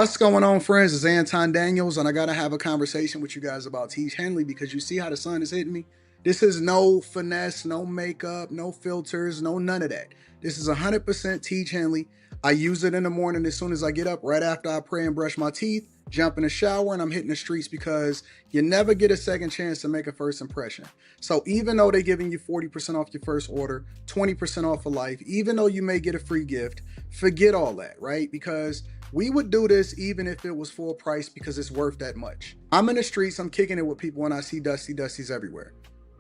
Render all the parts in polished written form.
What's going on, friends? It's Anton Daniels, and I gotta have a conversation with you guys about Teach Henley because you see how the sun is hitting me. This is no finesse, no makeup, no filters, no none of that. This is 100% Teach Henley. I use it in the morning as soon as I get up, right after I pray and brush my teeth, jump in the shower, and I'm hitting the streets because you never get a second chance to make a first impression. So even though they're giving you 40% off your first order, 20% off for life, even though you may get a free gift, forget all that, right? Because we would do this even if it was full price because it's worth that much. I'm in the streets, I'm kicking it with people when I see Dusties everywhere.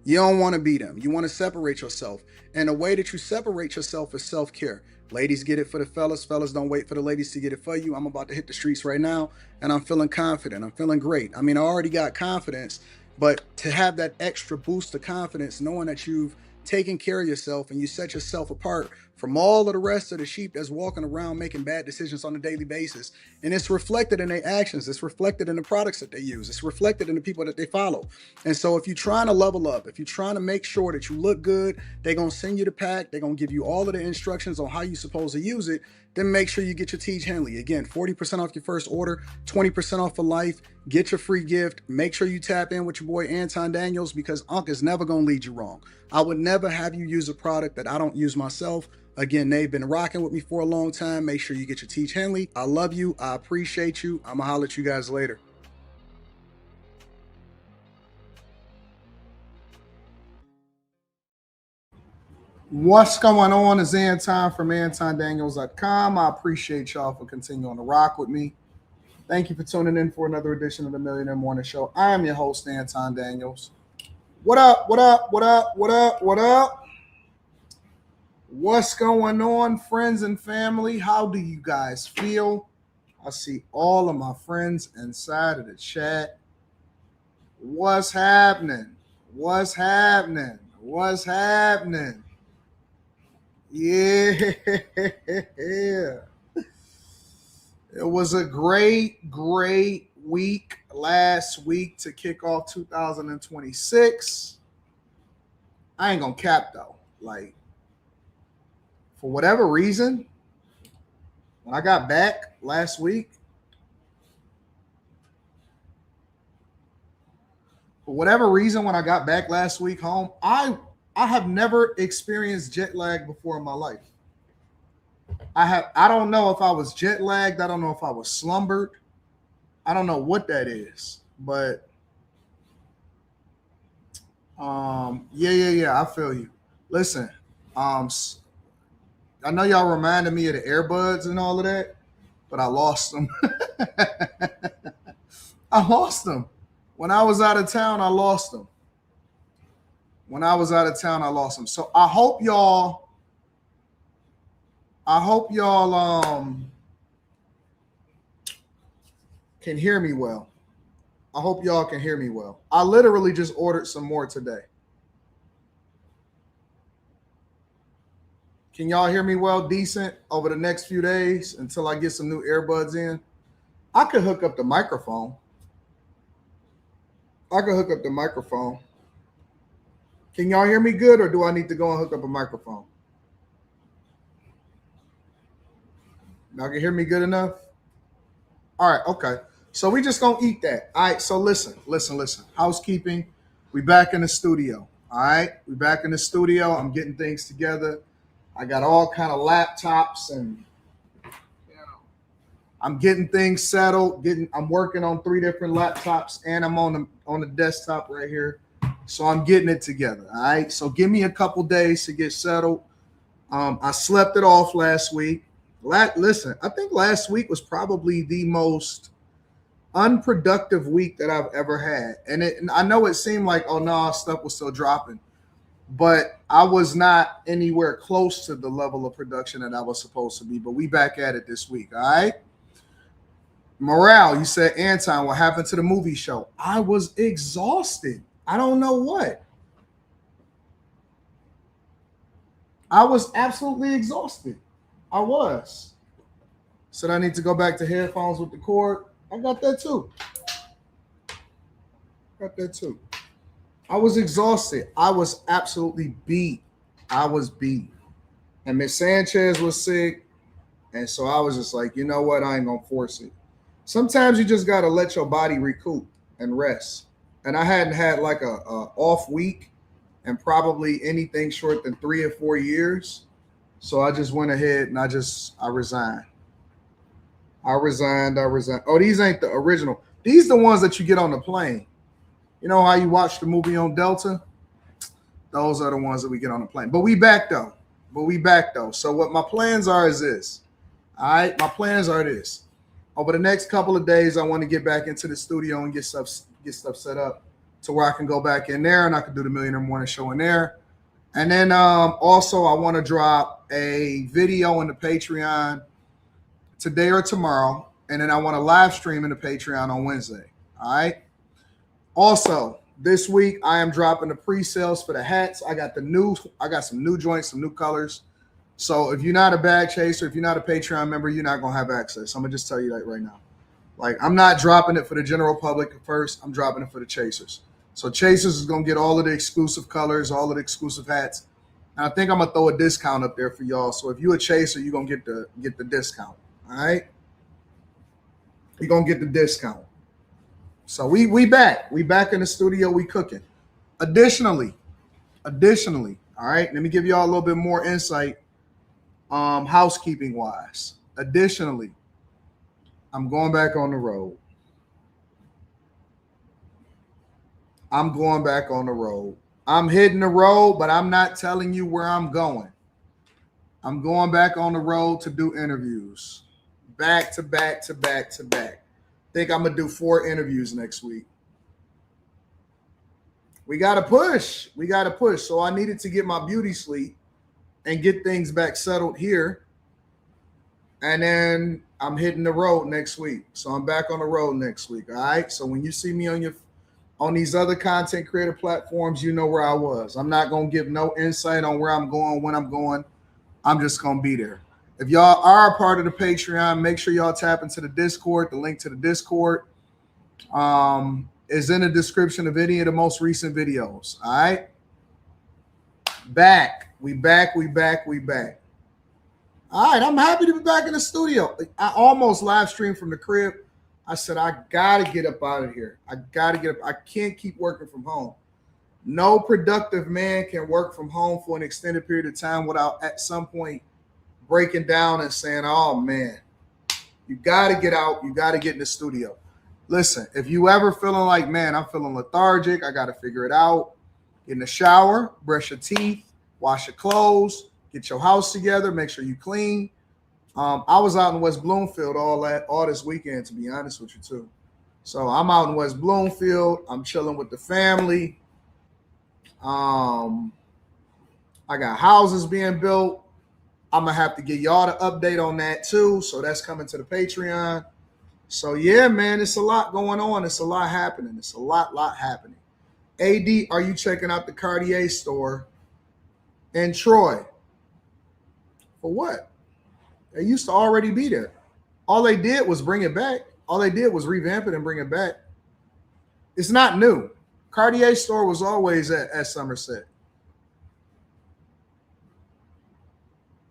You don't want to be them. You want to separate yourself. And the way that you separate yourself is self-care. Ladies get it for the fellas. Fellas don't wait for the ladies to get it for you. I'm about to hit the streets right now and I'm feeling confident. I'm feeling great. I mean, I already got confidence, but to have that extra boost of confidence, knowing that you've taken care of yourself and you set yourself apart from all of the rest of the sheep that's walking around making bad decisions on a daily basis. And it's reflected in their actions. It's reflected in the products that they use. It's reflected in the people that they follow. And so if you're trying to level up, if you're trying to make sure that you look good, they're going to send you the pack. They're going to give you all of the instructions on how you're supposed to use it. Then make sure you get your Teach Henley. Again, 40% off your first order, 20% off for life. Get your free gift. Make sure you tap in with your boy Anton Daniels because Unc is never going to lead you wrong. I would never have you use a product that I don't use myself. Again, they've been rocking with me for a long time. Make sure you get your Teach Henley. I love you. I appreciate you. I'm going to holler at you guys later. What's going on? It's Anton from AntonDaniels.com. I appreciate y'all for continuing to rock with me. Thank you for tuning in for another edition of the Millionaire Morning Show. I am your host, Anton Daniels. What up? What up? What up? What up? What up? What's going on, friends and family? How do you guys feel? I see all of my friends inside of the chat. What's happening? What's happening? What's happening? Yeah. It was a great week last week to kick off 2026. I ain't gonna cap though. Like, for whatever reason, when I got back last week, when I got back last week home, I have never experienced jet lag before in my life. I don't know if I was jet lagged. I don't know if I was slumbered. I don't know what that is. But yeah, I feel you. Listen, I know y'all reminded me of the earbuds and all of that, but I lost them. I lost them. When I was out of town, I lost them. So I hope y'all can hear me well. I literally just ordered some more today. Can y'all hear me well, decent, over the next few days until I get some new earbuds in? I could hook up the microphone. Can y'all hear me good, or do I need to go and hook up a microphone? Y'all can hear me good enough? All right, okay. So we just gonna eat that. All right, so listen. Housekeeping. We back in the studio. All right, we back in the studio. I'm getting things together. I got all kind of laptops and I'm getting things settled. I'm working on 3 different laptops and I'm on the desktop right here. So I'm getting it together. All right. So give me a couple days to get settled. I slept it off last week. Listen, I think last week was probably the most unproductive week that I've ever had. And I know it seemed like, oh no, stuff was still dropping. But I was not anywhere close to the level of production that I was supposed to be. But we back at it this week, all right? Morale, you said, Anton, what happened to the movie show? I was exhausted. I don't know what. I was absolutely exhausted. I was. Said I need to go back to headphones with the cord. I got that too. I was exhausted. I was absolutely beat. And Miss Sanchez was sick. And so I was just like, you know what? I ain't going to force it. Sometimes you just gotta let your body recoup and rest. And I hadn't had like a off week and probably anything short than 3 or 4 years. So I just went ahead and I resigned. I resigned. Oh, these ain't the original. These the ones that you get on the plane. You know how you watch the movie on Delta? Those are the ones that we get on the plane. But we back though. So what my plans are is this. All right, my plans are this. Over the next couple of days, I want to get back into the studio and get stuff set up to where I can go back in there and I can do the Millionaire Morning Show in there. And then also I want to drop a video in the Patreon today or tomorrow, and then I want to live stream in the Patreon on Wednesday. All right. Also, this week I am dropping the pre-sales for the hats. I got some new joints, some new colors. So if you're not a bag chaser, if you're not a Patreon member, you're not gonna have access. I'm gonna just tell you that right now. Like, I'm not dropping it for the general public first. I'm dropping it for the chasers. So chasers is gonna get all of the exclusive colors, all of the exclusive hats. And I think I'm gonna throw a discount up there for y'all. So if you're a chaser, you're gonna get the discount. All right. You're gonna get the discount. So we back. We back in the studio, we cooking. Additionally, all right, let me give y'all a little bit more insight, housekeeping wise. Additionally, I'm going back on the road. I'm hitting the road, but I'm not telling you where I'm going. I'm going back on the road to do interviews. Back to back. Think I'm gonna do 4 interviews next week. We gotta push. So I needed to get my beauty sleep and get things back settled here. And then I'm hitting the road next week. So I'm back on the road next week. All right. So when you see me on these other content creator platforms, you know where I was. I'm not gonna give no insight on where I'm going, when I'm going. I'm just gonna be there. If y'all are a part of the Patreon, make sure y'all tap into the Discord. The link to the Discord is in the description of any of the most recent videos. All right. We back. All right. I'm happy to be back in the studio. I almost live streamed from the crib. I said, I got to get up out of here. I can't keep working from home. No productive man can work from home for an extended period of time without at some point breaking down and saying, oh, man, you got to get out. You got to get in the studio. Listen, if you ever feeling like, man, I'm feeling lethargic, I got to figure it out, get in the shower, brush your teeth, wash your clothes, get your house together, make sure you clean. I was out in West Bloomfield all this weekend, to be honest with you, too. So I'm out in West Bloomfield. I'm chilling with the family. I got houses being built. I'm going to have to get y'all the update on that too. So that's coming to the Patreon. So yeah, man, it's a lot going on. It's a lot happening. It's a lot happening. AD, are you checking out the Cartier store in Troy? For what? They used to already be there. All they did was bring it back. All they did was revamp it and bring it back. It's not new. Cartier store was always at Somerset.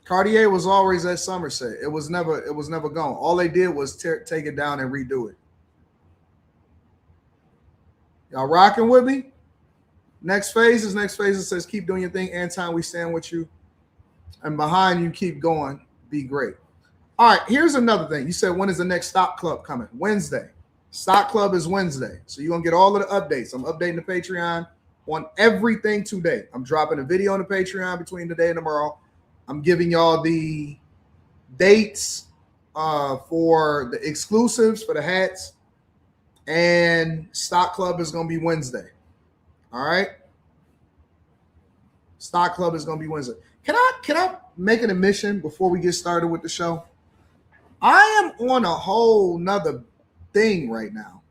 Cartier was always at Somerset. It was never gone. All they did was take it down and redo it. Y'all rocking with me? Next phase says, keep doing your thing. Anton, we stand with you. And behind you, keep going. Be great. All right, here's another thing. You said, when is the next Stock Club coming? Wednesday. Stock Club is Wednesday. So you're going to get all of the updates. I'm updating the Patreon on everything today. I'm dropping a video on the Patreon between today and tomorrow. I'm giving y'all the dates for the exclusives for the hats, and Stock Club is going to be Wednesday. All right. Stock Club is going to be Wednesday. Can I make an admission before we get started with the show? I am on a whole nother thing right now.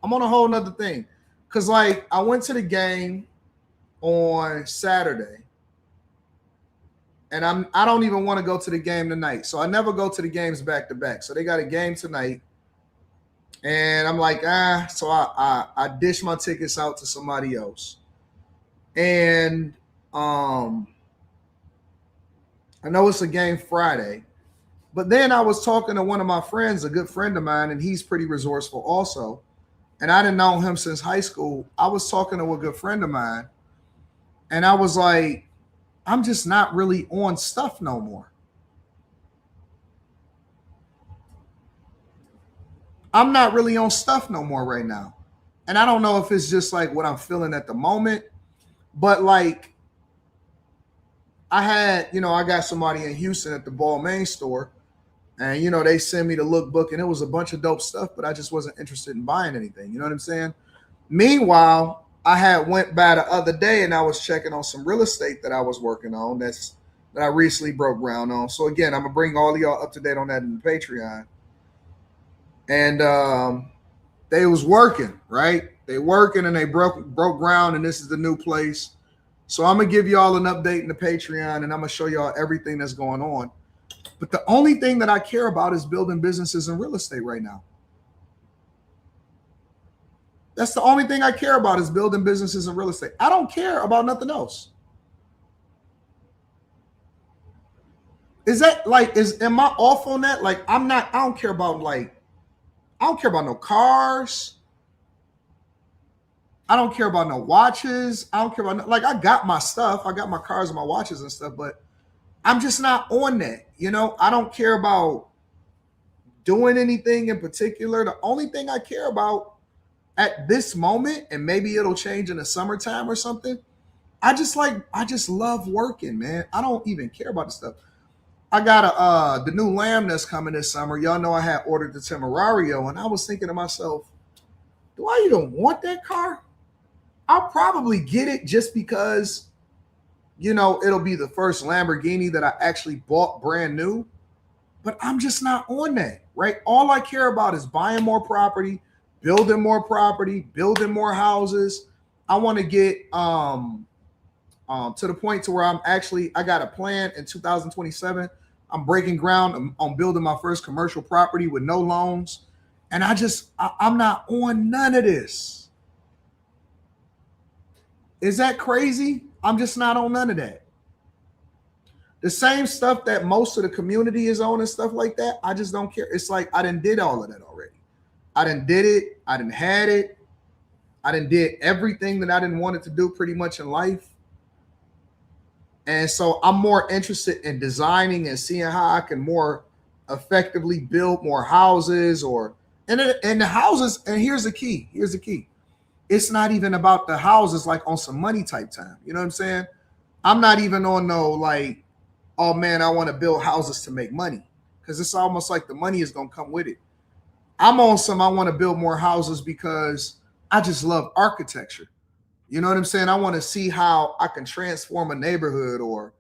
I'm on a whole nother thing. Cause like I went to the game on Saturday. And I don't even want to go to the game tonight. So I never go to the games back to back. So they got a game tonight. And I'm like, so I dish my tickets out to somebody else. And I know it's a game Friday, But then I was talking to one of my friends, a good friend of mine, and he's pretty resourceful also. And I didn't know him since high school. I was talking to a good friend of mine, and I was like, I'm just not really on stuff no more. I'm not really on stuff no more right now. And I don't know if it's just like what I'm feeling at the moment, but like I had, I got somebody in Houston at the Ball Main store, and they sent me the lookbook, and it was a bunch of dope stuff, but I just wasn't interested in buying anything. You know what I'm saying? Meanwhile, I had went by the other day and I was checking on some real estate that I was working on that I recently broke ground on. So again, I'm gonna bring all of y'all up to date on that in the Patreon. And they was working, right? They working and they broke ground, and this is the new place. So I'm gonna give y'all an update in the Patreon, and I'm gonna show y'all everything that's going on. But the only thing that I care about is building businesses in real estate right now. That's the only thing I care about is building businesses in real estate. I don't care about nothing else. Is that like am I off on that? Like I don't care about I don't care about no cars. I don't care about no watches. I don't care about like I got my stuff. I got my cars and my watches and stuff, but I'm just not on that. I don't care about doing anything in particular. The only thing I care about at this moment, and maybe it'll change in the summertime or something, I just love working, man. I don't even care about the stuff. I got the new Lamb that's coming this summer. Y'all know I had ordered the Temerario, and I was thinking to myself, do I even want that car? I'll probably get it just because, it'll be the first Lamborghini that I actually bought brand new. But I'm just not on that, right? All I care about is buying more property, building more property, building more houses. I want to get to the point to where I got a plan in 2027. I'm breaking ground on building my first commercial property with no loans. And I'm not on none of this. Is that crazy? I'm just not on none of that. The same stuff that most of the community is on and stuff like that, I just don't care. It's like I done did all of that already. I done did it. I done had it. I done did everything that I didn't want it to do pretty much in life. And so I'm more interested in designing and seeing how I can more effectively build more houses and the houses. And here's the key. It's not even about the houses like on some money type time. You know what I'm saying? I'm not even on no like, oh man, I want to build houses to make money. Because it's almost like the money is going to come with it. I'm on some, I want to build more houses because I just love architecture. You know what I'm saying? I want to see how I can transform a neighborhood or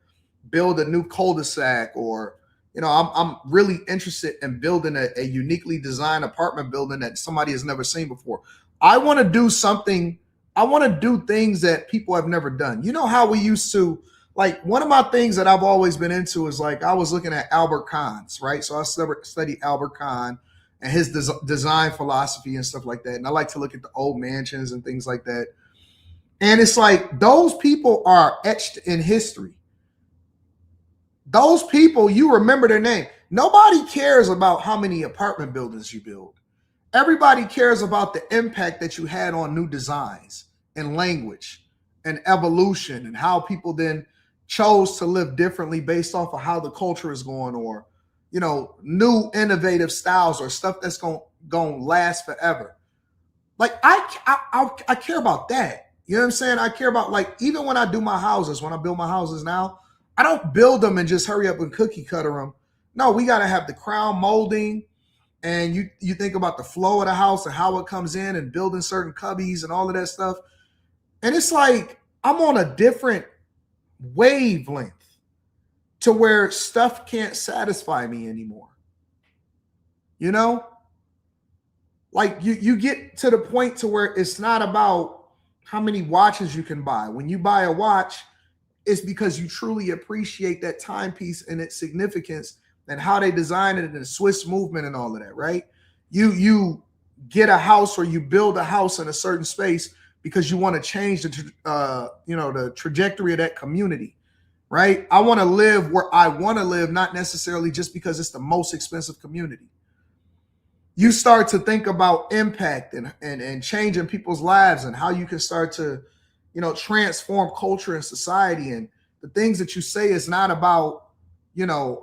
build a new cul-de-sac, or, I'm really interested in building a uniquely designed apartment building that somebody has never seen before. I want to do something. I want to do things that people have never done. You know how we used to, like, one of my things that I've always been into is like, I was looking at Albert Kahn's, right? So I studied Albert Kahn and his design philosophy and stuff like that. And I like to look at the old mansions and things like that. And it's like those people are etched in history. Those people, you remember their name. Nobody cares about how many apartment buildings you build. Everybody cares about the impact that you had on new designs and language and evolution, and how people then chose to live differently based off of how the culture is going, or, new innovative styles or stuff that's going to last forever. Like I care about that. You know what I'm saying? I care about, like, even when I do my houses, when I build my houses now, I don't build them and just hurry up and cookie cutter them. No, we got to have the crown molding, and you think about the flow of the house and how it comes in, and building certain cubbies and all of that stuff. And it's like I'm on a different wavelength to where stuff can't satisfy me anymore. Like you get to the point to where it's not about how many watches you can buy. When you buy a watch, it's because you truly appreciate that timepiece and its significance and how they designed it and the Swiss movement and all of that, right? You get a house, or you build a house in a certain space because you want to change the trajectory of that community. right? I want to live where I want to live, not necessarily just because it's the most expensive community. You start to think about impact and changing people's lives and how you can start to, transform culture and society. And the things that you say is not about,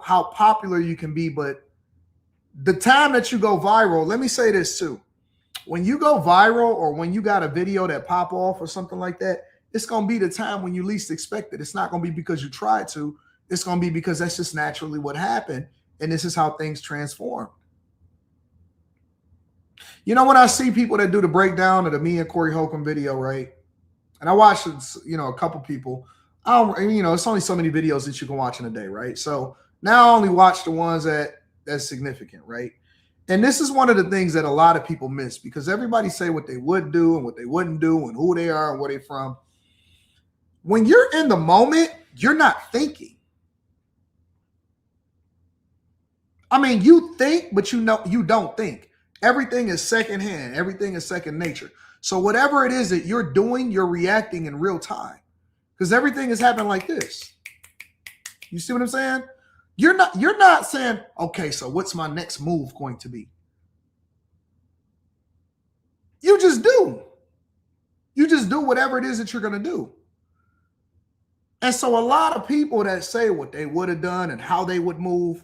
how popular you can be, but the time that you go viral. Let me say this too. When you go viral or when you got a video that pop off or something like that, it's going to be the time when you least expect it. It's not going to be because you tried to. It's going to be because that's just naturally what happened. And this is how things transform. When I see people that do the breakdown of the me and Corey Holcomb video, right? And I watched, a couple people. It's only so many videos that you can watch in a day, right? So now I only watch the ones that's significant, right? And this is one of the things that a lot of people miss because everybody say what they would do and what they wouldn't do and who they are and where they're from. When you're in the moment, you're not thinking. I mean, you think, but you don't think. Everything is secondhand. Everything is second nature. So whatever it is that you're doing, you're reacting in real time because everything is happening like this. You see what I'm saying? You're not saying, okay, so what's my next move going to be? You just do. You just do whatever it is that you're going to do. And so a lot of people that say what they would have done and how they would move,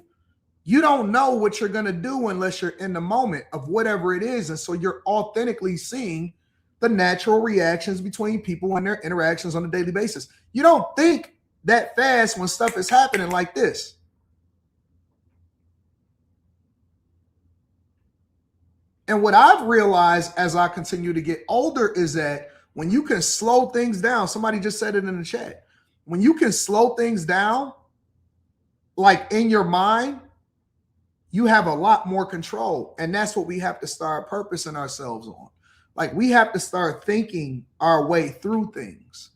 you don't know what you're going to do unless you're in the moment of whatever it is. And so you're authentically seeing the natural reactions between people and their interactions on a daily basis. You don't think that fast when stuff is happening like this. And what I've realized as I continue to get older is that when you can slow things down, somebody just said it in the chat, when you can slow things down, like in your mind, you have a lot more control. And that's what we have to start purposing ourselves on. Like we have to start thinking our way through things.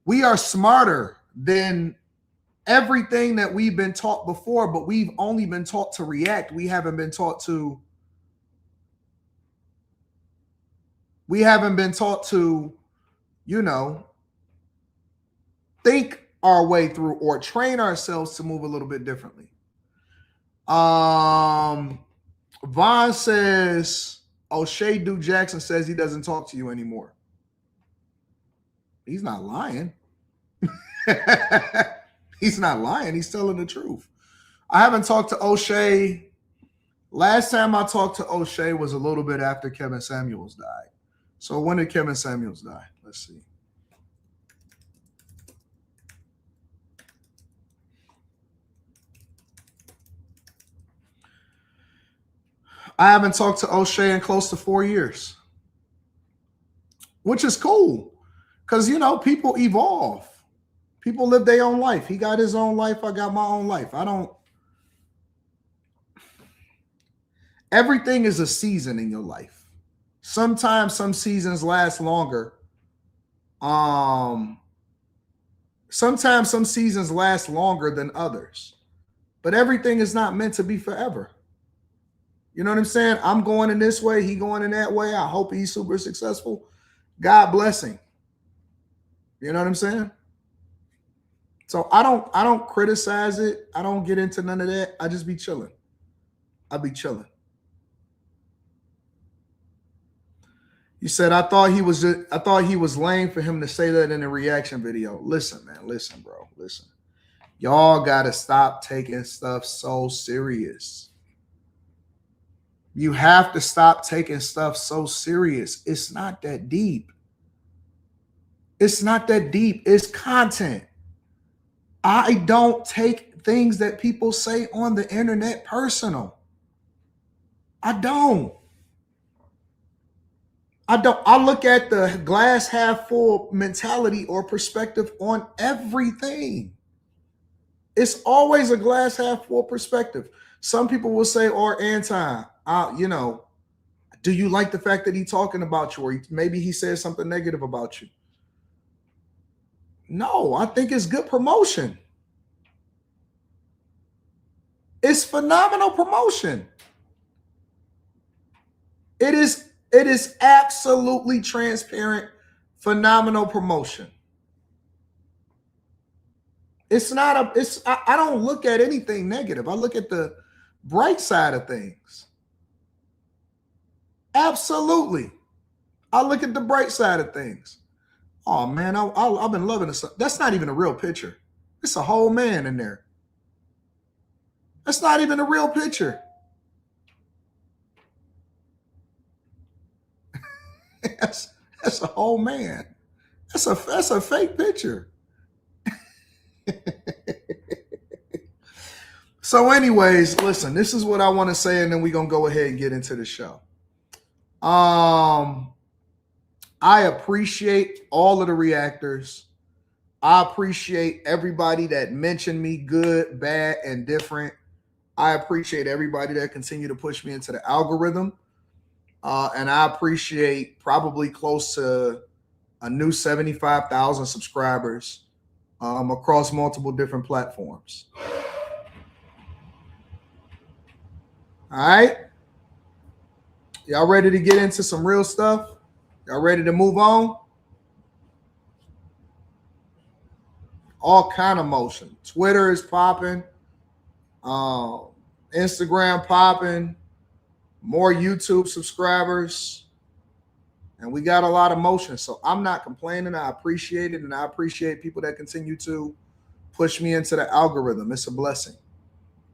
We are smarter than everything that we've been taught before, but we've only been taught to react. We haven't been taught to think our way through or train ourselves to move a little bit differently. Vaughn says, O'Shea Duke Jackson says he doesn't talk to you anymore. He's not lying. He's not lying. He's telling the truth. I haven't talked to O'Shea. Last time I talked to O'Shea was a little bit after Kevin Samuels died. So when did Kevin Samuels die? Let's see. I haven't talked to O'Shea in close to 4 years, which is cool because, people evolve. People live their own life. He got his own life. I got my own life. Everything is a season in your life. Sometimes some seasons last longer. Sometimes some seasons last longer than others, but everything is not meant to be forever. You know what I'm saying? I'm going in this way. He going in that way. I hope he's super successful. God bless him. You know what I'm saying? So I don't criticize it. I don't get into none of that. I just be chilling. I be chilling. You said, I thought he was lame for him to say that in a reaction video. Listen, man. Listen, bro. Listen. Y'all got to stop taking stuff so serious. You have to stop taking stuff so serious. It's not that deep. It's not that deep. It's content. I don't take things that people say on the internet personal. I don't. I look at the glass half full mentality or perspective on everything. It's always a glass half full perspective. Some people will say, or Anton, do you like the fact that he's talking about you? Or maybe he said something negative about you. No, I think it's good promotion. It's phenomenal promotion. It is absolutely transparent, phenomenal promotion. It's not a, it's, I don't look at anything negative. I look at the bright side of things. Absolutely. I look at the bright side of things. Oh man, I've been loving this. That's not even a real picture. It's a whole man in there. That's not even a real picture. that's a whole man. That's a fake picture. So, anyways, listen, this is what I want to say, and then we're gonna go ahead and get into the show. I appreciate all of the reactors. I appreciate everybody that mentioned me, good, bad, and different. I appreciate everybody that continue to push me into the algorithm. And I appreciate probably close to a new 75,000 subscribers across multiple different platforms. All right. Y'all ready to get into some real stuff? Y'all ready to move on? All kind of motion. Twitter is popping. Instagram popping. More YouTube subscribers. And we got a lot of motion. So I'm not complaining. I appreciate it. And I appreciate people that continue to push me into the algorithm. It's a blessing.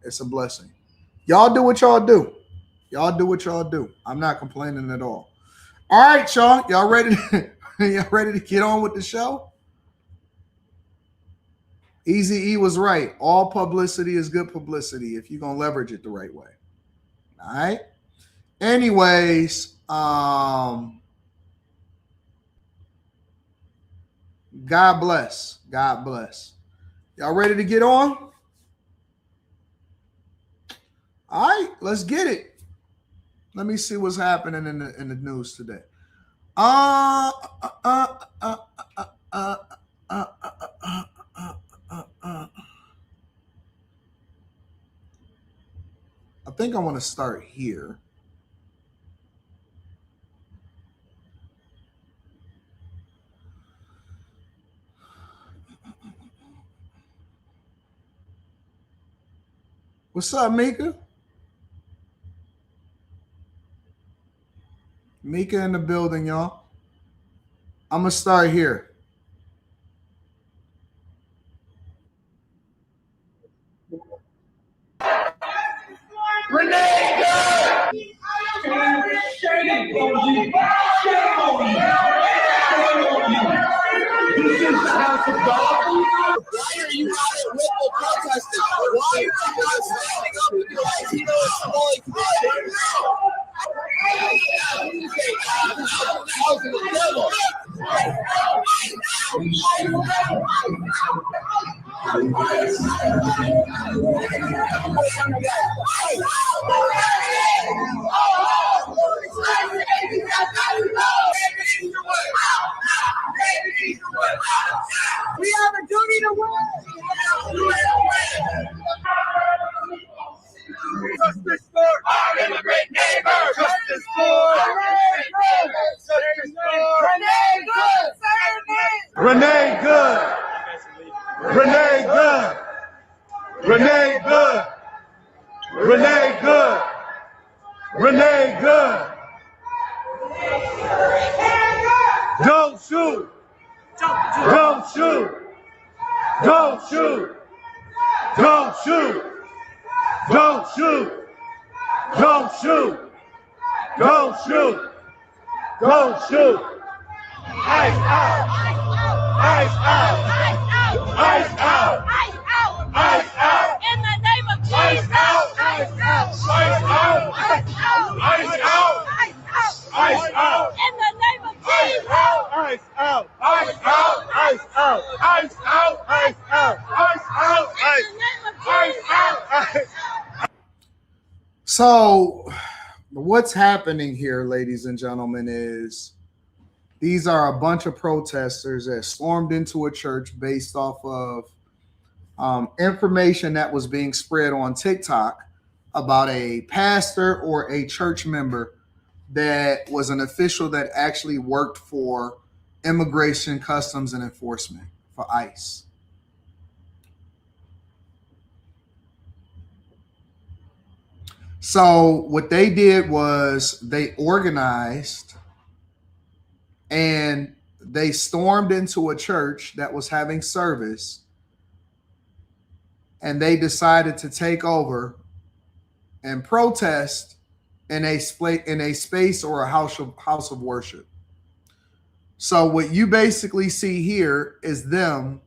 It's a blessing. Y'all do what y'all do. Y'all do what y'all do. I'm not complaining at all. All right, y'all. Y'all ready to get on with the show? Easy E was right. All publicity is good publicity if you're going to leverage it the right way. All right? Anyways, God bless. God bless. Y'all ready to get on? All right, let's get it. Let me see what's happening in the news today. I think I want to start here. What's up, Mika? Mika in the building, y'all. I'm going to start here. Renee! Shame on you! Shame on you! Shame on you! This is the house of God. Why are you out at Whipple protesting? Why are you not standing up to the Latino and Somali community? House of the devil. We have a duty to win. Justice for our immigrant neighbors. Justice for our immigrant neighbors. Justice for Renee Good. Renee Good. Renee Good. Renee Good. Renee Good. Don't shoot. Don't shoot. Don't shoot. Don't shoot. Don't shoot. Don't shoot. Don't shoot. Don't shoot. Ice out. Ice out. Ice out. Ice out. In the name of Jesus. Ice out. Ice out. Ice out. Ice out. Ice out. Ice Ice out. out. In the name of Ice Jesus. out. Ice out. Ice out. Ice out. Ice out. Ice out. Ice out. In the name of Ice Jesus. out. So, what's happening here, ladies and gentlemen, is these are a bunch of protesters that stormed into a church based off of information that was being spread on TikTok about a pastor or a church member that was an official that actually worked for Immigration, Customs, and Enforcement, for ICE. So what they did was they organized and they stormed into a church that was having service, and they decided to take over and protest in a space or a house of worship. So what you basically see here is them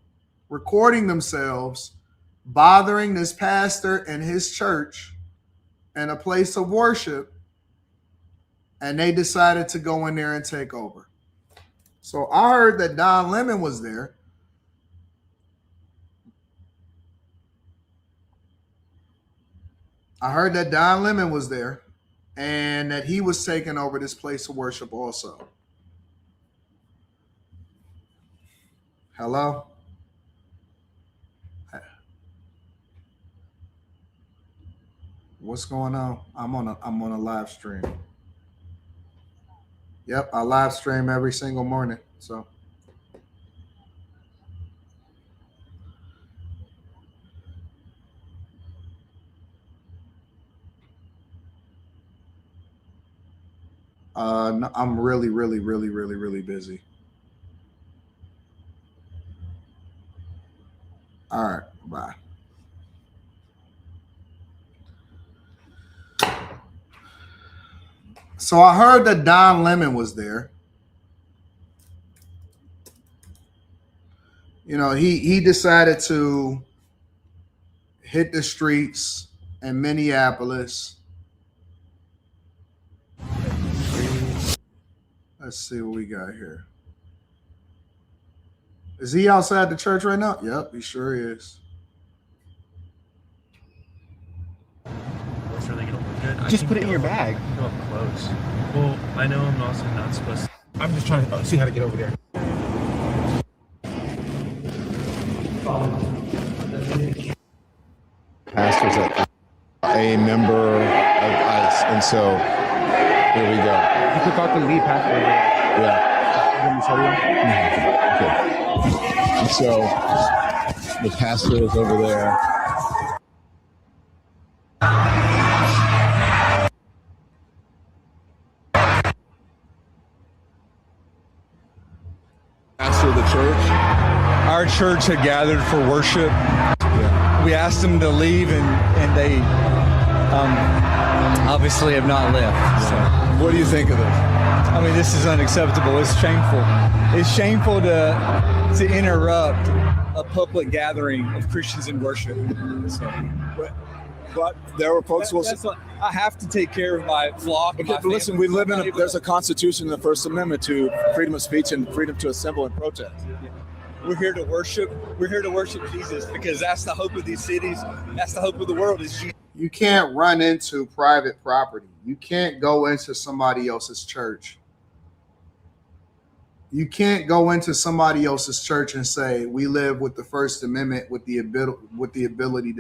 recording themselves bothering this pastor and his church in a place of worship, and they decided to go in there and take over. So I heard that Don Lemon was there. And that he was taking over this place of worship also. Hello? What's going on? I'm on a live stream. Yep, I live stream every single morning. So no, I'm really busy. All right, bye. So I heard that Don Lemon was there. You know, he decided to hit the streets in Minneapolis. Let's see what we got here. Is he outside the church right now? Yep, he sure is. What's really gonna look good? Just put it in your bag. Go up close. Well, I know I'm also not supposed to. I'm just trying to see how to get over there. Pastor's a member of ICE, and so here we go. You took out the lead pastor. Yeah. Let me show you. Okay. And so the pastor is over there. Pastor of the church. Our church had gathered for worship. We asked them to leave, and they obviously have not left. So, What do you think of this? I mean, this is unacceptable. It's shameful. It's shameful to interrupt a public gathering of Christians in worship. So, But there were folks who will. I have to take care of my flock. Okay, my but listen, family. we live in there's a constitution in the First Amendment to freedom of speech and freedom to assemble and protest. We're here to worship. We're here to worship Jesus because that's the hope of these cities. That's the hope of the world is Jesus. You can't run into private property. You can't go into somebody else's church. You can't go into somebody else's church and say, we live with the First Amendment with the ability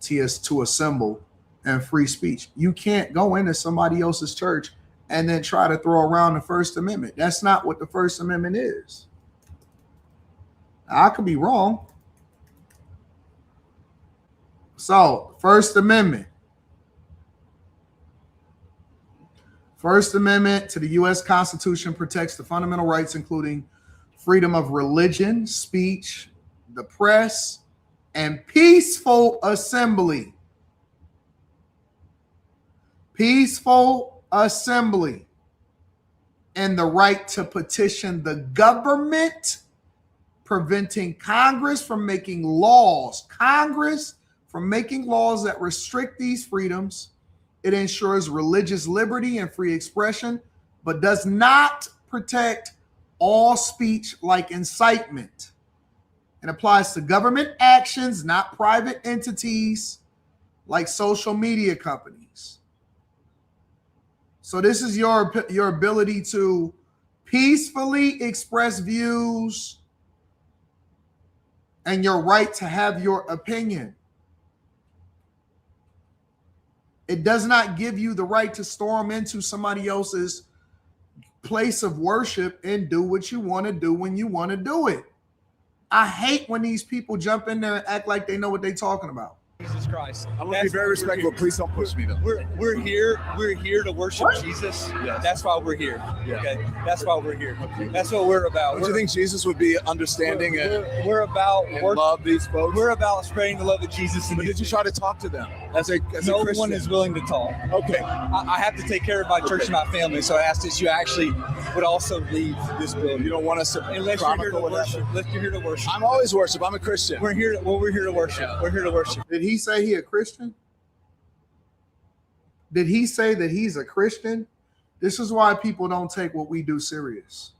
to assemble and free speech. You can't go into somebody else's church and then try to throw around the First Amendment. That's not what the First Amendment is. I could be wrong. So, First Amendment. First Amendment to the U.S. Constitution protects the fundamental rights, including freedom of religion, speech, the press, and peaceful assembly. Peaceful assembly. And the right to petition the government, preventing Congress from making laws. Congress from making laws that restrict these freedoms. It ensures religious liberty and free expression, but does not protect all speech like incitement. It applies to government actions, not private entities like social media companies. So this is your ability to peacefully express views and your right to have your opinion. It does not give you the right to storm into somebody else's place of worship and do what you want to do when you want to do it. I hate when these people jump in there and act like they know what they're talking about. Jesus Christ. I'm gonna be very respectful. Please don't push me though. We're here to worship Jesus. Yes. That's why we're here. Yeah. Okay, that's why we're here. That's what we're about. Don't you think Jesus would be understanding we're about and love these folks? We're about spreading the love of Jesus. But did you try to talk to them as a no Christian? one is willing to talk. Okay. I have to take care of my church and my family, so I asked that you actually would also leave this building. You don't want us to unless you're here to chronicle worship. Unless you're here to worship. I'm always worship. I'm a Christian. We're here to worship. Yeah. We're here to worship. Did he say he a Christian? Did he say that he's a Christian? This is why people don't take what we do serious.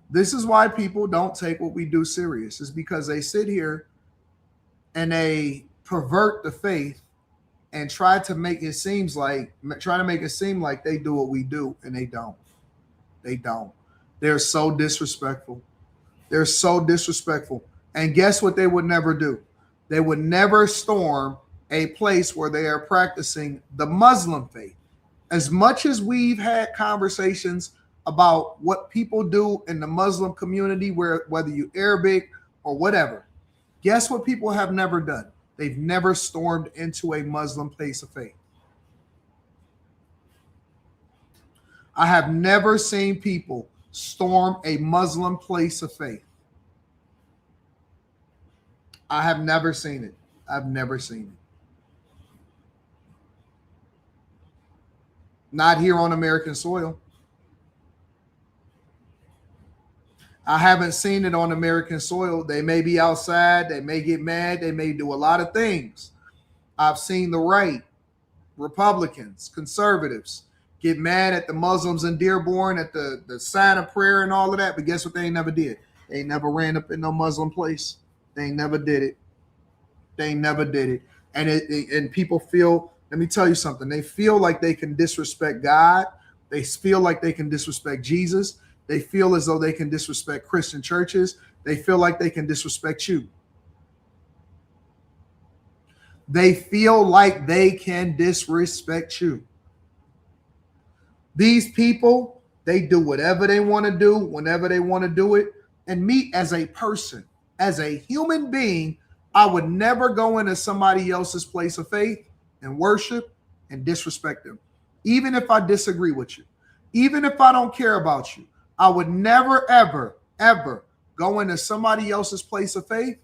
This is why people don't take what we do serious. It's because they sit here and they pervert the faith and try to make it seem like they do what we do, and they don't. They don't. They're so disrespectful. They're so disrespectful. And guess what they would never do? They would never storm a place where they are practicing the Muslim faith. As much as we've had conversations about what people do in the Muslim community, whether you Arabic or whatever, guess what people have never done? They've never stormed into a Muslim place of faith. I have never seen people storm a Muslim place of faith. I have never seen it. I've never seen it. Not here on American soil. I haven't seen it on American soil. They may be outside. They may get mad. They may do a lot of things. I've seen the right, Republicans, conservatives, get mad at the Muslims in Dearborn at the sign of prayer and all of that. But guess what they ain't never did? They ain't never ran up in no Muslim place. They ain't never did it. They ain't never did it. And people feel, let me tell you something. They feel like they can disrespect God. They feel like they can disrespect Jesus. They feel as though they can disrespect Christian churches. They feel like they can disrespect you. They feel like they can disrespect you. These people, they do whatever they want to do, whenever they want to do it. And me as a person, as a human being, I would never go into somebody else's place of faith and worship and disrespect them. Even if I disagree with you, even if I don't care about you, I would never, ever, ever go into somebody else's place of faith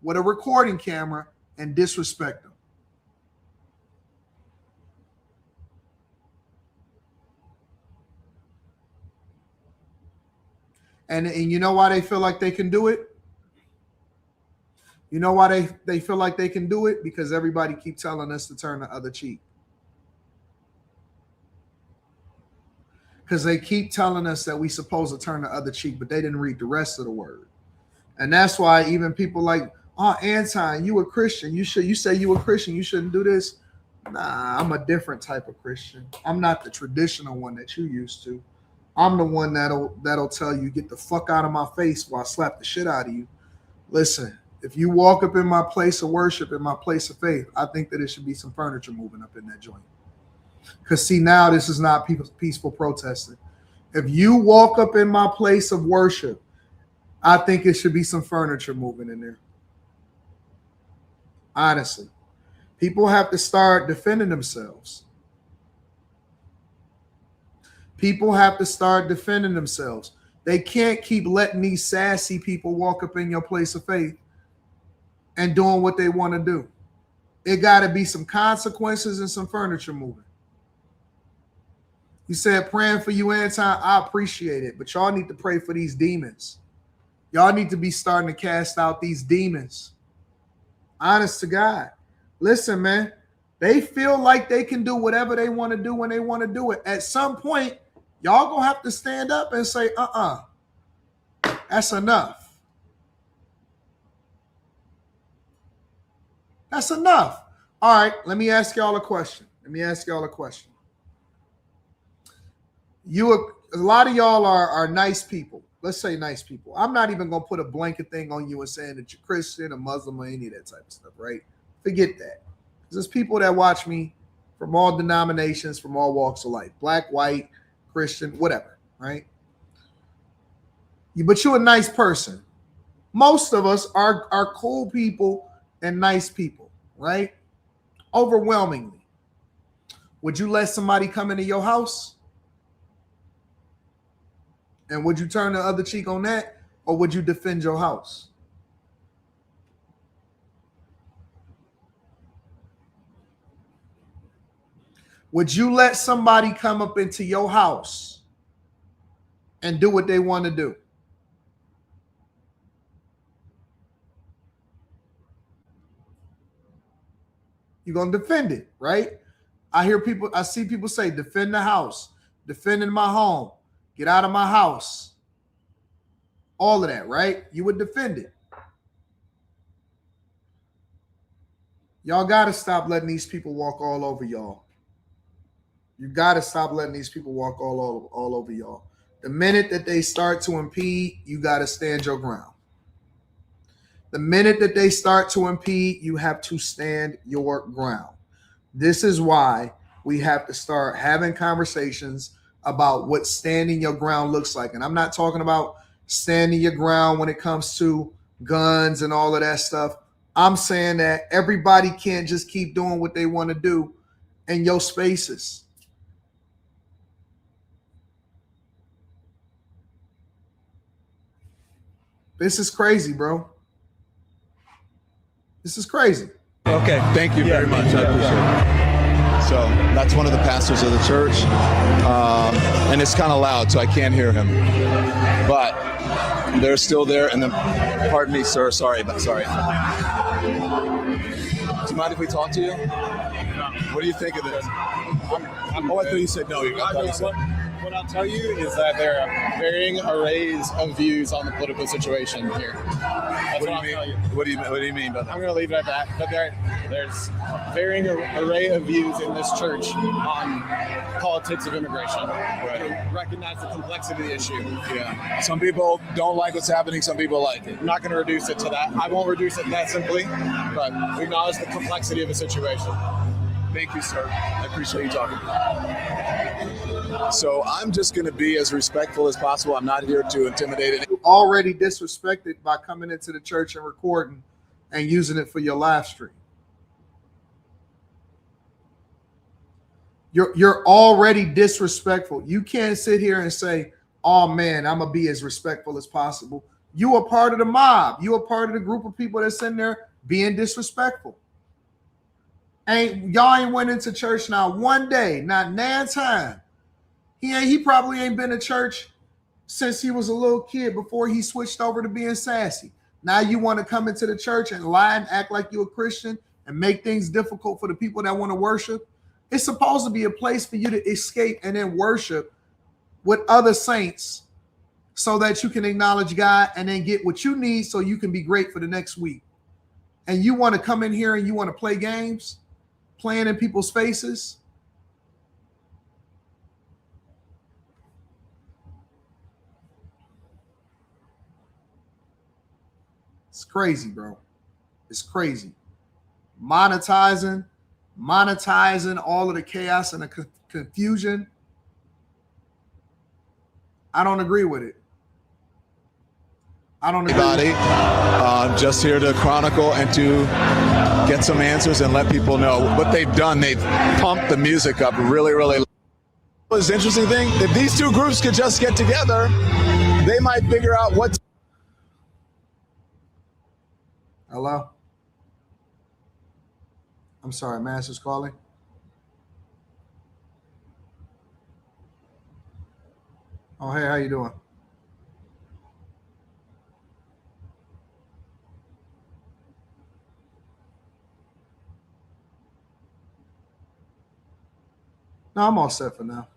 with a recording camera and disrespect them. And you know why they feel like they can do it? You know why they feel like they can do it? Because everybody keep telling us to turn the other cheek. Because they keep telling us that we supposed to turn the other cheek, but they didn't read the rest of the word. And that's why even people like, oh, Anton, you a Christian. You say you a Christian. You shouldn't do this. Nah, I'm a different type of Christian. I'm not the traditional one that you used to. I'm the one that'll tell you, get the fuck out of my face while I slap the shit out of you. Listen, if you walk up in my place of worship, in my place of faith, I think that it should be some furniture moving up in that joint. Because see, now this is not peaceful protesting. If you walk up in my place of worship, I think it should be some furniture moving in there. Honestly, people have to start defending themselves. People have to start defending themselves. They can't keep letting these sassy people walk up in your place of faith and doing what they want to do. It got to be some consequences and some furniture moving. You said praying for you, Anton. I appreciate it, but y'all need to pray for these demons. Y'all need to be starting to cast out these demons. Honest to God. Listen, man, they feel like they can do whatever they want to do when they want to do it. At some point, y'all gonna have to stand up and say, that's enough. That's enough. All right, let me ask y'all a question. A lot of y'all are nice people. Let's say nice people. I'm not even going to put a blanket thing on you and saying that you're Christian or Muslim or any of that type of stuff, right? Forget that. There's people that watch me from all denominations, from all walks of life, black, white, Christian, whatever, right? But you're a nice person. Most of us are cool people and nice people, right? Overwhelmingly. Would you let somebody come into your house? And would you turn the other cheek on that? Or would you defend your house? Would you let somebody come up into your house and do what they want to do? You're going to defend it, right? I see people say, defend the house, defending my home, get out of my house. All of that, right? You would defend it. Y'all got to stop letting these people walk all over y'all. You got to stop letting these people walk all over y'all. The minute that they start to impede, you got to stand your ground. The minute that they start to impede, you have to stand your ground. This is why we have to start having conversations about what standing your ground looks like. And I'm not talking about standing your ground when it comes to guns and all of that stuff. I'm saying that everybody can't just keep doing what they want to do in your spaces. This is crazy, bro. This is crazy. Okay, thank you very much. I appreciate it. So that's one of the pastors of the church, and it's kind of loud, so I can't hear him. But they're still there, and then, pardon me, sir. Sorry. Do you mind if we talk to you? What do you think of this? I thought you said no. What I'll tell you is that there are varying arrays of views on the political situation here. That's what I'll tell you. What do you mean by that? I'm going to leave it at that. But there's varying array of views in this church on politics of immigration. Right. Recognize the complexity of the issue. Yeah. Some people don't like what's happening. Some people like it. I'm not going to reduce it to that. I won't reduce it that simply, but we acknowledge the complexity of the situation. Thank you, sir. I appreciate you talking. So I'm just going to be as respectful as possible. I'm not here to intimidate anyone. You already disrespected by coming into the church and recording and using it for your live stream. You're already disrespectful. You can't sit here and say, oh man, I'm going to be as respectful as possible. You are part of the mob. You are part of the group of people that's in there being disrespectful. Y'all ain't went into church now one day, not nan time. He probably ain't been to church since he was a little kid before he switched over to being sassy. Now you want to come into the church and lie and act like you're a Christian and make things difficult for the people that want to worship. It's supposed to be a place for you to escape and then worship with other saints so that you can acknowledge God and then get what you need so you can be great for the next week. And you want to come in here and you want to play games, playing in people's faces. It's crazy, bro. It's crazy. Monetizing all of the chaos and the confusion. I don't agree with it. I don't agree. Just here to chronicle and to get some answers and let people know what they've done. They've pumped the music up really, really. This interesting thing, if these two groups could just get together, they might figure out what. Hello? I'm sorry, Master's calling. Oh, hey, how you doing? No, I'm all set for now.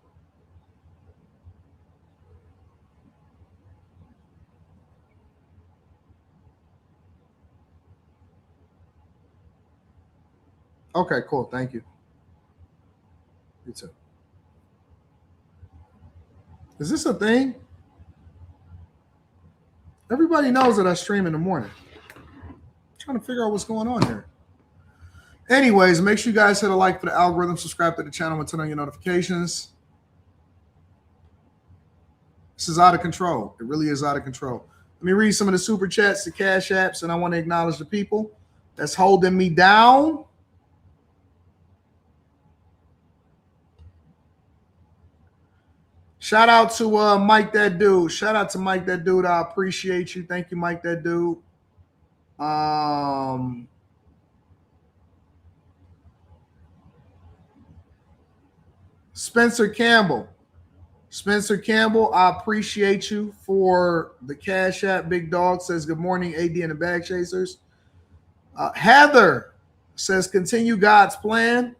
Okay, cool. Thank you. You too. Is this a thing? Everybody knows that I stream in the morning. I'm trying to figure out what's going on here. Anyways, make sure you guys hit a like for the algorithm, subscribe to the channel, and turn on your notifications. This is out of control. It really is out of control. Let me read some of the super chats, the cash apps, and I want to acknowledge the people. that's holding me down. Shout out to Mike That Dude. Shout out to Mike That Dude. I appreciate you. Thank you, Mike That Dude. Spencer Campbell. Spencer Campbell, I appreciate you for the Cash App. Big Dog says, good morning, AD and the Bag Chasers. Heather says, continue God's plan.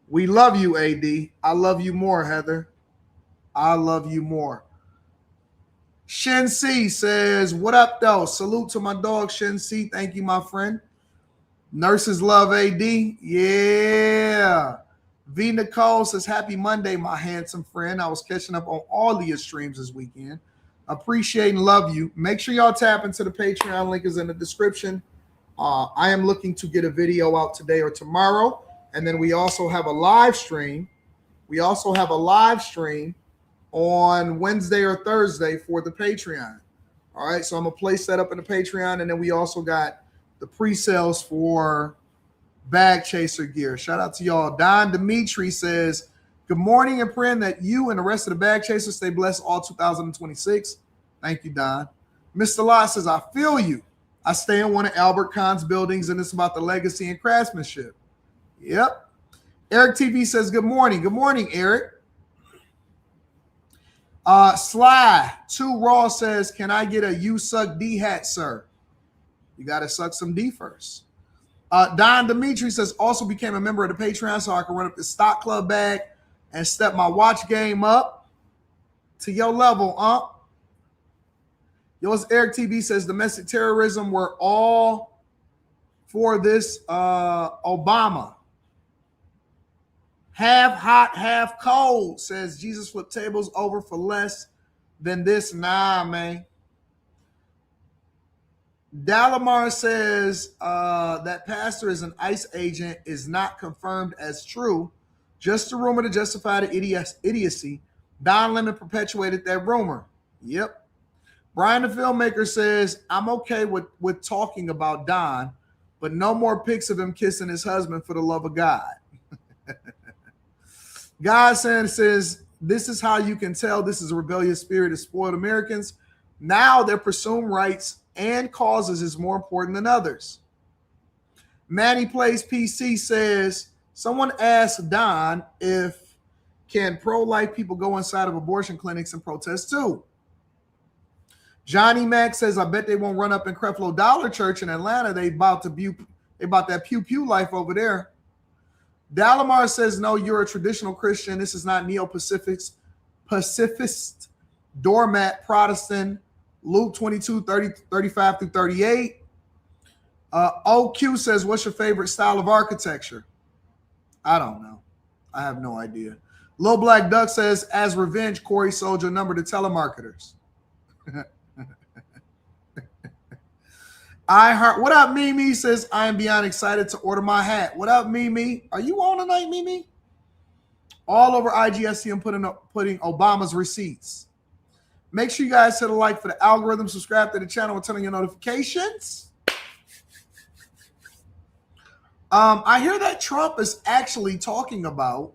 We love you, AD. I love you more, Heather. I love you more. Shen C says, what up, though? Salute to my dog, Shen C. Thank you, my friend. Nurses love AD. Yeah. V. Nicole says, happy Monday, my handsome friend. I was catching up on all of your streams this weekend. Appreciate and love you. Make sure y'all tap into the Patreon. Link is in the description. I am looking to get a video out today or tomorrow. And then we also have a live stream. We also have a live stream on Wednesday or Thursday for the Patreon. All right, so I'm going to place that up in the Patreon. And then we also got the pre-sales for Bag Chaser gear. Shout out to y'all. Don Dimitri says, good morning and praying that you and the rest of the Bag Chasers stay blessed all 2026. Thank you, Don. Mr. Lott says, I feel you. I stay in one of Albert Kahn's buildings, and it's about the legacy and craftsmanship. Yep. Eric TV says, good morning. Good morning, Eric. Sly 2 Raw says, can I get a you suck D hat, sir? You got to suck some D first. Don Dimitri says, also became a member of the Patreon so I can run up the stock club bag and step my watch game up to your level, Yours Eric TV says, domestic terrorism, we're all for this Obama. Half hot, half cold, says Jesus flipped tables over for less than this. Nah, man. Dalamar says that pastor is an ICE agent is not confirmed as true. Just a rumor to justify the idiocy. Don Lemon perpetuated that rumor. Yep. Brian the filmmaker says, I'm okay with talking about Don, but no more pics of him kissing his husband for the love of God. God says, this is how you can tell this is a rebellious spirit of spoiled Americans. Now their presumed rights and causes is more important than others. Manny Plays PC says, someone asked Don if can pro-life people go inside of abortion clinics and protest too. Johnny Mack says, I bet they won't run up in Creflo Dollar Church in Atlanta. They about that pew life over there. Dalamar says, no, you're a traditional Christian. This is not neo-pacifist, doormat, Protestant. Luke 22, 35 through 38. OQ says, what's your favorite style of architecture? I don't know. I have no idea. Lil Black Duck says, as revenge, Corey sold your number to telemarketers. What up, Mimi? Says, I am beyond excited to order my hat. What up, Mimi? Are you on tonight, Mimi? All over IG, I see him putting Obama's receipts. Make sure you guys hit a like for the algorithm, subscribe to the channel, and turn on your notifications. I hear that Trump is actually talking about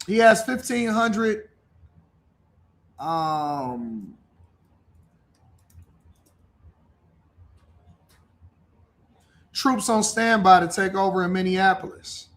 he has 1,500 troops on standby to take over in Minneapolis.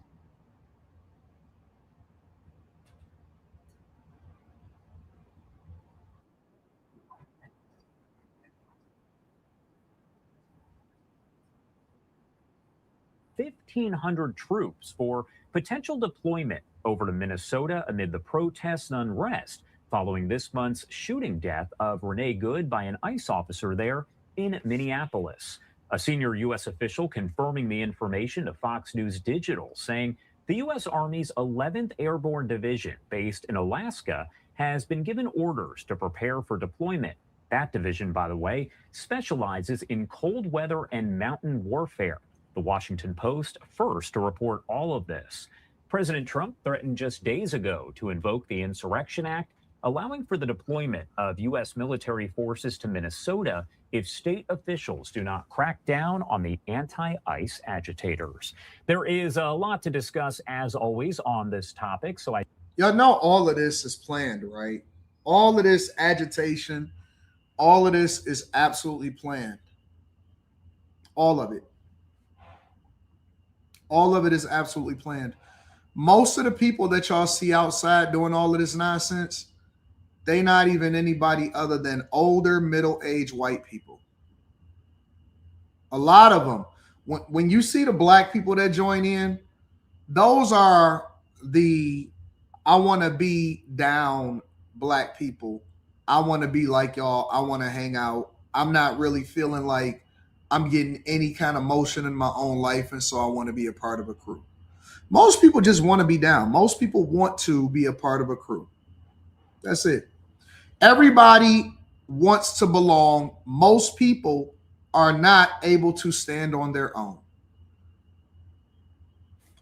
Troops for potential deployment over to Minnesota amid the protests and unrest following this month's shooting death of Renee Good by an ICE officer there in Minneapolis. A senior U.S. official confirming the information to Fox News Digital, saying the U.S. Army's 11th Airborne Division, based in Alaska, has been given orders to prepare for deployment. That division, by the way, specializes in cold weather and mountain warfare. The Washington Post first to report all of this. President Trump threatened just days ago to invoke the Insurrection Act, allowing for the deployment of U.S. military forces to Minnesota if state officials do not crack down on the anti-ICE agitators. There is a lot to discuss, as always, on this topic, so y'all know all of this is planned, right? All of this agitation, all of this is absolutely planned. All of it. All of it is absolutely planned. Most of the people that y'all see outside doing all of this nonsense, they not even anybody other than older, middle-aged white people. A lot of them. When you see the black people that join in, those are the I want to be down black people. I want to be like y'all. I want to hang out. I'm not really feeling like I'm getting any kind of motion in my own life, and so I want to be a part of a crew. Most people just want to be down. Most people want to be a part of a crew. That's it. Everybody wants to belong. Most people are not able to stand on their own.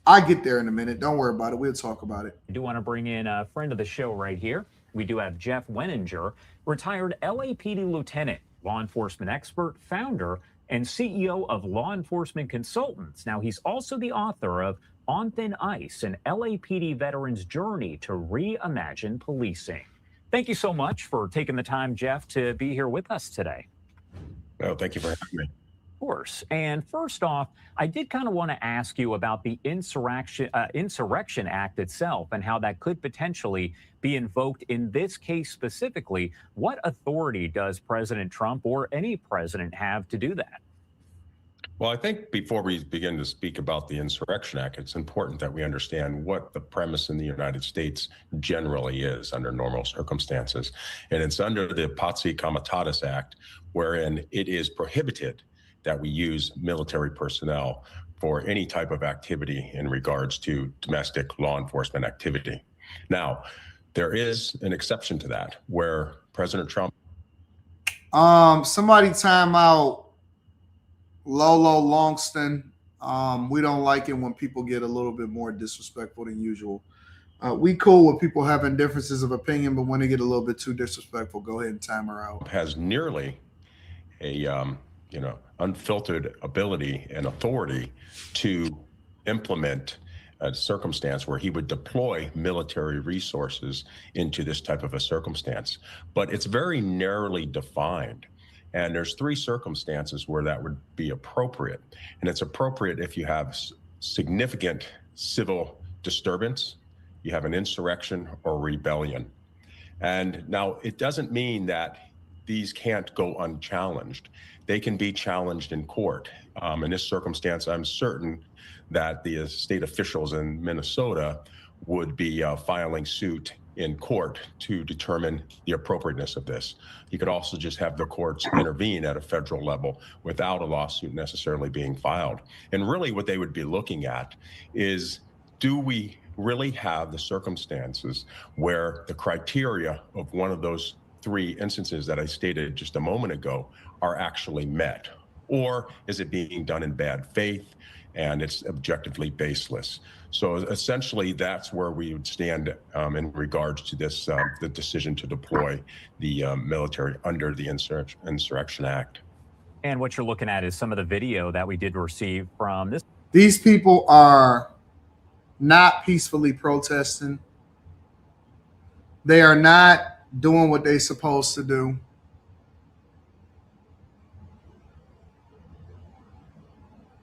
I get there in a minute. Don't worry about it. We'll talk about it. I do want to bring in a friend of the show right here. We do have Jeff Weninger, retired LAPD lieutenant, law enforcement expert, founder, and CEO of Law Enforcement Consultants. Now, he's also the author of On Thin Ice, an LAPD veteran's journey to reimagine policing. Thank you so much for taking the time, Jeff, to be here with us today. Oh, thank you for having me. Of course. And first off, I did kind of want to ask you about the Insurrection Act itself and how that could potentially be invoked in this case specifically. What authority does President Trump or any president have to do that? Well, I think before we begin to speak about the Insurrection Act, it's important that we understand what the premise in the United States generally is under normal circumstances. And it's under the Patsy Comitatus Act, wherein it is prohibited that we use military personnel for any type of activity in regards to domestic law enforcement activity. Now, there is an exception to that where President Trump. Somebody time out Lolo Longston. We don't like it when people get a little bit more disrespectful than usual. We cool with people having differences of opinion, but when they get a little bit too disrespectful, go ahead and time her out. Has nearly a unfiltered ability and authority to implement a circumstance where he would deploy military resources into this type of a circumstance. But it's very narrowly defined. And there's three circumstances where that would be appropriate. And it's appropriate if you have significant civil disturbance, you have an insurrection or rebellion. And now it doesn't mean that these can't go unchallenged. They can be challenged in court. In this circumstance, I'm certain that the state officials in Minnesota would be filing suit in court to determine the appropriateness of this. You could also just have the courts intervene at a federal level without a lawsuit necessarily being filed. And really what they would be looking at is, do we really have the circumstances where the criteria of one of those three instances that I stated just a moment ago are actually met? Or is it being done in bad faith and it's objectively baseless? So essentially, that's where we would stand in regards to this, the decision to deploy the military under the Insurrection Act. And what you're looking at is some of the video that we did receive from this. These people are not peacefully protesting. They are not doing what they're supposed to do.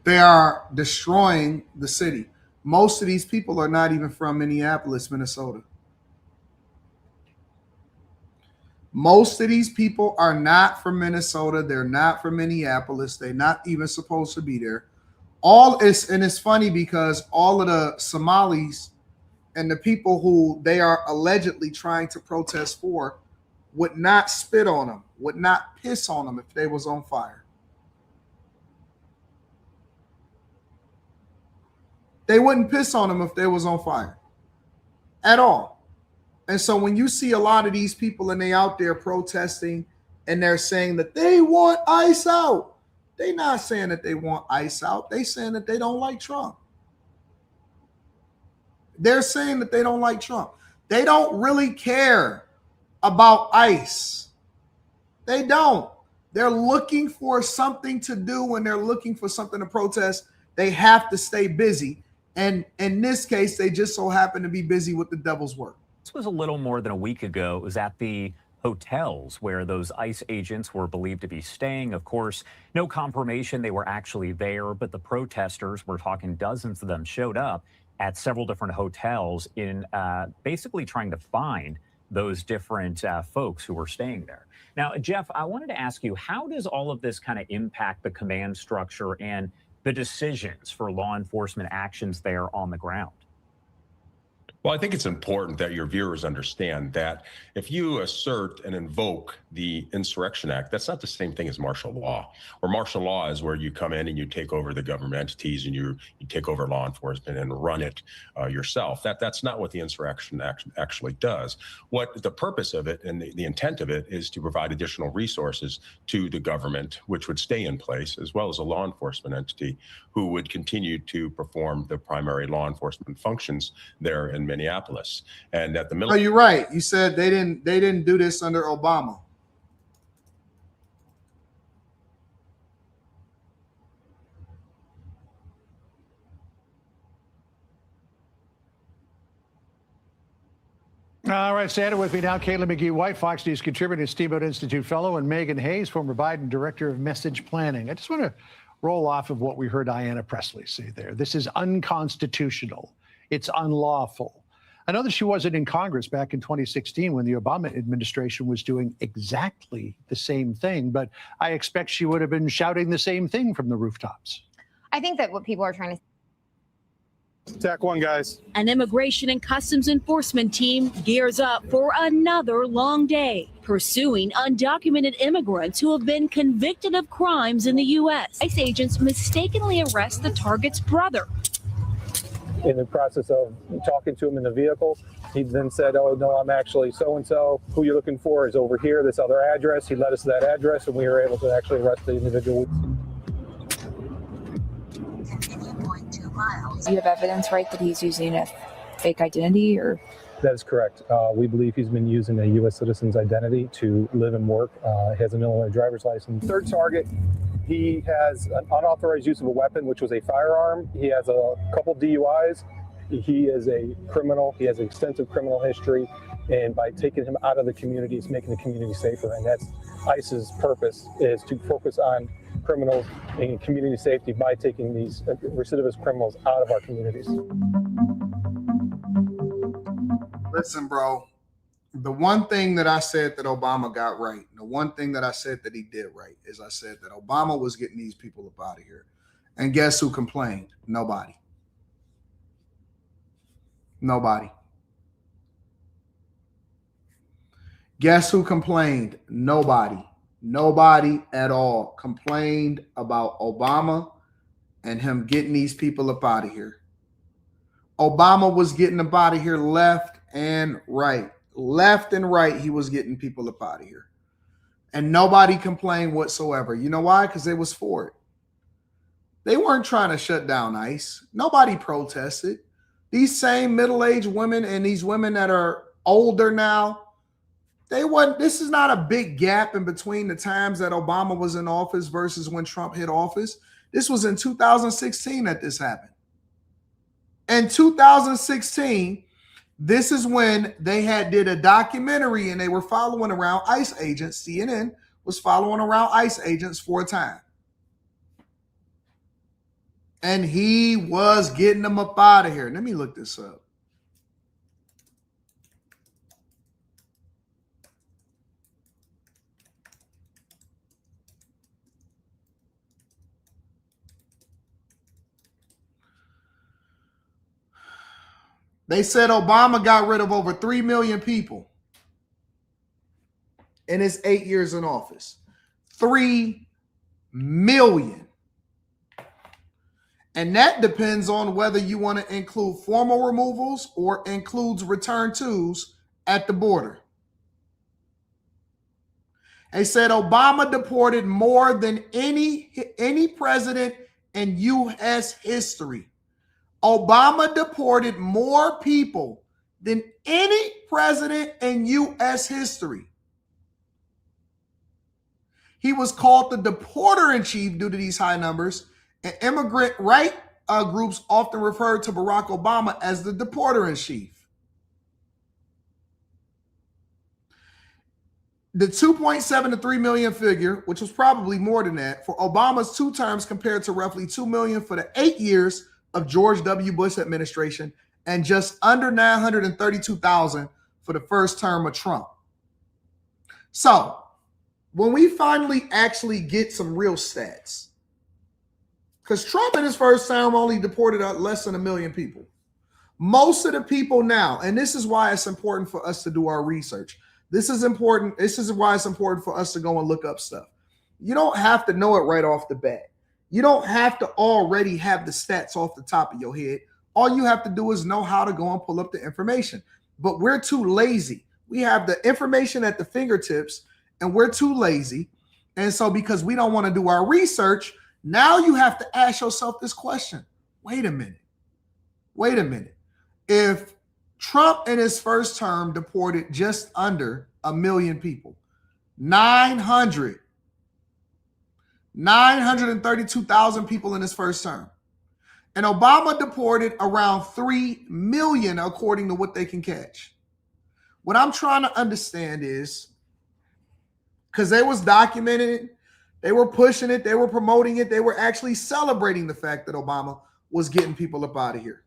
They are destroying the city. Most of these people are not even from Minneapolis, Minnesota. Most of these people are not from Minnesota. They're not from Minneapolis. They're not even supposed to be there. And it's funny because all of the Somalis and the people who they are allegedly trying to protest for would not spit on them, would not piss on them if they was on fire. They wouldn't piss on them if they was on fire at all. And so when you see a lot of these people and they out there protesting and they're saying that they want ICE out, they're not saying that they want ICE out. They're saying that they don't like Trump. They're saying that they don't like Trump. They don't really care about ICE. They don't. They're looking for something to do when they're looking for something to protest. They have to stay busy. And in this case, they just so happen to be busy with the devil's work. This was a little more than a week ago. It was at the hotels where those ICE agents were believed to be staying. Of course, no confirmation they were actually there, but the protesters, we're talking dozens of them, showed up at several different hotels in basically trying to find those different folks who were staying there. Now, Jeff, I wanted to ask you, how does all of this kind of impact the command structure and the decisions for law enforcement actions there on the ground? Well, I think it's important that your viewers understand that if you assert and invoke the Insurrection Act, that's not the same thing as martial law. Or martial law is where you come in and you take over the government entities and you take over law enforcement and run it yourself. That's not what the Insurrection Act actually does. What the purpose of it and the intent of it is to provide additional resources to the government, which would stay in place, as well as a law enforcement entity who would continue to perform the primary law enforcement functions there in Minneapolis. And at the military. Oh, you're right. You said they didn't do this under Obama. All right, stand with me now. Caitlin McGee-White, Fox News contributor, Steamboat Institute fellow, and Megan Hayes, former Biden director of message planning. I just want to roll off of what we heard Diana Presley say there. This is unconstitutional. It's unlawful. I know that she wasn't in Congress back in 2016 when the Obama administration was doing exactly the same thing, but I expect she would have been shouting the same thing from the rooftops. I think that what people are trying to Attack one, guys. An immigration and customs enforcement team gears up for another long day, pursuing undocumented immigrants who have been convicted of crimes in the U.S. ICE agents mistakenly arrest the target's brother. In the process of talking to him in the vehicle, he then said, "Oh, no, I'm actually so-and-so. Who you're looking for is over here, this other address." He led us to that address, and we were able to actually arrest the individual. Do you have evidence, right, that he's using a fake identity, or? That is correct. We believe he's been using a U.S. citizen's identity to live and work. He has an Illinois driver's license. Third target, he has an unauthorized use of a weapon, which was a firearm. He has a couple DUIs. He is a criminal. He has extensive criminal history. And by taking him out of the community, it's making the community safer. And that's ICE's purpose, is to focus on criminals and community safety by taking these recidivist criminals out of our communities. Listen, bro, the one thing that I said that Obama got right, the one thing that I said that he did right, is I said that Obama was getting these people up out of here. And guess who complained? Nobody. Nobody. Guess who complained? Nobody. Nobody at all complained about Obama and him getting these people up out of here. Obama was getting up out of here left and right. Left and right, he was getting people up out of here. And nobody complained whatsoever. You know why? Because they was for it. They weren't trying to shut down ICE. Nobody protested. These same middle-aged women and these women that are older now, this is not a big gap in between the times that Obama was in office versus when Trump hit office. This was in 2016 that this happened. In 2016, this is when they did a documentary and they were following around ICE agents. CNN was following around ICE agents for a time. And he was getting them up out of here. Let me look this up. They said Obama got rid of over 3 million people in his 8 years in office. 3 million. And that depends on whether you want to include formal removals or includes return tos at the border. They said Obama deported more than any president in U.S. history. Obama deported more people than any president in U.S. history. He was called the deporter-in-chief due to these high numbers, and immigrant right groups often referred to Barack Obama as the deporter-in-chief. The 2.7 to 3 million figure, which was probably more than that, for Obama's 2 terms compared to roughly 2 million for the 8 years of George W. Bush administration and just under 932,000 for the first term of Trump. So, when we finally actually get some real stats, because Trump in his first term only deported less than 1 million people. Most of the people now, and this is why it's important for us to do our research. This is important. This is why it's important for us to go and look up stuff. You don't have to know it right off the bat. You don't have to already have the stats off the top of your head. All you have to do is know how to go and pull up the information. But we're too lazy. We have the information at the fingertips, and we're too lazy. And so because we don't want to do our research, now you have to ask yourself this question. Wait a minute. Wait a minute. If Trump in his first term deported just under 1 million people, 932,000 people in his first term, and Obama deported around 3 million according to what they can catch. What I'm trying to understand is, because they was documenting it, they were pushing it, they were promoting it, they were actually celebrating the fact that Obama was getting people up out of here.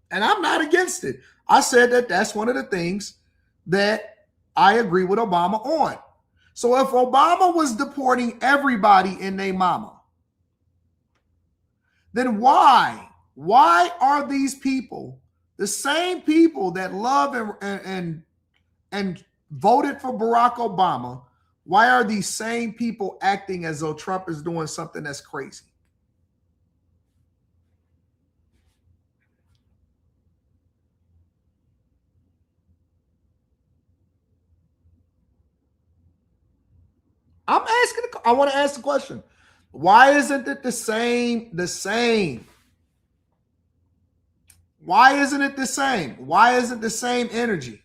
And I'm not against it. I said that that's one of the things that I agree with Obama on. So if Obama was deporting everybody and their mama, then why are these people, the same people that love and voted for Barack Obama, why are these same people acting as though Trump is doing something that's crazy? I want to ask the question. Why isn't it the same? Why isn't it the same? Why isn't the same energy?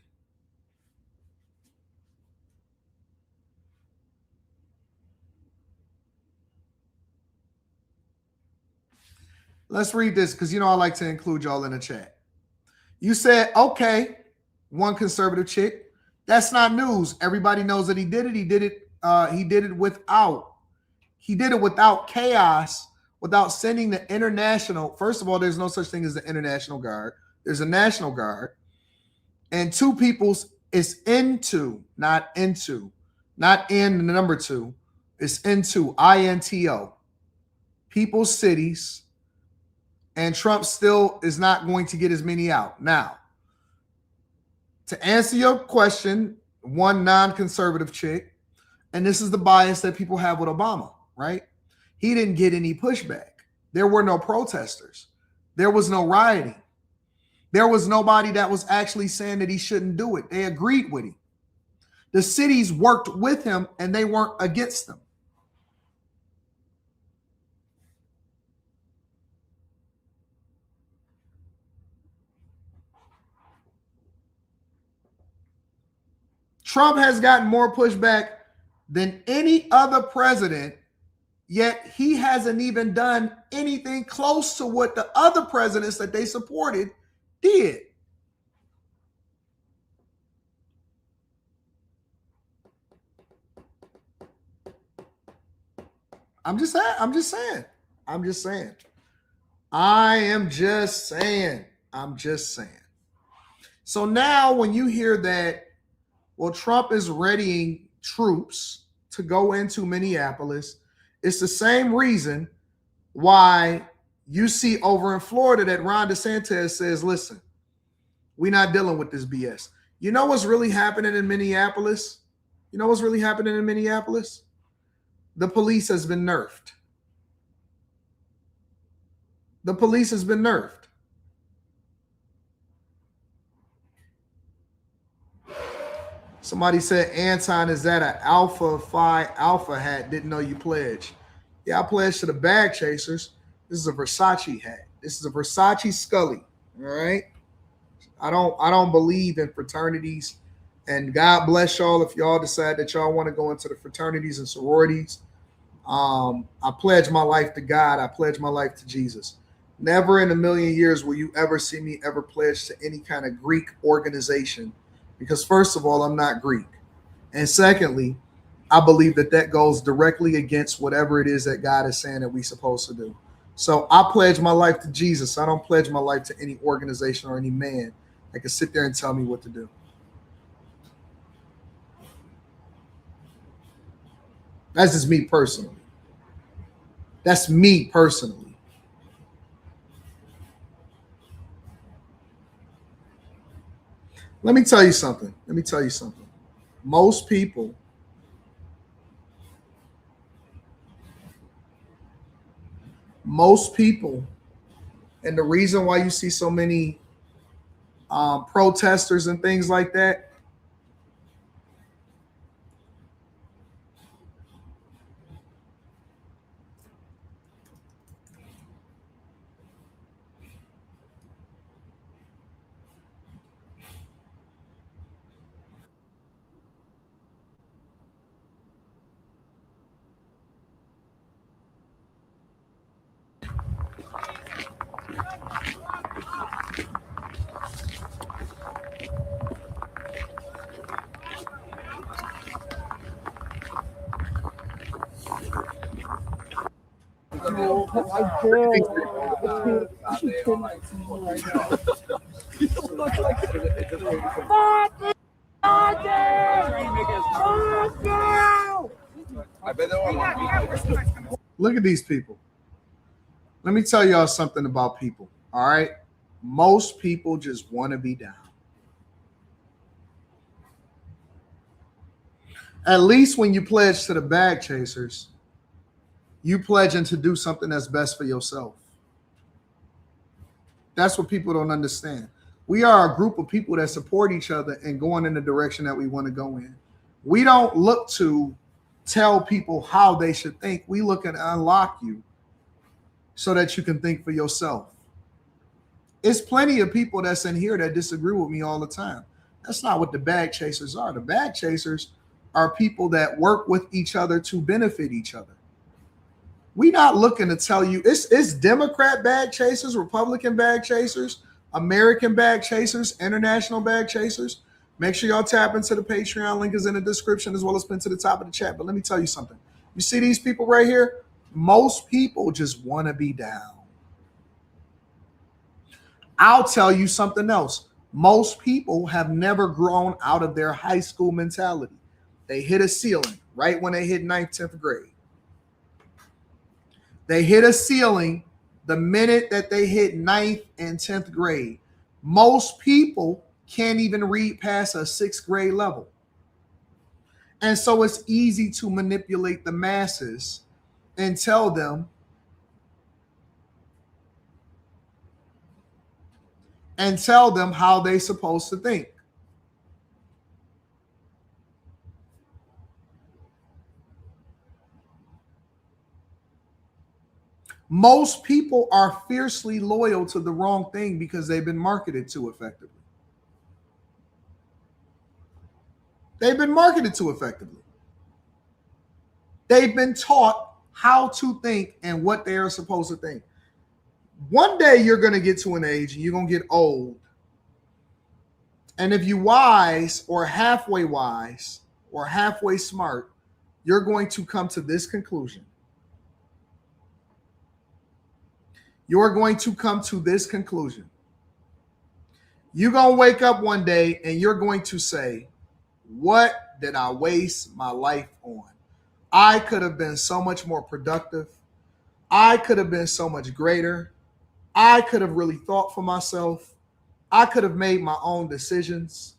Let's read this because I like to include y'all in the chat. You said, okay, one conservative chick. That's not news. Everybody knows that he did it. He did it without chaos, without sending the international. First of all, there's no such thing as the International Guard. There's a National Guard. And 2 people's is into, not in the number 2. It's into, INTO. People's cities. And Trump still is not going to get as many out. Now, to answer your question, one non-conservative chick, and this is the bias that people have with Obama, right? He didn't get any pushback. There were no protesters. There was no rioting. There was nobody that was actually saying that he shouldn't do it. They agreed with him. The cities worked with him and they weren't against him. Trump has gotten more pushback than any other president, yet he hasn't even done anything close to what the other presidents that they supported did. I'm just saying. So now when you hear that, well, Trump is readying troops to go into Minneapolis, it's the same reason why you see over in Florida that Ron DeSantis says, listen, we're not dealing with this BS. You know what's really happening in Minneapolis? The police has been nerfed. Somebody said, Anton, is that an Alpha Phi Alpha hat? Didn't know you pledged. Yeah, I pledged to the Bag Chasers. This is a Versace hat. This is a Versace Scully. All right. I don't believe in fraternities. And God bless y'all if y'all decide that y'all want to go into the fraternities and sororities. I pledge my life to God. I pledge my life to Jesus. Never in a million years will you ever see me ever pledge to any kind of Greek organization, because first of all, I'm not Greek. And secondly, I believe that goes directly against whatever it is that God is saying that we're supposed to do. So I pledge my life to Jesus. I don't pledge my life to any organization or any man that can sit there and tell me what to do. That's just me personally. That's me personally. Let me tell you something. Most people and the reason why you see so many protesters and things like that, look at these people. Let me tell y'all something about people. All right. Most people just want to be down. At least when you pledge to the bag chasers, you pledging to do something that's best for yourself. That's what people don't understand. We are a group of people that support each other and going in the direction that we want to go in. We don't look to tell people how they should think. We look at unlock you so that you can think for yourself. It's plenty of people that's in here that disagree with me all the time. That's not what the bag chasers are. The bag chasers are people that work with each other to benefit each other. We're not looking to tell you it's Democrat bag chasers, Republican bag chasers, American bag chasers, international bag chasers. Make sure y'all tap into the Patreon. Link is in the description as well as pinned to the top of the chat. But let me tell you something. You see these people right here? Most people just want to be down. I'll tell you something else. Most people have never grown out of their high school mentality. They hit a ceiling right when they hit 9th, 10th grade. They hit a ceiling the minute that they hit 9th and 10th grade. Most people can't even read past a 6th grade level. And so it's easy to manipulate the masses and tell them how they're supposed to think. Most people are fiercely loyal to the wrong thing because they've been marketed to effectively. They've been marketed to effectively. They've been taught how to think and what they are supposed to think. One day you're going to get to an age and you're going to get old. And if you're wise or halfway smart, you're going to come to this conclusion. You're going to come to this conclusion. You're going to wake up one day and you're going to say, what did I waste my life on? I could have been so much more productive. I could have been so much greater. I could have really thought for myself. I could have made my own decisions.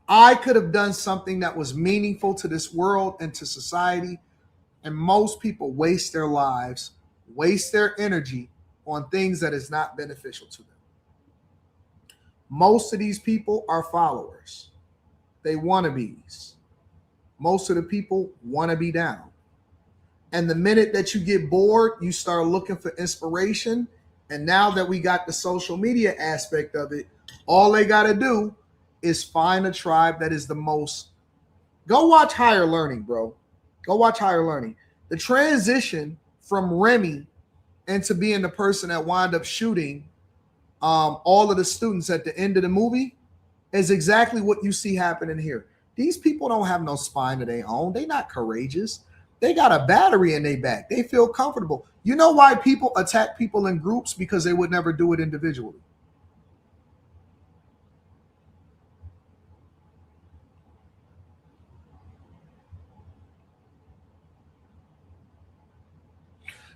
I could have done something that was meaningful to this world and to society. And most people waste their lives, waste their energy on things that is not beneficial to them. Most of these people are followers. They wannabes. Most of the people want to be down. And the minute that you get bored, you start looking for inspiration And now that we got the social media aspect of it, all they got to do is find a tribe that is the most. Go watch Higher Learning, bro. Go watch Higher Learning. The transition from Remy into being the person that wound up shooting all of the students at the end of the movie is exactly what you see happening here. These people don't have no spine of their own. They're not courageous. They got a battery in their back. They feel comfortable. You know why people attack people in groups? Because they would never do it individually.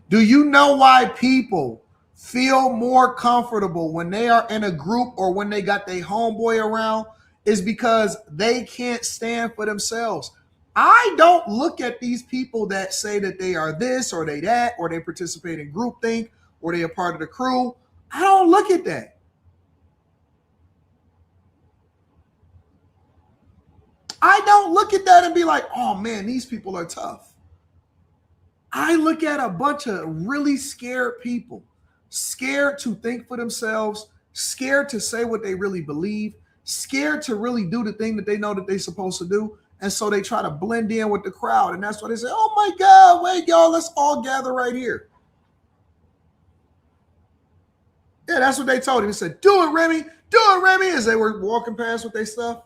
Do you know why people feel more comfortable when they are in a group or when they got their homeboy around? Is because they can't stand for themselves. I don't look at these people that say that they are this or they that, or they participate in groupthink, or they are part of the crew. I don't look at that. I don't look at that and be like, oh man, these people are tough. I look at a bunch of really scared people, scared to think for themselves, scared to say what they really believe, scared to really do the thing that they know that they're supposed to do. And so they try to blend in with the crowd. And that's why they say, oh my God, wait, y'all, let's all gather right here. Yeah, that's what they told him. He said, do it, Remy, as they were walking past with their stuff.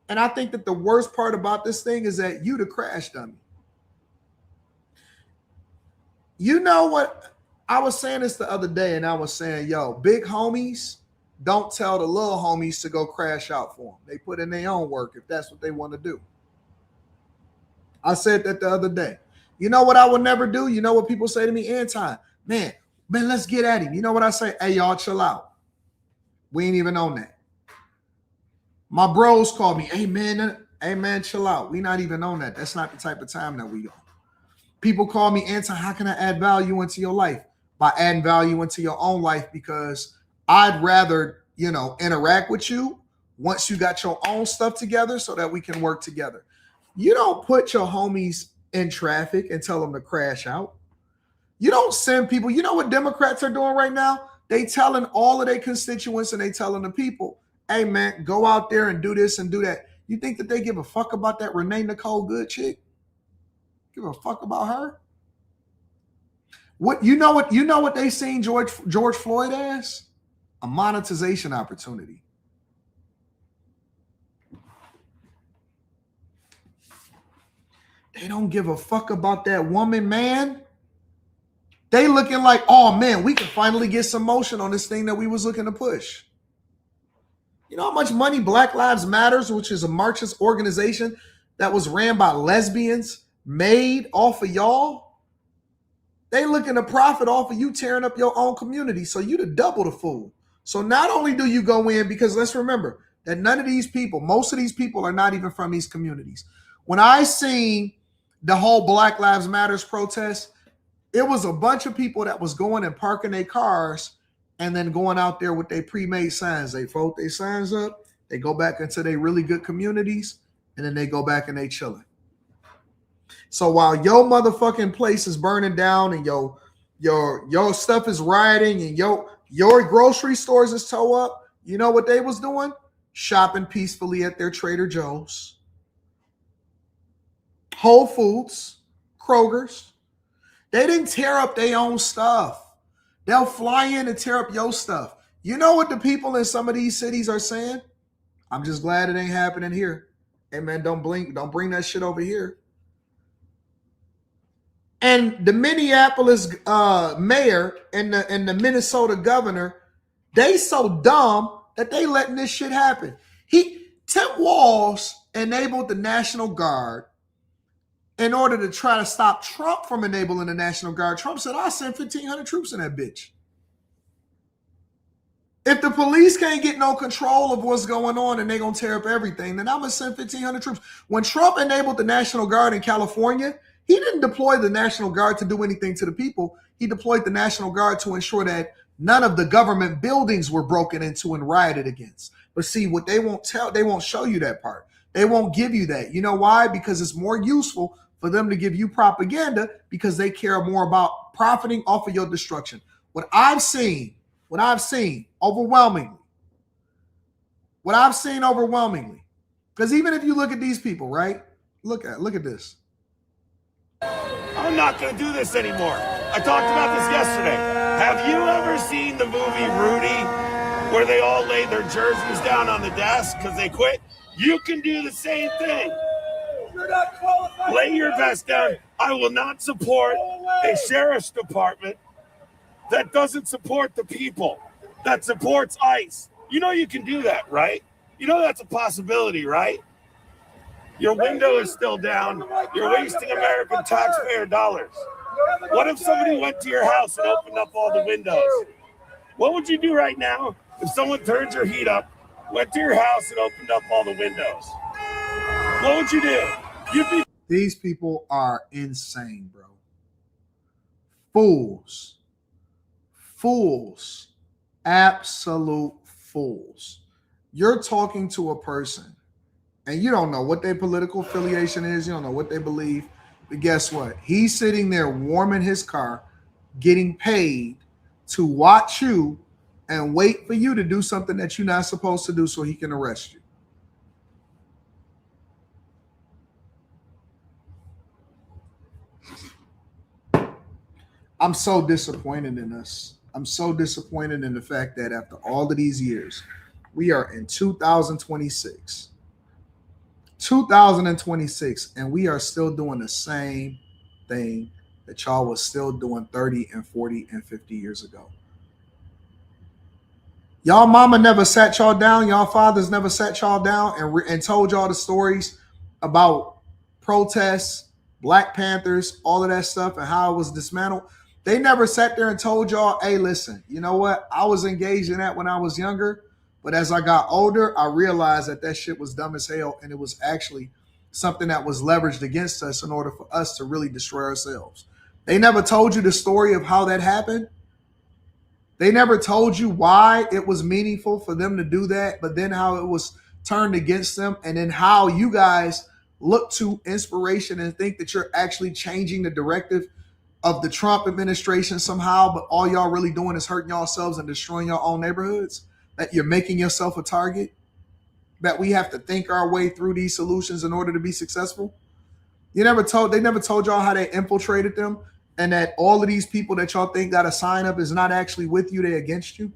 And I think that the worst part about this thing is that you the crash dummy. You know what? I was saying this the other day, and I was saying, yo, big homies don't tell the little homies to go crash out for them. They put in their own work if that's what they want to do. I said that the other day. You know what I would never do? You know what people say to me? Anton, man, let's get at him. You know what I say? Hey, y'all, chill out. We ain't even on that. My bros call me, hey, man, chill out. We not even on that. That's not the type of time that we on. People call me, Anton, how can I add value into your life? By adding value into your own life, because I'd rather, interact with you once you got your own stuff together so that we can work together. You don't put your homies in traffic and tell them to crash out. You don't send people. You know what Democrats are doing right now? They telling all of their constituents and they telling the people, hey, man, go out there and do this and do that. You think that they give a fuck about that Renee Nicole Good chick? Give a fuck about her? What you know what they seen George Floyd as? A monetization opportunity. They don't give a fuck about that woman, man. They looking like, oh man, we can finally get some motion on this thing that we was looking to push. You know how much money Black Lives Matters, which is a Marxist organization that was ran by lesbians, made off of y'all? They looking to profit off of you tearing up your own community. So you to double the fool. So not only do you go in, because let's remember that none of these people, most of these people are not even from these communities. When I seen the whole Black Lives Matters protest, it was a bunch of people that was going and parking their cars and then going out there with their pre-made signs. They fold their signs up, they go back into their really good communities, and then they go back and they chilling. So while your motherfucking place is burning down and your stuff is rioting and your grocery stores is toe up, you know what they was doing? Shopping peacefully at their Trader Joe's, Whole Foods, Kroger's. They didn't tear up their own stuff. They'll fly in and tear up your stuff. You know what the people in some of these cities are saying? I'm just glad it ain't happening here. Hey man, don't bring that shit over here. And the Minneapolis mayor and the Minnesota governor, they so dumb that they letting this shit happen. Tim Walz enabled the National Guard in order to try to stop Trump from enabling the National Guard. Trump said, I'll send 1,500 troops in that bitch. If the police can't get no control of what's going on and they're going to tear up everything, then I'm going to send 1,500 troops. When Trump enabled the National Guard in California, he didn't deploy the National Guard to do anything to the people. He deployed the National Guard to ensure that none of the government buildings were broken into and rioted against. But see, what they won't show you that part. They won't give you that. You know why? Because it's more useful for them to give you propaganda, because they care more about profiting off of your destruction. What I've seen overwhelmingly, because even if you look at these people, right? Look at this. I'm not going to do this anymore. I talked about this yesterday. Have you ever seen the movie Rudy, where they all lay their jerseys down on the desk because they quit? You can do the same thing. You're not qualified. Lay your vest down. I will not support a sheriff's department that doesn't support the people, that supports ICE. You know you can do that, right? You know that's a possibility, right? Your window is still down. You're wasting American taxpayer dollars. What if somebody went to your house and opened up all the windows? What would you do right now if someone turned your heat up, went to your house and opened up all the windows? What would you do? These people are insane, bro. Fools. Absolute fools. You're talking to a person and you don't know what their political affiliation is. You don't know what they believe. But guess what? He's sitting there warming his car, getting paid to watch you and wait for you to do something that you're not supposed to do so he can arrest you. I'm so disappointed in us. I'm so disappointed in the fact that after all of these years, we are in 2026. 2026, and we are still doing the same thing that y'all was still doing 30 and 40 and 50 years ago. Y'all mama never sat y'all down. Y'all fathers never sat y'all down and told y'all the stories about protests, Black Panthers, all of that stuff, and how it was dismantled. They never sat there and told y'all, hey, listen, you know what? I was engaged in that when I was younger, but as I got older, I realized that shit was dumb as hell, and it was actually something that was leveraged against us in order for us to really destroy ourselves. They never told you the story of how that happened. They never told you why it was meaningful for them to do that, but then how it was turned against them, and then how you guys look to inspiration and think that you're actually changing the directive of the Trump administration somehow, but all y'all really doing is hurting yourselves and destroying your own neighborhoods, that you're making yourself a target, that we have to think our way through these solutions in order to be successful. They never told y'all how they infiltrated them, and that all of these people that y'all think got a sign up is not actually with you, they're against you.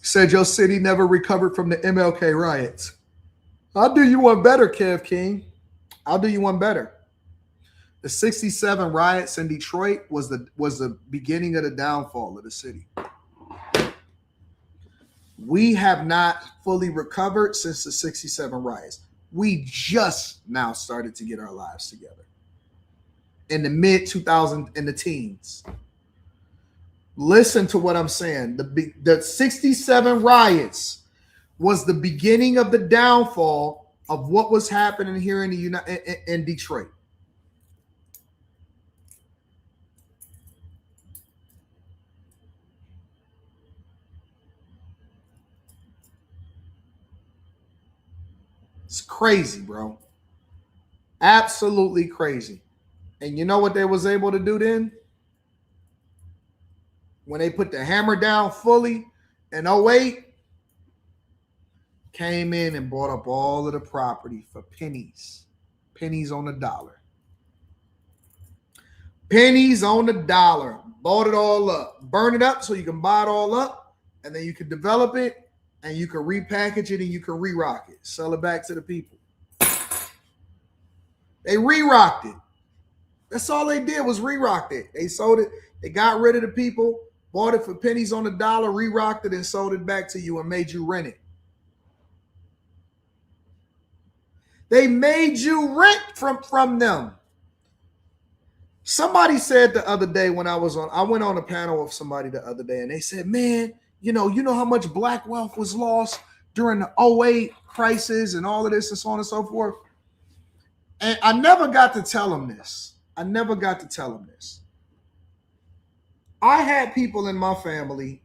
Said your city never recovered from the MLK riots. I'll do you one better, Kev King. I'll do you one better. The 67 riots in Detroit was the beginning of the downfall of the city. We have not fully recovered since the 67 riots. We just now started to get our lives together. In the mid-2000s, in the teens. Listen to what I'm saying. The 67 riots was the beginning of the downfall of what was happening here in Detroit. It's crazy, bro. Absolutely crazy. And you know what they was able to do then? When they put the hammer down fully in 08, came in and bought up all of the property for pennies. Pennies on the dollar. Pennies on the dollar. Bought it all up. Burn it up so you can buy it all up, and then you can develop it, and you can repackage it, and you can re-rock it. Sell it back to the people. They re-rocked it. That's all they did was re-rocked it. They sold it. They got rid of the people. Bought it for pennies on the dollar, re-rocked it, and sold it back to you and made you rent it. They made you rent from them. Somebody said the other day when I went on a panel with somebody the other day, and they said, man, you know how much black wealth was lost during the 08 crisis and all of this and so on and so forth. And I never got to tell them this. I had people in my family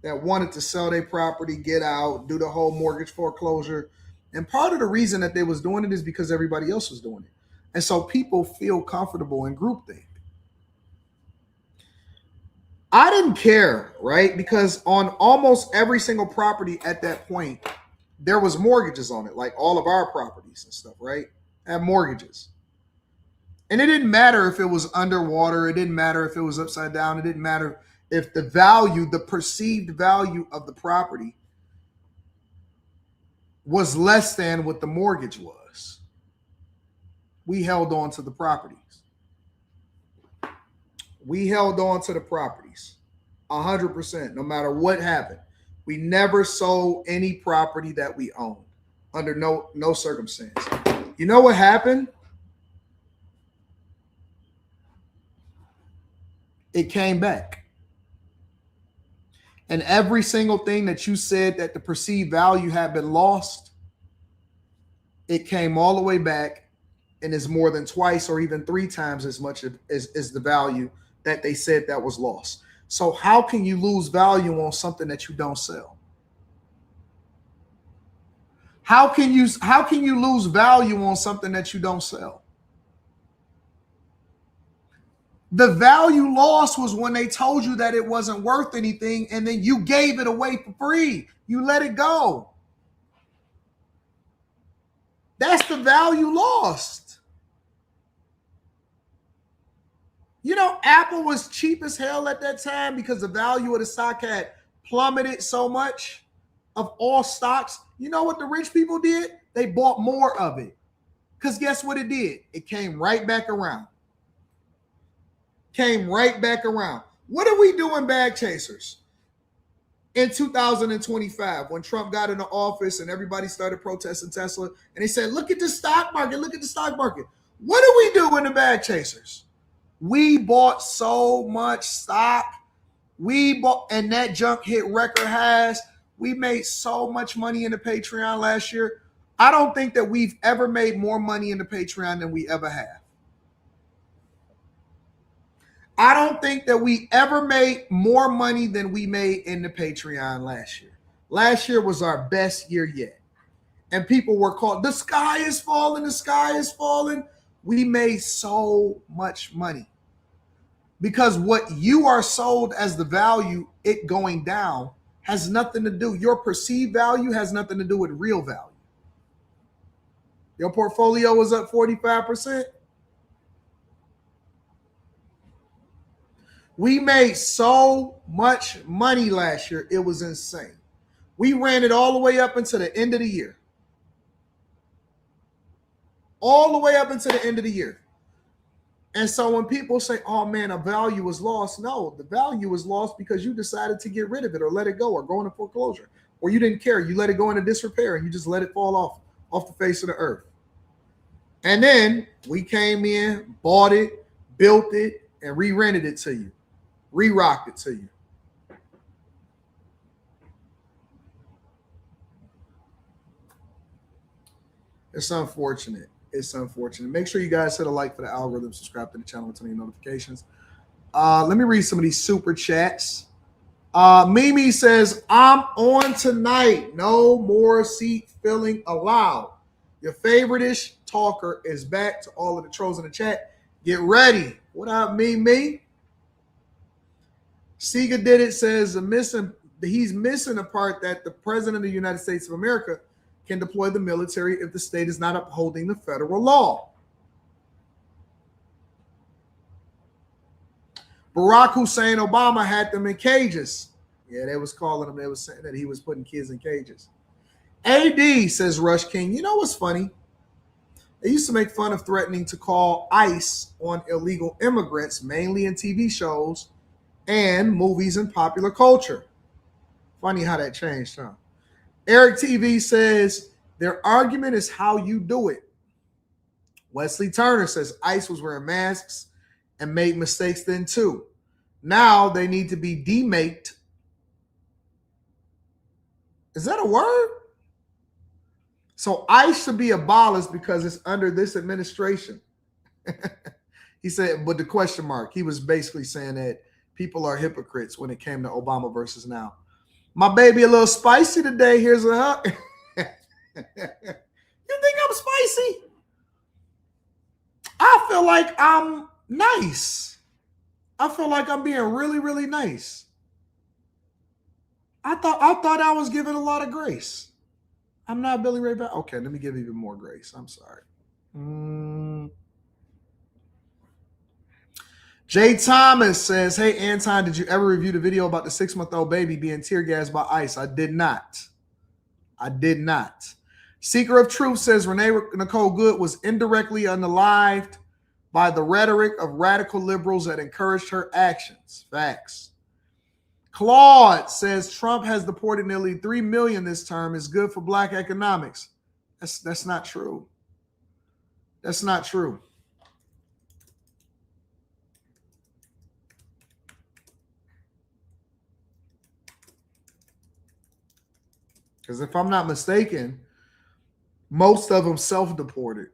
that wanted to sell their property, get out, do the whole mortgage foreclosure. And part of the reason that they was doing it is because everybody else was doing it. And so people feel comfortable in groupthink. I didn't care, right? Because on almost every single property at that point, there was mortgages on it, like all of our properties and stuff, right? Had mortgages. And it didn't matter if it was underwater. It didn't matter if it was upside down. It didn't matter if the value, the perceived value of the property was less than what the mortgage was. We held on to the properties. We held on to the properties 100%, no matter what happened. We never sold any property that we owned under no circumstance. You know what happened? It came back. And every single thing that you said that the perceived value had been lost, it came all the way back and is more than twice or even 3 times as much as the value that they said that was lost. So how can you lose value on something that you don't sell? How can you lose value on something that you don't sell? The value lost was when they told you that it wasn't worth anything and then you gave it away for free. You let it go. That's the value lost. You know, Apple was cheap as hell at that time because the value of the stock had plummeted so much of all stocks. You know what the rich people did? They bought more of it. Because guess what it did? It came right back around. Came right back around. What are we doing, bag chasers? In 2025, when Trump got into office and everybody started protesting Tesla, and they said, look at the stock market, look at the stock market. What do we do in the bag chasers? We bought so much stock. We bought, and that junk hit record highs. We made so much money in the Patreon last year. I don't think that we've ever made more money in the Patreon than we ever have. I don't think that we ever made more money than we made in the Patreon last year. Last year was our best year yet. And people were called, the sky is falling, the sky is falling. We made so much money. Because what you are sold as the value, it going down, has nothing to do. Your perceived value has nothing to do with real value. Your portfolio was up 45%. We made so much money last year. It was insane. We ran it all the way up until the end of the year. All the way up until the end of the year. And so when people say, oh man, a value was lost. No, the value was lost because you decided to get rid of it or let it go or go into foreclosure. Or you didn't care. You let it go into disrepair and you just let it fall off the face of the earth. And then we came in, bought it, built it, and re-rented it to you. Re-rocked it to you. It's unfortunate. It's unfortunate. Make sure you guys hit a like for the algorithm, subscribe to the channel, and turn on your notifications. Let me read some of these super chats. Mimi says, I'm on tonight. No more seat filling allowed. Your favorite-ish talker is back. To all of the trolls in the chat, get ready. What up, Mimi? Sega did it says he's missing a part that the president of the United States of America can deploy the military if the state is not upholding the federal law. Barack Hussein Obama had them in cages. Yeah, they was calling him. They was saying that he was putting kids in cages. AD says Rush King. You know what's funny? They used to make fun of threatening to call ICE on illegal immigrants, mainly in TV shows and movies and popular culture. Funny how that changed, huh? Eric TV says their argument is how you do it. Wesley Turner says ICE was wearing masks and made mistakes then too. Now they need to be demaked. Is that a word? So ICE should be abolished because it's under this administration. He said, but the question mark, he was basically saying that people are hypocrites when it came to Obama versus now. My baby a little spicy today. Here's a hug. You think I'm spicy? I feel like I'm nice. I feel like I'm being really, really nice. I thought I was giving a lot of grace. I'm not Billy Ray Back. Okay, let me give even more grace. I'm sorry. Jay Thomas says, hey, Anton, did you ever review the video about the 6-month-old baby being tear gassed by ICE? I did not. Seeker of Truth says Renee Nicole Good was indirectly unalived by the rhetoric of radical liberals that encouraged her actions. Facts. Claude says Trump has deported nearly 3 million this term. Is good for black economics. That's not true. That's not true. Because if I'm not mistaken, most of them self-deported.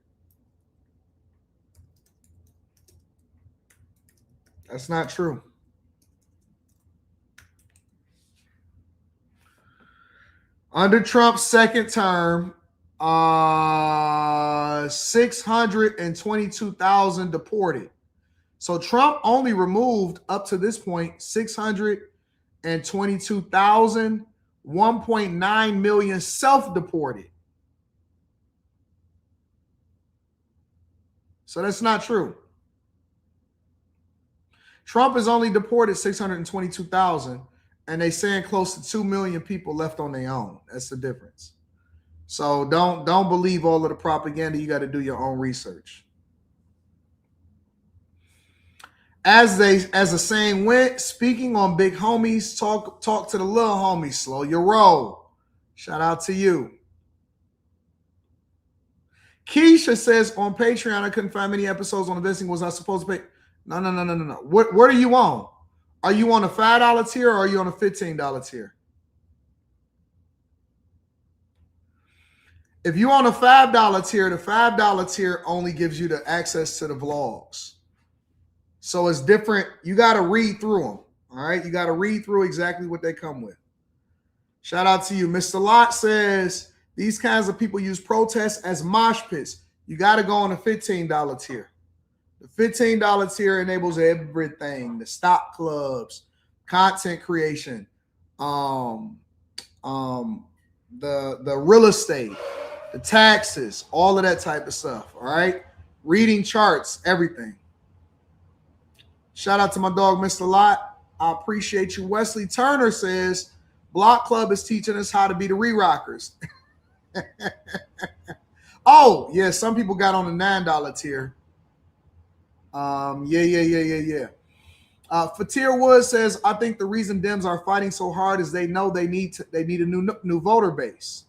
That's not true. Under Trump's second term, 622,000 deported. So Trump only removed up to this point 622,000, 1.9 million self-deported. So that's not true. Trump has only deported 622,000, and they saying close to 2 million people left on their own. That's the difference. So don't believe all of the propaganda. You got to do your own research. As the saying went, speaking on big homies, talk to the little homies. Slow your roll. Shout out to you. Keisha says on Patreon, I couldn't find many episodes on investing. Was I supposed to pay? No. What are you on? Are you on a $5 tier or are you on a $15 tier? If you're on a $5 tier, the $5 tier only gives you the access to the vlogs. So it's different. You got to read through them. All right. You got to read through exactly what they come with. Shout out to you. Mr. Lott says these kinds of people use protests as mosh pits. You got to go on a $15 tier. The $15 tier enables everything: the stock clubs, content creation, the real estate, the taxes, all of that type of stuff. All right, reading charts, everything. Shout out to my dog, Mr. Lott. I appreciate you. Wesley Turner says Block Club is teaching us how to be the re-rockers. Oh yeah, some people got on the $9 tier. Yeah. Fatir Wood says, I think the reason Dems are fighting so hard is they know they need a new voter base.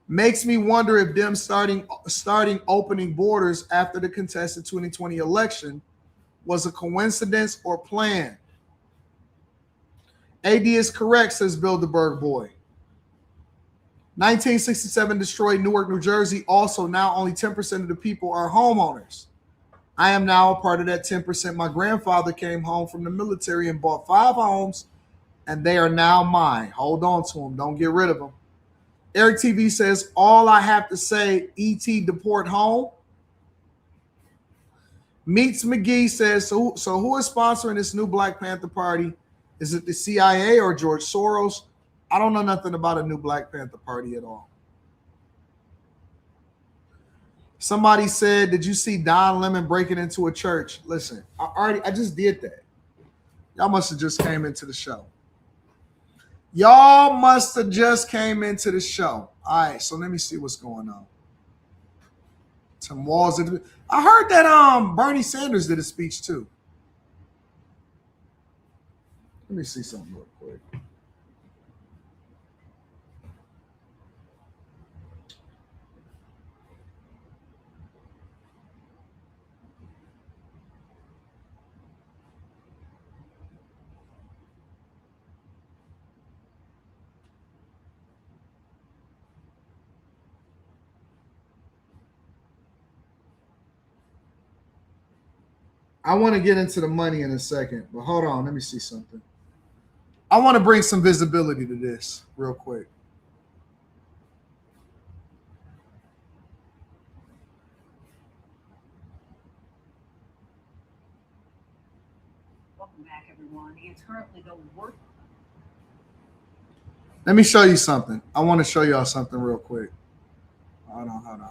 Makes me wonder if Dems starting opening borders after the contested 2020 election was a coincidence or planned. AD is correct, says Bilderberg Boy. 1967 destroyed Newark, New Jersey. Also, now only 10% of the people are homeowners. I am now a part of that 10%. My grandfather came home from the military and bought 5 homes, and they are now mine. Hold on to them. Don't get rid of them. Eric TV says, all I have to say, E.T. deport home. Meets McGee says, so who is sponsoring this new Black Panther Party? Is it the CIA or George Soros? I don't know nothing about a new Black Panther Party at all. Somebody said, did you see Don Lemon breaking into a church? Listen, I just did that. Y'all must have just came into the show. All right, so let me see what's going on. Some walls. I heard that Bernie Sanders did a speech too. Let me see something real quick. I want to get into the money in a second, but hold on. Let me see something. I want to bring some visibility to this real quick. Welcome back, everyone. It's currently the worst. Let me show you something. I want to show y'all something real quick. Hold on.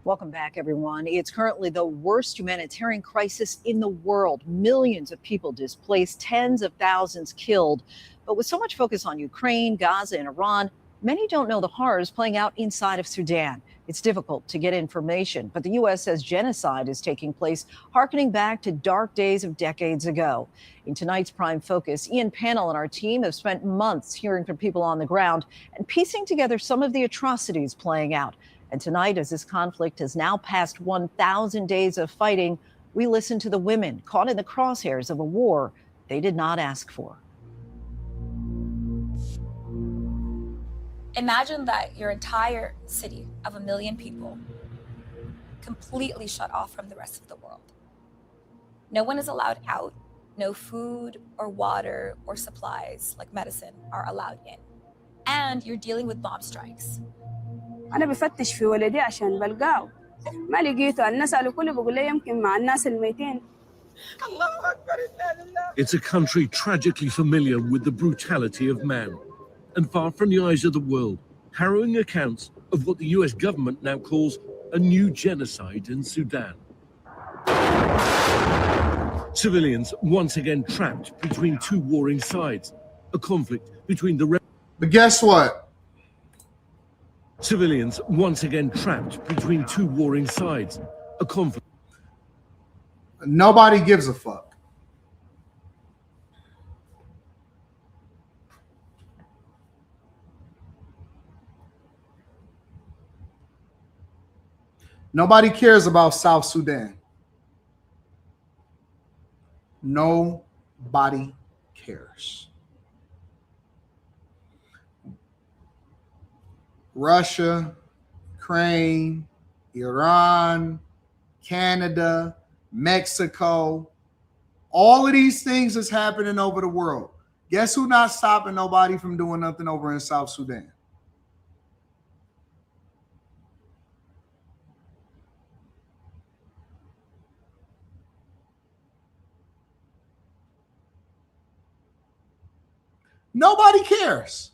Welcome back, everyone. It's currently the worst humanitarian crisis in the world. Millions of people displaced, tens of thousands killed. But with so much focus on Ukraine, Gaza, and Iran, many don't know the horrors playing out inside of Sudan. It's difficult to get information, but the U.S. says genocide is taking place, harkening back to dark days of decades ago. In tonight's Prime Focus, Ian Pannell and our team have spent months hearing from people on the ground and piecing together some of the atrocities playing out. And tonight, as this conflict has now passed 1,000 days of fighting, we listen to the women caught in the crosshairs of a war they did not ask for. Imagine that your entire city of 1 million people completely shut off from the rest of the world. No one is allowed out. No food or water or supplies like medicine are allowed in. And you're dealing with bomb strikes. أنا بفتش في ولدي عشان بلقاه ما لقيته الناس قالوا كله بقول لي يمكن مع الناس الميتين. It's a country tragically familiar with the brutality of man and far from the eyes of the world, harrowing accounts of what the US government now calls a new genocide in Sudan. Civilians once again trapped between two warring sides, a conflict between the... But guess what? Civilians once again trapped between two warring sides, a conflict. Nobody gives a fuck. Nobody cares about South Sudan. Nobody cares. Russia, Ukraine, Iran, Canada, Mexico, all of these things is happening over the world. Guess who not stopping nobody from doing nothing over in South Sudan? Nobody cares.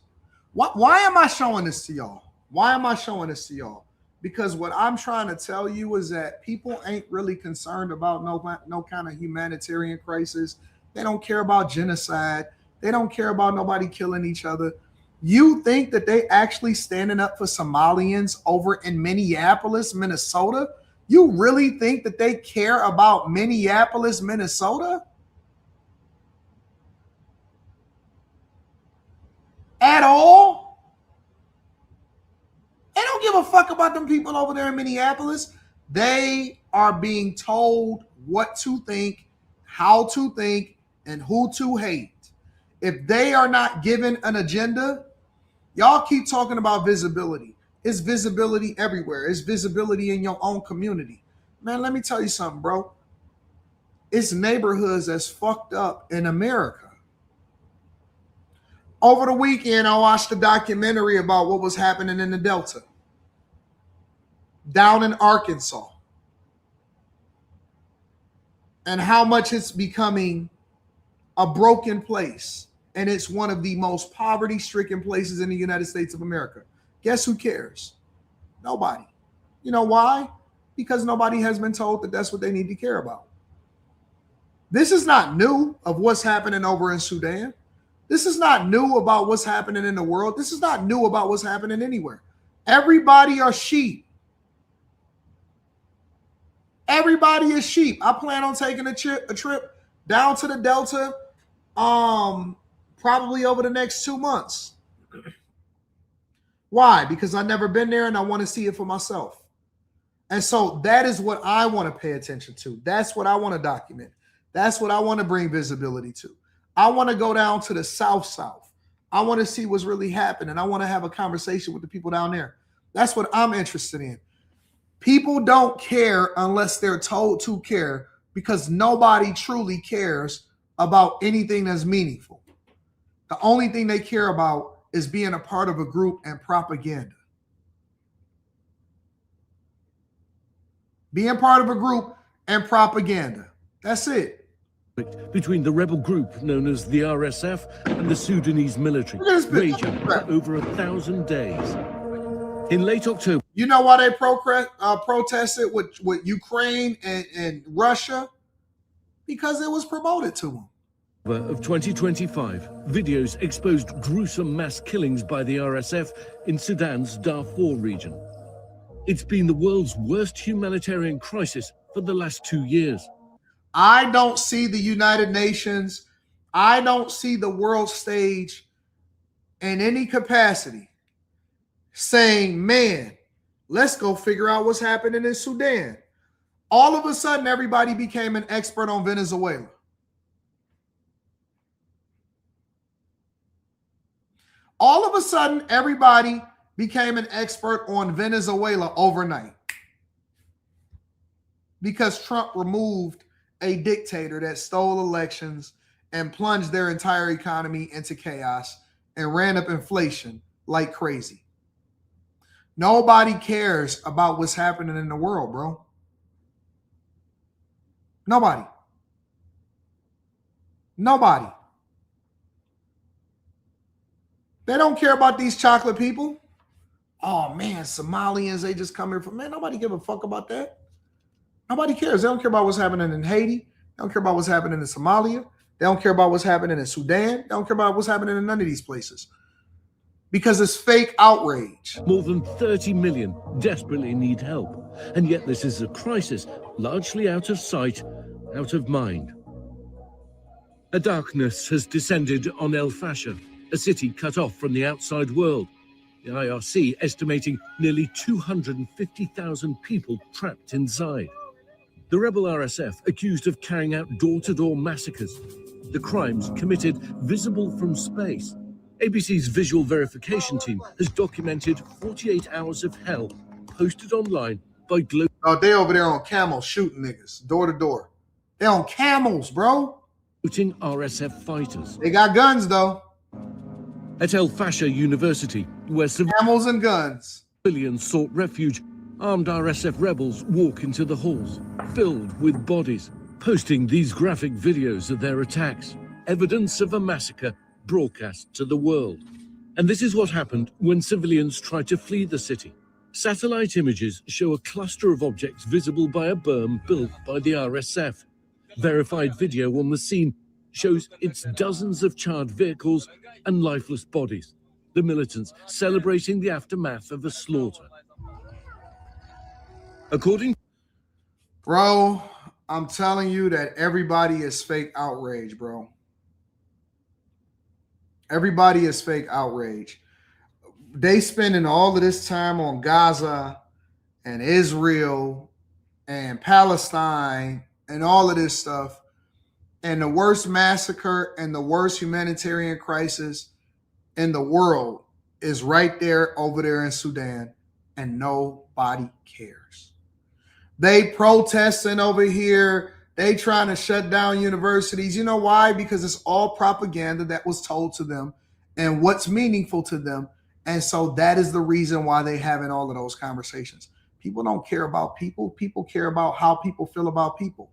Why am I showing this to y'all? Why am I showing this to y'all? Because what I'm trying to tell you is that people ain't really concerned about no kind of humanitarian crisis. They don't care about genocide. They don't care about nobody killing each other. You think that they actually standing up for Somalians over in Minneapolis, Minnesota? You really think that they care about Minneapolis, Minnesota? At all? They don't give a fuck about them people over there in Minneapolis. They are being told what to think, how to think, and who to hate. If they are not given an agenda, y'all keep talking about visibility. It's visibility everywhere. It's visibility in your own community. Man, let me tell you something, bro. It's neighborhoods that's fucked up in America. Over the weekend, I watched a documentary about what was happening in the Delta, down in Arkansas, and how much it's becoming a broken place. And it's one of the most poverty-stricken places in the United States of America. Guess who cares? Nobody. You know why? Because nobody has been told that that's what they need to care about. This is not new of what's happening over in Sudan. This is not new about what's happening in the world. This is not new about what's happening anywhere. Everybody are sheep. Everybody is sheep. I plan on taking a trip down to the Delta probably over the next 2 months. Why? Because I've never been there and I want to see it for myself. And so that is what I want to pay attention to. That's what I want to document. That's what I want to bring visibility to. I want to go down to the South. I want to see what's really happening. I want to have a conversation with the people down there. That's what I'm interested in. People don't care unless they're told to care, because nobody truly cares about anything that's meaningful. The only thing they care about is being a part of a group and propaganda. Being part of a group and propaganda. That's it. Between the rebel group known as the RSF and the Sudanese military, raging for over 1,000 days. In late October, you know why they protested with Ukraine and Russia? Because it was promoted to them. Of 2025, videos exposed gruesome mass killings by the RSF in Sudan's Darfur region. It's been the world's worst humanitarian crisis for the last 2 years. I don't see the United Nations, I don't see the world stage in any capacity saying, man, let's go figure out what's happening in Sudan. All of a sudden, everybody became an expert on Venezuela. All of a sudden, everybody became an expert on Venezuela overnight because Trump removed a dictator that stole elections and plunged their entire economy into chaos and ran up inflation like crazy. Nobody cares about what's happening in the world, bro. Nobody. Nobody. They don't care about these chocolate people. Oh, man, Somalians, they just come here for, man, nobody give a fuck about that. Nobody cares. They don't care about what's happening in Haiti. They don't care about what's happening in Somalia. They don't care about what's happening in Sudan. They don't care about what's happening in none of these places. Because it's fake outrage. More than 30 million desperately need help. And yet this is a crisis largely out of sight, out of mind. A darkness has descended on El Fasher, a city cut off from the outside world. The IRC estimating nearly 250,000 people trapped inside. The rebel RSF accused of carrying out door-to-door massacres. The crimes committed visible from space. ABC's visual verification team has documented 48 hours of hell posted online by global. Oh, they over there on camels shooting niggas door to door. They on camels, bro. Shooting RSF fighters. They got guns though. At El Fasher University, where camels and guns. Civilians sought refuge, armed RSF rebels walk into the halls, filled with bodies, posting these graphic videos of their attacks, evidence of a massacre broadcast to the world. And this is what happened when civilians tried to flee the city. Satellite images show a cluster of objects visible by a berm built by the RSF. Verified video on the scene shows its dozens of charred vehicles and lifeless bodies. The militants celebrating the aftermath of a slaughter. According, bro, I'm telling you that everybody is fake outrage, bro. Everybody is fake outrage. They spending all of this time on Gaza and Israel and Palestine and all of this stuff. And the worst massacre and the worst humanitarian crisis in the world is right there over there in Sudan, and nobody cares. They protesting over here. They trying to shut down universities. You know why? Because it's all propaganda that was told to them and what's meaningful to them. And so that is the reason why they having all of those conversations. People don't care about people. People care about how people feel about people.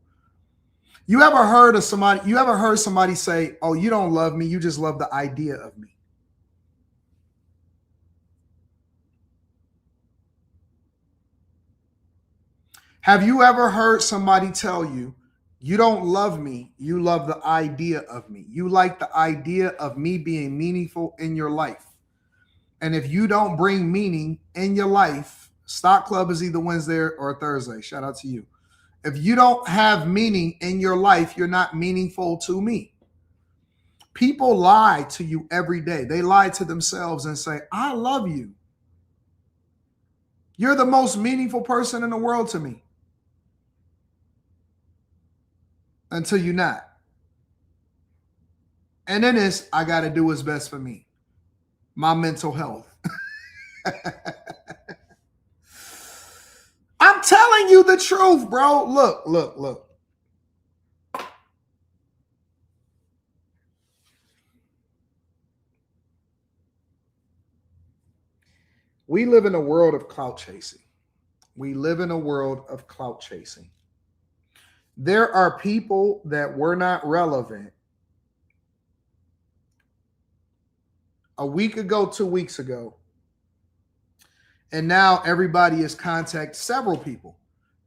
You ever heard somebody say, oh, you don't love me, you just love the idea of me? Have you ever heard somebody tell you, you don't love me, you love the idea of me? You like the idea of me being meaningful in your life. And if you don't bring meaning in your life, Stock Club is either Wednesday or Thursday. Shout out to you. If you don't have meaning in your life, you're not meaningful to me. People lie to you every day. They lie to themselves and say, I love you. You're the most meaningful person in the world to me. Until you're not. And then it's, I got to do what's best for me. My mental health. I'm telling you the truth, bro. Look. We live in a world of clout chasing. There are people that were not relevant a week ago, 2 weeks ago. And now everybody is contacting several people.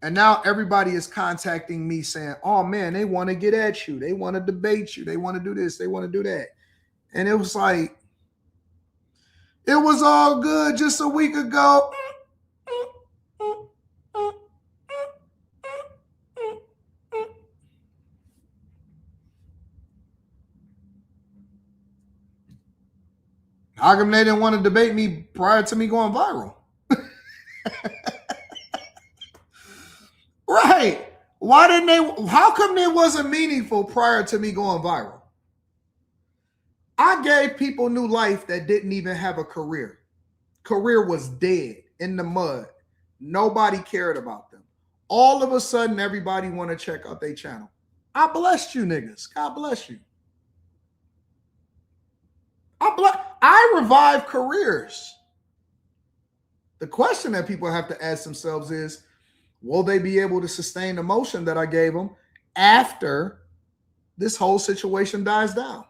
And now everybody is contacting me saying, oh man, they want to get at you. They want to debate you. They want to do this. They want to do that. And it was like, it was all good just a week ago. How come they didn't want to debate me prior to me going viral? Right. Why didn't they? How come it wasn't meaningful prior to me going viral? I gave people new life that didn't even have a career. Career was dead in the mud. Nobody cared about them. All of a sudden, everybody want to check out their channel. I blessed you niggas. God bless you. I revive careers. The question that people have to ask themselves is, will they be able to sustain the motion that I gave them after this whole situation dies down?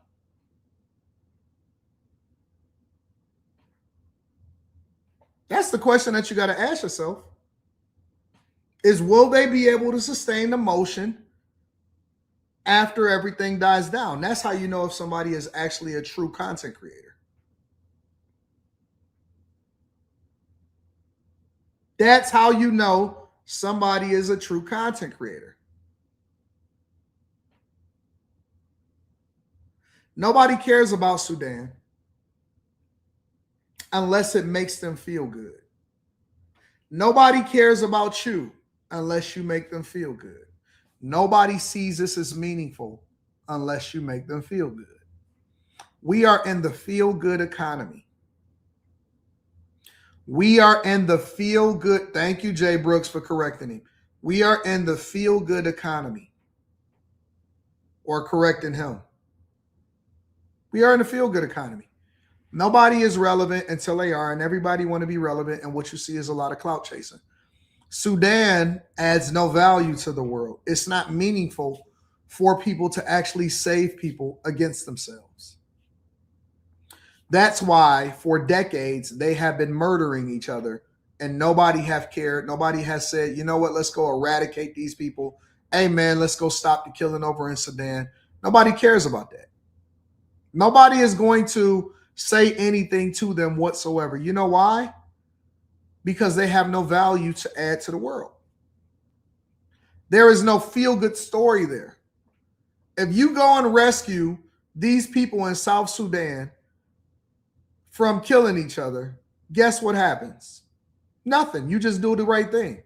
That's the question that you got to ask yourself. Is will they be able to sustain the motion after everything dies down? That's how you know if somebody is actually a true content creator. That's how you know somebody is a true content creator. Nobody cares about Sudan unless it makes them feel good. Nobody cares about you unless you make them feel good. Nobody sees this as meaningful unless you make them feel good. We are in the feel-good economy. We are in the feel-good. Thank you, Jay Brooks, for correcting him. We are in the feel-good economy. Or correcting him. We are in the feel-good economy. Nobody is relevant until they are, and everybody want to be relevant, and what you see is a lot of clout chasing. Sudan adds no value to the world. It's not meaningful for people to actually save people against themselves. That's why for decades they have been murdering each other and nobody have cared. Nobody has said, you know what, let's go eradicate these people. Hey man, let's go stop the killing over in Sudan. Nobody cares about that. Nobody is going to say anything to them whatsoever. You know why? Because they have no value to add to the world. There is no feel-good story there. If you go and rescue these people in South Sudan from killing each other, guess what happens? Nothing. You just do the right thing.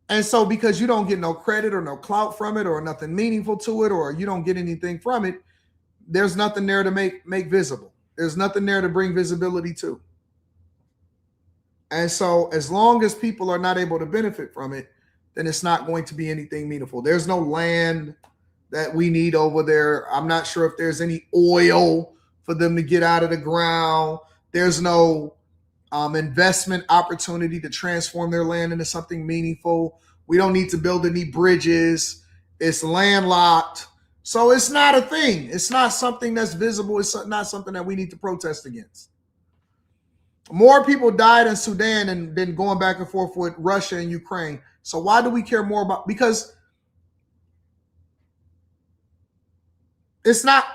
And so because you don't get no credit or no clout from it or nothing meaningful to it or you don't get anything from it, there's nothing there to make visible. There's nothing there to bring visibility to. And so as long as people are not able to benefit from it, then it's not going to be anything meaningful. There's no land that we need over there. I'm not sure if there's any oil for them to get out of the ground. There's no investment opportunity to transform their land into something meaningful. We don't need to build any bridges. It's landlocked. So it's not a thing. It's not something that's visible. It's not something that we need to protest against. More people died in Sudan and been going back and forth with Russia and Ukraine. So why do we care more about? Because it's not,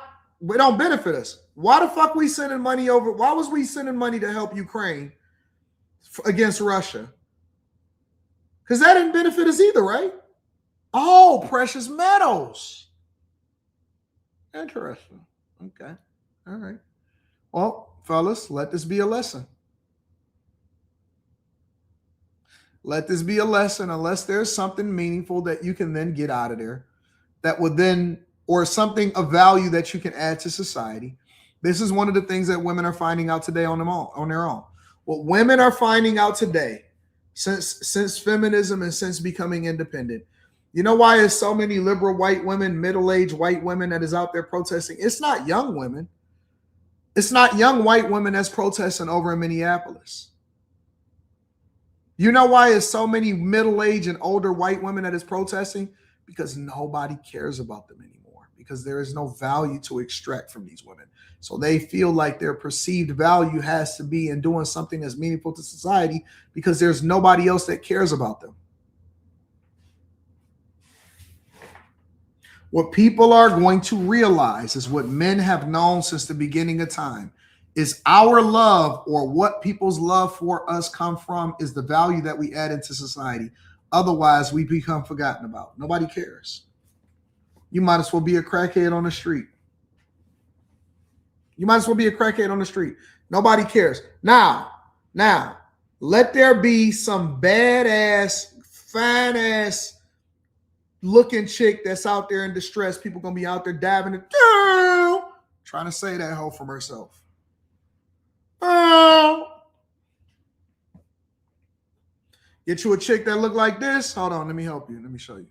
it don't benefit us. Why the fuck we sending money over? Why was we sending money to help Ukraine against Russia? Because that didn't benefit us either, right? Oh, precious metals. Interesting. Okay. All right. Well, fellas, let this be a lesson. Let this be a lesson, unless there's something meaningful that you can then get out of there that would then, or something of value that you can add to society. This is one of the things that women are finding out today on their own. What women are finding out today, since feminism and since becoming independent, you know why there's so many liberal white women, middle-aged white women that is out there protesting? It's not young women. It's not young white women that's protesting over in Minneapolis. You know why there's so many middle-aged and older white women that is protesting? Because nobody cares about them anymore, because there is no value to extract from these women. So they feel like their perceived value has to be in doing something that's meaningful to society, because there's nobody else that cares about them. What people are going to realize is what men have known since the beginning of time, is our love, or what people's love for us come from, is the value that we add into society. Otherwise, we become forgotten about. Nobody cares. You might as well be a crackhead on the street. You might as well be a crackhead on the street. Nobody cares. Now, let there be some badass, fine-ass looking chick that's out there in distress. People going to be out there diving and trying to save that hoe from herself. Get you a chick that look like this. Hold on, let me help you. Let me show you.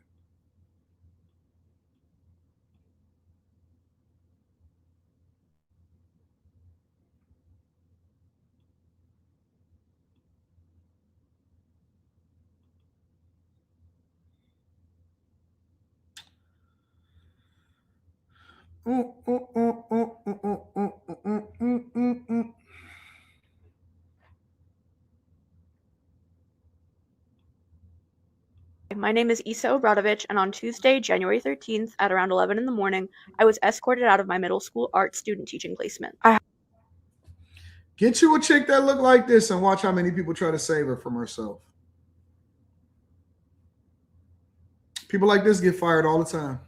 My name is Isa Obradovich, and on Tuesday, January 13th, at around 11 in the morning, I was escorted out of my middle school art student teaching placement. Get you a chick that look like this and watch how many people try to save her from herself. People like this get fired all the time.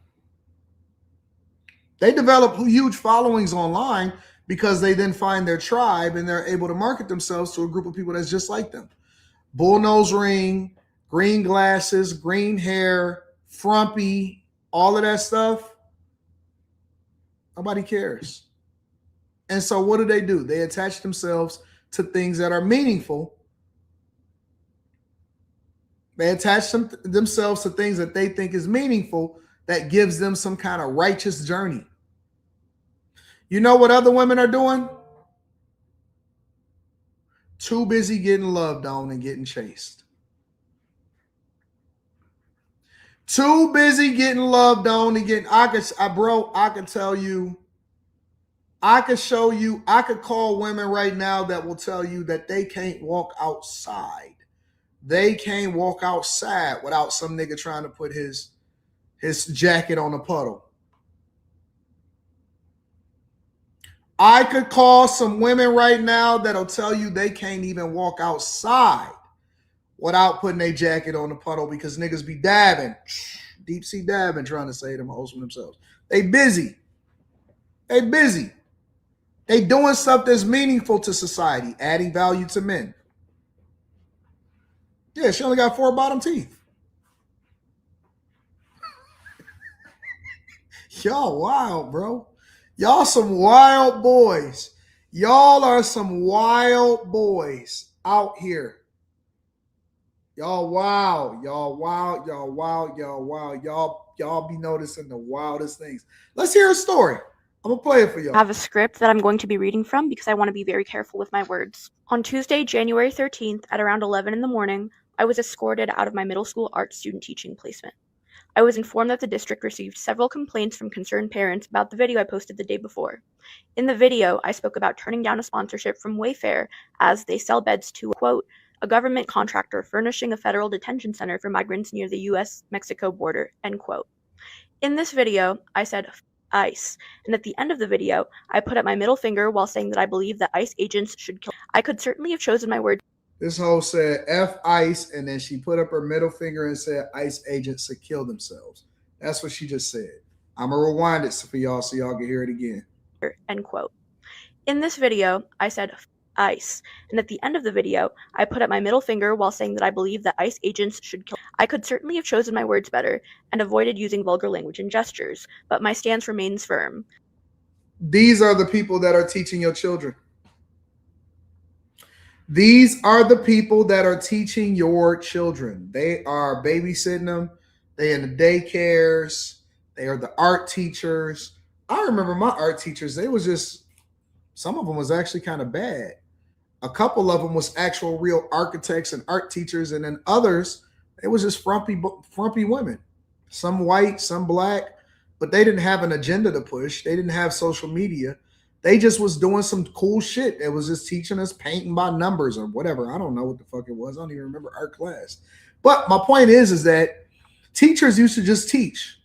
They develop huge followings online because they then find their tribe and they're able to market themselves to a group of people that's just like them. Bullnose ring, green glasses, green hair, frumpy, all of that stuff. Nobody cares. And so what do? They attach themselves to things that are meaningful. They attach themselves to things that they think is meaningful, that gives them some kind of righteous journey. You know what other women are doing? Too busy getting loved on and getting chased. Too busy getting loved on and getting, I could tell you, I could show you, I could call women right now that will tell you that they can't walk outside. They can't walk outside without some nigga trying to put his jacket on a puddle. I could call some women right now that'll tell you they can't even walk outside without putting their jacket on the puddle, because niggas be diving, deep sea diving, trying to save them hoes from themselves. They busy. They busy. They doing stuff that's meaningful to society, adding value to men. Yeah, she only got 4 bottom teeth. Y'all wild, bro. Y'all some wild boys. Y'all are some wild boys out here. Y'all wild. Y'all wild. Y'all wild. Y'all wild. Y'all be noticing the wildest things. Let's hear a story. I'm going to play it for y'all. I have a script that I'm going to be reading from because I want to be very careful with my words. On Tuesday, January 13th, at around 11 in the morning, I was escorted out of my middle school art student teaching placement. I was informed that the district received several complaints from concerned parents about the video I posted the day before. In the video, I spoke about turning down a sponsorship from Wayfair as they sell beds to, quote, a government contractor furnishing a federal detention center for migrants near the U.S.-Mexico border, end quote. In this video, I said, ICE, and at the end of the video, I put up my middle finger while saying that I believe that ICE agents should kill. I could certainly have chosen my words. This hoe said F ICE, and then she put up her middle finger and said ICE agents should kill themselves. That's what she just said. I'm going to rewind it for y'all so y'all can hear it again. End quote. In this video, I said ICE. And at the end of the video, I put up my middle finger while saying that I believe that ICE agents should kill. I could certainly have chosen my words better and avoided using vulgar language and gestures, but my stance remains firm. These are the people that are teaching your children. These are the people that are teaching your children. They are babysitting them. They in the daycares. They are the art teachers. I remember my art teachers. They was just, some of them was actually kind of bad. A couple of them was actual real architects and art teachers. And then others, it was just frumpy women. Some white, some black, but they didn't have an agenda to push. They didn't have social media. They just was doing some cool shit. It was just teaching us painting by numbers or whatever. I don't know what the fuck it was. I don't even remember art class. But my point is that teachers used to just teach.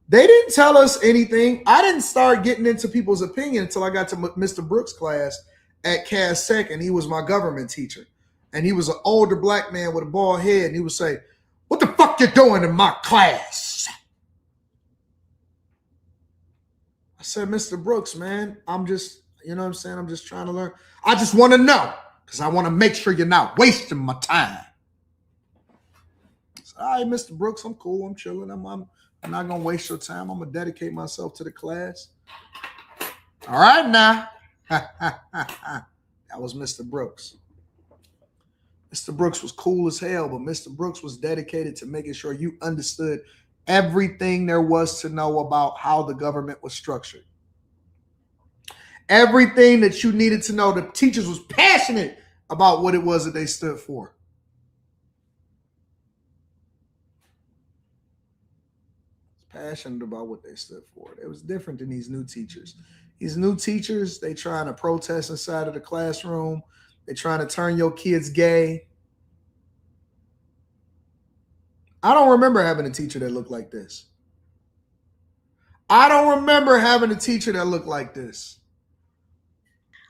They didn't tell us anything. I didn't start getting into people's opinion until I got to Mr. Brooks' class at Cass Tech, and he was my government teacher. And he was an older black man with a bald head, and he would say, "What the fuck you doing in my class?" I said, "Mr. Brooks, man, I'm just, you know what I'm saying? I'm just trying to learn. I just want to know because I want to make sure you're not wasting my time." I said, "All right, Mr. Brooks, I'm cool. I'm chilling. I'm not going to waste your time. I'm going to dedicate myself to the class." All right, now. That was Mr. Brooks. Mr. Brooks was cool as hell, but Mr. Brooks was dedicated to making sure you understood everything there was to know about how the government was structured. Everything that you needed to know. The teachers was passionate about what it was that they stood for. Passionate about what they stood for. It was different than these new teachers. These new teachers, they trying to protest inside of the classroom. They trying to turn your kids gay. I don't remember having a teacher that looked like this. I don't remember having a teacher that looked like this.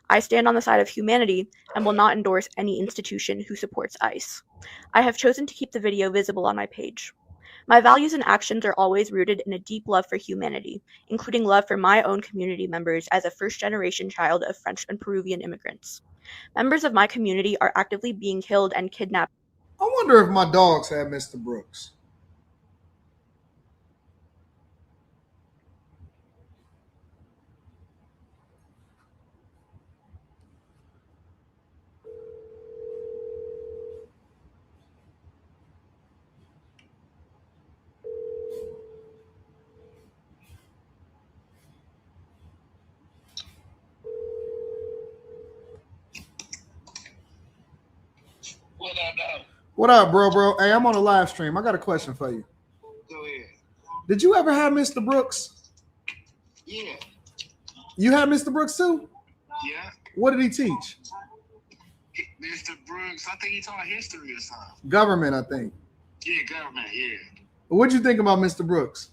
I stand on the side of humanity and will not endorse any institution who supports ICE. I have chosen to keep the video visible on my page. My values and actions are always rooted in a deep love for humanity, including love for my own community members as a first-generation child of French and Peruvian immigrants. Members of my community are actively being killed and kidnapped. I wonder if my dogs have Mr. Brooks. What up, bro? Hey, I'm on a live stream. I got a question for you. Go ahead. Did you ever have Mr. Brooks? Yeah. You had Mr. Brooks too? Yeah. What did he teach? Mr. Brooks, I think he taught history or something. Government, I think. Yeah, government, yeah. What'd you think about Mr. Brooks?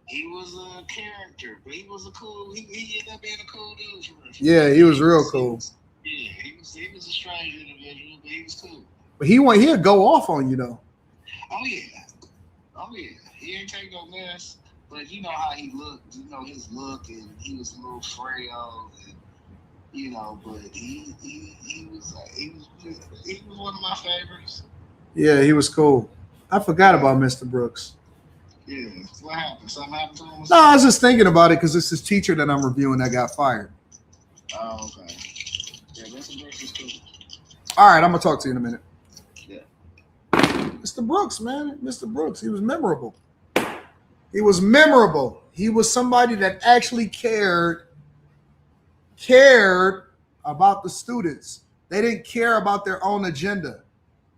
He was a character, but he was a cool, he ended up being a cool dude for us. Yeah, he was real cool. Yeah, he was a strange individual, but he was cool. But he'll go off on you though. Oh yeah. He ain't take no mess, but you know how he looked. You know his look, and he was a little frail, and you know. But he was one of my favorites. Yeah, he was cool. I forgot about Mr. Brooks. Yeah, what happened? Something happened to him? No, I was just thinking about it because it's this teacher that I'm reviewing that got fired. Oh, okay. Yeah, Mr. Brooks is cool. All right, I'm gonna talk to you in a minute. Yeah. Mr. Brooks, man. Mr. Brooks, he was memorable. He was memorable. He was somebody that actually cared about the students. They didn't care about their own agenda.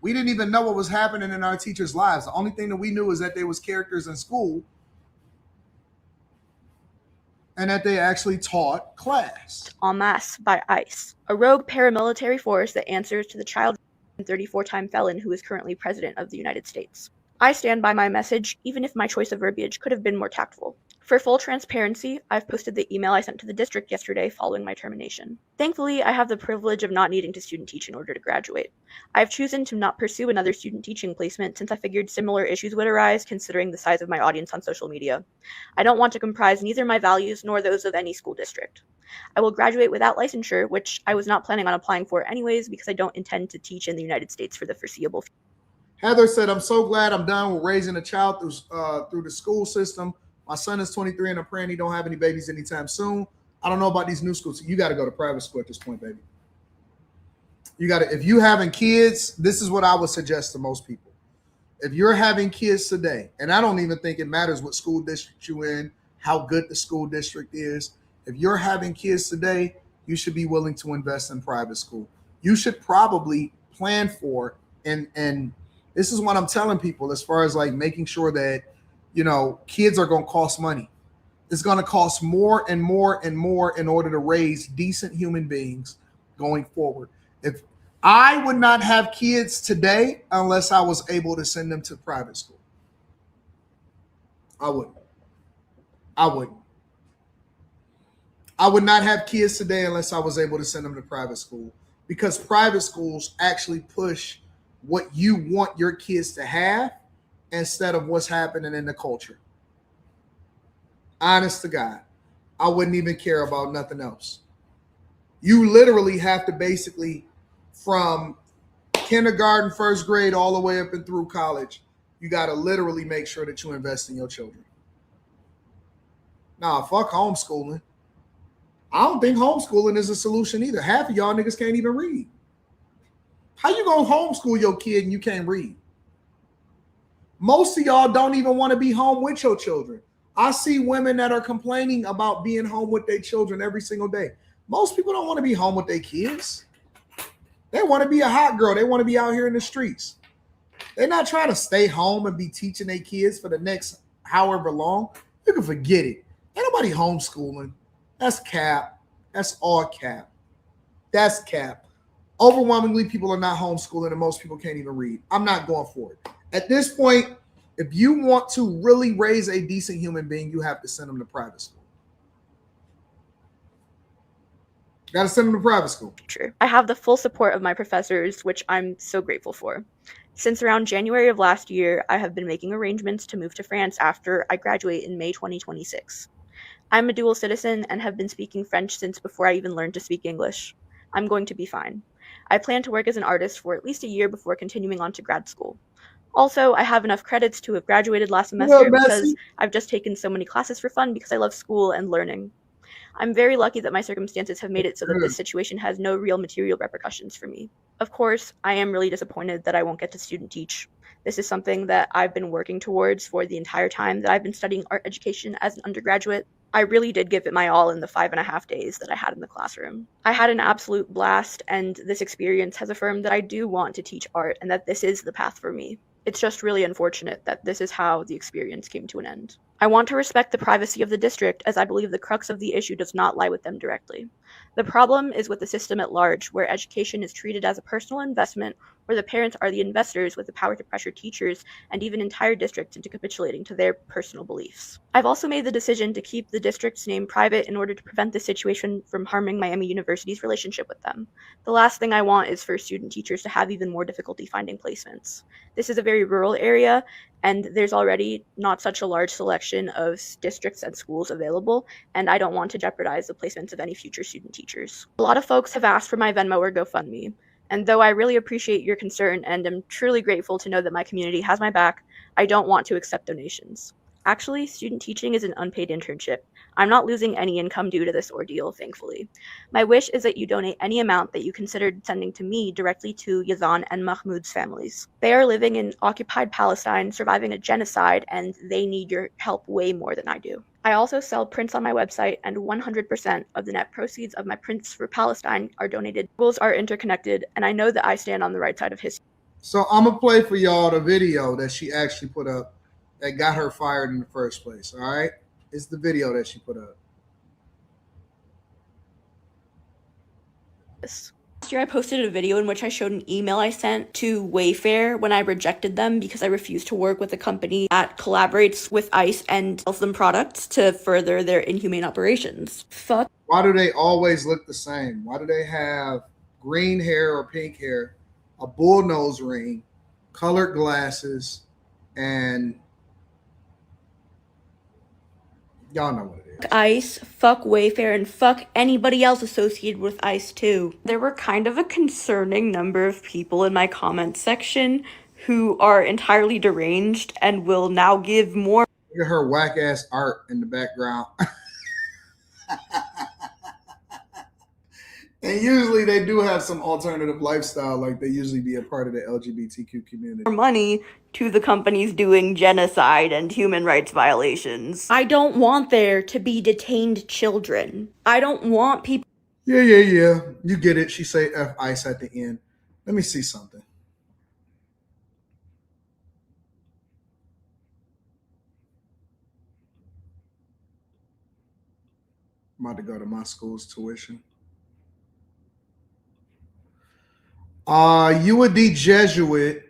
We didn't even know what was happening in our teachers' lives. The only thing that we knew is that they was characters in school and that they actually taught class. En masse by ICE, a rogue paramilitary force that answers to the child 34-time felon who is currently president of the United States. I stand by my message, even if my choice of verbiage could have been more tactful. For full transparency, I've posted the email I sent to the district yesterday following my termination. Thankfully, I have the privilege of not needing to student teach in order to graduate. I've chosen to not pursue another student teaching placement since I figured similar issues would arise considering the size of my audience on social media. I don't want to comprise neither my values nor those of any school district. I will graduate without licensure, which I was not planning on applying for anyways because I don't intend to teach in the United States for the foreseeable future. Heather said, I'm so glad I'm done with raising a child through the school system. My son is 23 and I'm praying he don't have any babies anytime soon. I don't know about these new schools. You got to go to private school at this point, baby. You got to, if you having kids, this is what I would suggest to most people. If you're having kids today, and I don't even think it matters what school district you're in, how good the school district is. If you're having kids today, you should be willing to invest in private school. You should probably plan for, and this is what I'm telling people as far as like making sure that, you know, kids are going to cost money. It's going to cost more and more and more in order to raise decent human beings going forward. If I would not have kids today unless I was able to send them to private school. I wouldn't. I would not have kids today unless I was able to send them to private school, because private schools actually push what you want your kids to have instead of what's happening in the culture. Honest to God, I wouldn't even care about nothing else. You literally have to basically, from kindergarten, first grade, all the way up and through college, you got to literally make sure that you invest in your children. Nah, fuck homeschooling. I don't think homeschooling is a solution either. Half of y'all niggas can't even read. How you gonna homeschool your kid and you can't read? Most of y'all don't even want to be home with your children. I see women that are complaining about being home with their children every single day. Most people don't want to be home with their kids. They want to be a hot girl. They want to be out here in the streets. They're not trying to stay home and be teaching their kids for the next however long. You can forget it. Ain't nobody homeschooling. That's cap. That's all cap. That's cap. Overwhelmingly, people are not homeschooling, and most people can't even read. I'm not going for it. At this point, if you want to really raise a decent human being, you have to send them to private school. Got to send them to private school. True. I have the full support of my professors, which I'm so grateful for. Since around January of last year, I have been making arrangements to move to France after I graduate in May 2026. I'm a dual citizen and have been speaking French since before I even learned to speak English. I'm going to be fine. I plan to work as an artist for at least a year before continuing on to grad school. Also, I have enough credits to have graduated last semester because I've just taken so many classes for fun because I love school and learning. I'm very lucky that my circumstances have made it so that this situation has no real material repercussions for me. Of course, I am really disappointed that I won't get to student teach. This is something that I've been working towards for the entire time that I've been studying art education as an undergraduate. I really did give it my all in the 5.5 days that I had in the classroom. I had an absolute blast, and this experience has affirmed that I do want to teach art and that this is the path for me. It's just really unfortunate that this is how the experience came to an end. I want to respect the privacy of the district, as I believe the crux of the issue does not lie with them directly. The problem is with the system at large, where education is treated as a personal investment, where the parents are the investors with the power to pressure teachers and even entire districts into capitulating to their personal beliefs. I've also made the decision to keep the district's name private in order to prevent this situation from harming Miami University's relationship with them. The last thing I want is for student teachers to have even more difficulty finding placements. This is a very rural area, and there's already not such a large selection of districts and schools available, and I don't want to jeopardize the placements of any future student teachers. A lot of folks have asked for my Venmo or GoFundMe, and though I really appreciate your concern and am truly grateful to know that my community has my back, I don't want to accept donations. Actually, student teaching is an unpaid internship. I'm not losing any income due to this ordeal, thankfully. My wish is that you donate any amount that you considered sending to me directly to Yazan and Mahmoud's families. They are living in occupied Palestine, surviving a genocide, and they need your help way more than I do. I also sell prints on my website, and 100% of the net proceeds of my prints for Palestine are donated. Schools are interconnected, and I know that I stand on the right side of history. So I'm going to play for y'all the video that she actually put up that got her fired in the first place, all right? It's the video that she put up. Last year, I posted a video in which I showed an email I sent to Wayfair when I rejected them because I refused to work with a company that collaborates with ICE and sells them products to further their inhumane operations. Fuck. Why do they always look the same? Why do they have green hair or pink hair, a bull nose ring, colored glasses, and y'all know what it is. ICE, fuck Wayfair, and fuck anybody else associated with ICE too. There were kind of a concerning number of people in my comment section who are entirely deranged and will now give more. Look at her whack ass art in the background. And usually they do have some alternative lifestyle, like they usually be a part of the LGBTQ community. Money to the companies doing genocide and human rights violations. I don't want there to be detained children. I don't want people. Yeah. You get it. She say F ICE at the end. Let me see something. I'm about to go to my school's tuition. UAD Jesuit,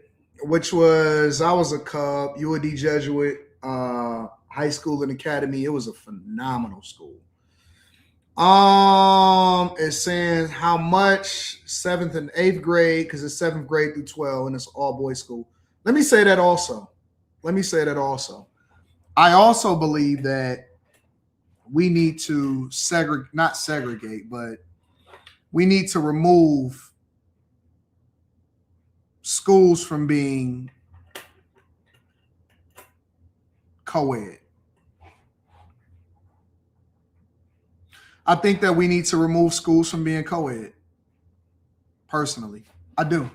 which was, I was a Cub, UAD Jesuit high school and academy. It was a phenomenal school. It's saying how much 7th and 8th grade, because it's 7th grade through 12 and it's all boys school. Let me say that also. I also believe that we need to not segregate, but we need to remove schools from being co-ed. I think that we need to remove schools from being co-ed. Personally, I do.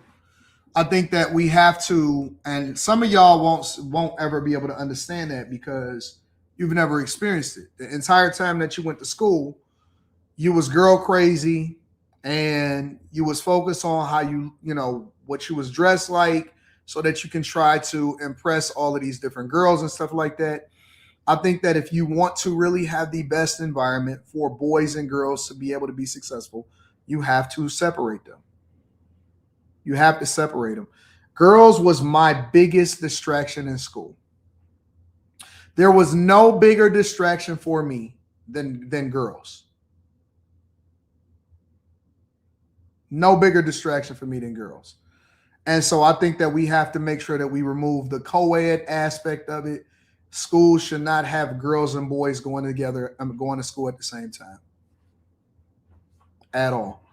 I think that we have to, and some of y'all won't ever be able to understand that because you've never experienced it. The entire time that you went to school, you was girl crazy and you was focused on how you know, what you was dressed like so that you can try to impress all of these different girls and stuff like that. I think that if you want to really have the best environment for boys and girls to be able to be successful, you have to separate them. You have to separate them. Girls was my biggest distraction in school. There was no bigger distraction for me than girls. No bigger distraction for me than girls. And so I think that we have to make sure that we remove the co-ed aspect of it. Schools should not have girls and boys going together, going to school at the same time. At all.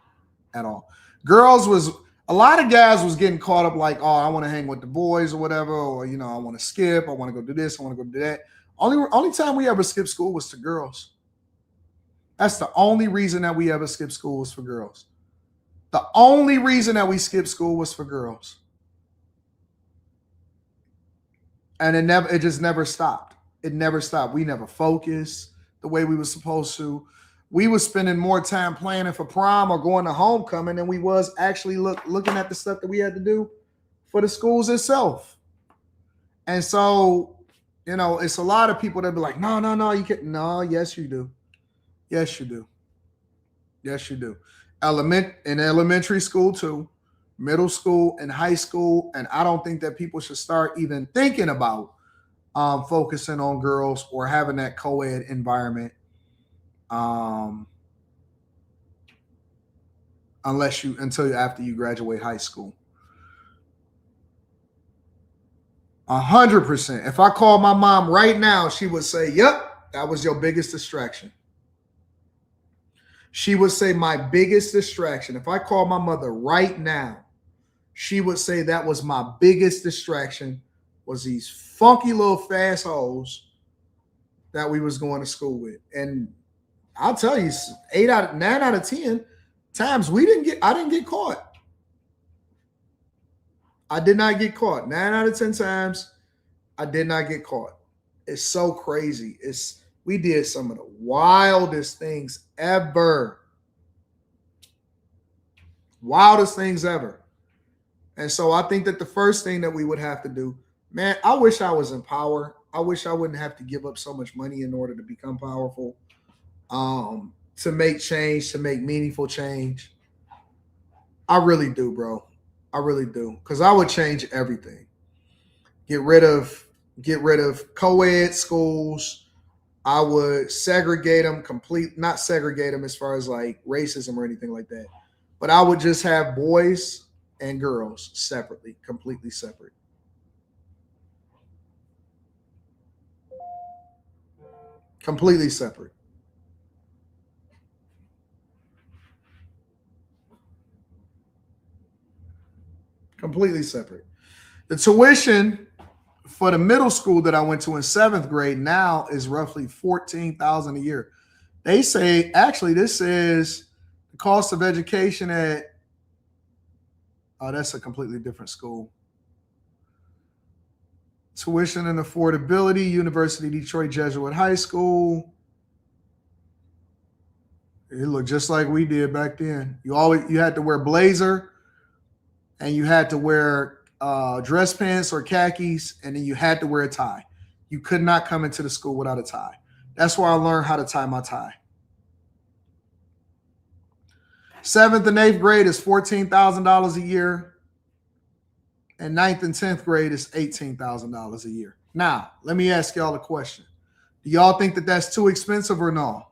Girls was, a lot of guys was getting caught up like, oh, I want to hang with the boys or whatever, or, you know, I want to skip, I want to go do this, I want to go do that. Only time we ever skipped school was to girls. That's the only reason that we ever skipped school was for girls. The only reason that we skipped school was for girls. And it just never stopped. It never stopped. We never focused the way we were supposed to. We were spending more time planning for prom or going to homecoming than we was actually looking at the stuff that we had to do for the schools itself. And so, you know, it's a lot of people that be like, no, you can't. No, yes, you do. Yes, you do. Yes, you do. In elementary school too, middle school and high school. And I don't think that people should start even thinking about focusing on girls or having that co-ed environment. Until after you graduate high school. 100%. If I call my mom right now, she would say, yep, that was your biggest distraction. She would say my biggest distraction. If I call my mother right now, she would say that was my biggest distraction was these funky little fast hoes that we was going to school with. And I'll tell you, 9 out of 10 times I didn't get caught. I did not get caught. 9 out of 10 times I did not get caught. It's so crazy. We did some of the wildest things ever. Wildest things ever. And so I think that the first thing that we would have to do, man, I wish I was in power. I wish I wouldn't have to give up so much money in order to become powerful, to make change, to make meaningful change. I really do, bro. I really do. Because I would change everything. Get rid of co-ed schools. I would segregate them not segregate them as far as like racism or anything like that. But I would just have boys and girls separately, completely separate. Completely separate. Completely separate. The tuition for the middle school that I went to in 7th grade now is roughly $14,000 a year. They say, actually, this is the cost of education at, oh, that's a completely different school. Tuition and affordability, University of Detroit Jesuit High School. It looked just like we did back then. You had to wear blazer, and you had to wear dress pants or khakis, and then you had to wear a tie. You could not come into the school without a tie. That's where I learned how to tie my tie. 7th and 8th grade is $14,000 a year. And 9th and 10th grade is $18,000 a year. Now, let me ask y'all a question. Do y'all think that that's too expensive or no?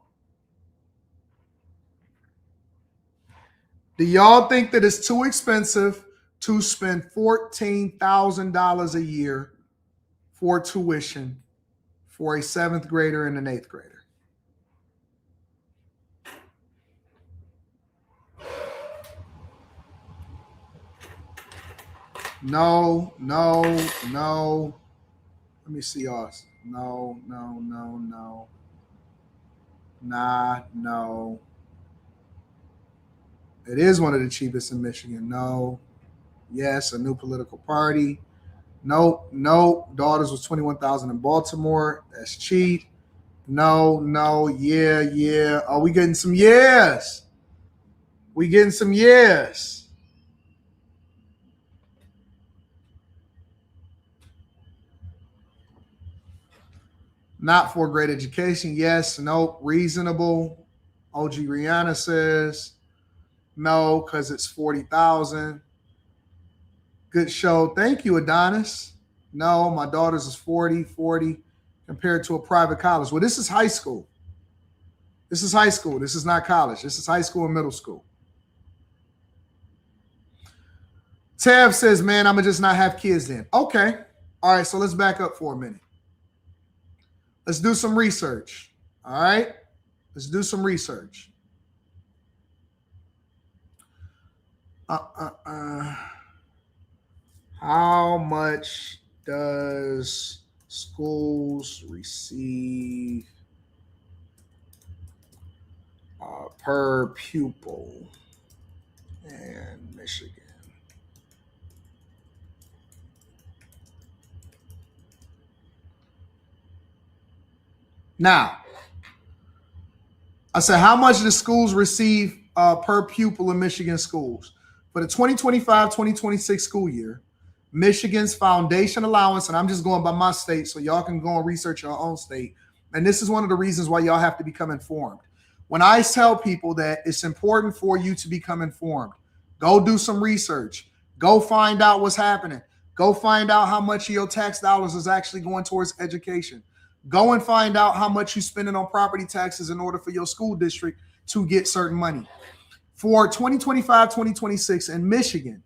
Do y'all think that it's too expensive to spend $14,000 a year for tuition for a 7th grader and an 8th grader? No. Let me see yours. No. No. It is one of the cheapest in Michigan. No. Yes, a new political party. No. Daughters was $21,000 in Baltimore. That's cheap. No. Yeah. Oh, we getting some yes. We getting some yes. Not for great education. Yes. No. Reasonable. OG Rihanna says no, because it's $40,000. Good show. Thank you, Adonis. No, my daughter's is 40 compared to a private college. Well, this is high school. This is high school. This is not college. This is high school and middle school. Tev says, man, I'm going to just not have kids then. Okay. All right, so let's back up for a minute. Let's do some research. All right? Let's do some research. How much does schools receive per pupil in Michigan? Now, I said, how much do schools receive per pupil in Michigan schools? For the 2025-2026 school year, Michigan's foundation allowance, and I'm just going by my state, so y'all can go and research your own state. And this is one of the reasons why y'all have to become informed. When I tell people that it's important for you to become informed, go do some research. Go find out what's happening. Go find out how much of your tax dollars is actually going towards education. Go and find out how much you're spending on property taxes in order for your school district to get certain money. For 2025-2026 in Michigan,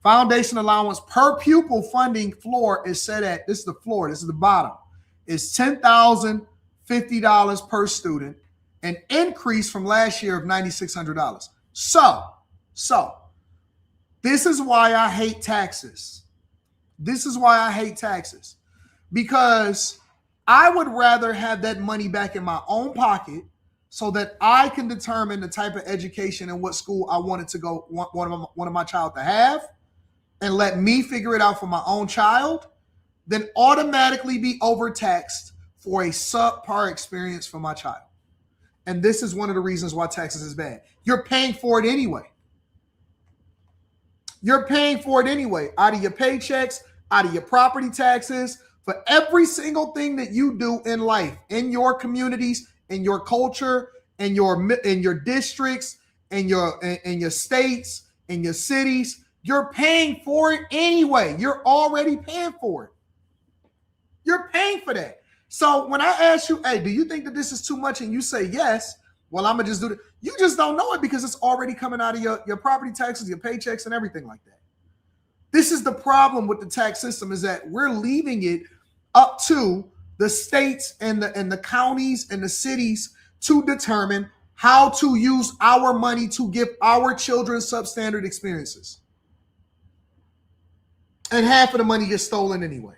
foundation allowance per pupil funding floor is set at, this is the floor, this is the bottom, is $10,050 per student, an increase from last year of $9,600. So, this is why I hate taxes. Because I would rather have that money back in my own pocket so that I can determine the type of education and what school I wanted to go, one of my child to have, and let me figure it out for my own child, than automatically be overtaxed for a subpar experience for my child. And this is one of the reasons why taxes is bad. You're paying for it anyway. You're paying for it anyway, out of your paychecks, out of your property taxes, for every single thing that you do in life, in your communities, in your culture, in your districts, in your states, in your cities. You're paying for it anyway. You're already paying for it. You're paying for that. So when I ask you, hey, do you think that this is too much? And you say yes, well, I'm going to just do it. You just don't know it because it's already coming out of your property taxes, your paychecks, and everything like that. This is the problem with the tax system, is that we're leaving it up to the states and the counties and the cities to determine how to use our money to give our children substandard experiences. And half of the money gets stolen anyway.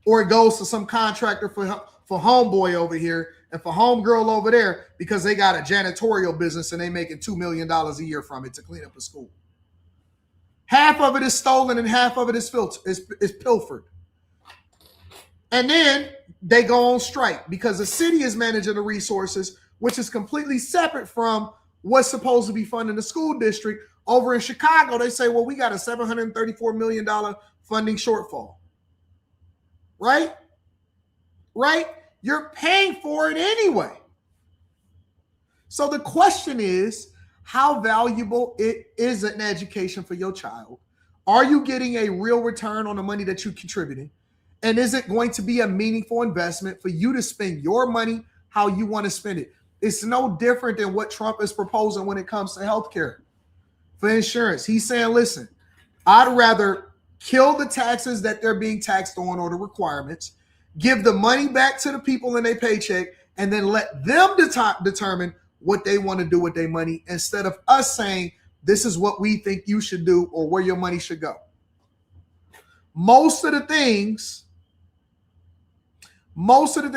Or it goes to some contractor for homeboy over here and for homegirl over there because they got a janitorial business and they making $2 million a year from it to clean up a school. Half of it is stolen and half of it is pilfered. And then they go on strike because the city is managing the resources, which is completely separate from what's supposed to be funding the school district. Over in Chicago, they say, well, we got a $734 million funding shortfall. Right? Right? You're paying for it anyway. So the question is, how valuable it is an education for your child? Are you getting a real return on the money that you're contributing? And is it going to be a meaningful investment for you to spend your money how you want to spend it? It's no different than what Trump is proposing when it comes to healthcare for insurance. He's saying, listen, I'd rather kill the taxes that they're being taxed on or the requirements, give the money back to the people in their paycheck, and then let them determine what they want to do with their money instead of us saying, this is what we think you should do or where your money should go. Most of the things,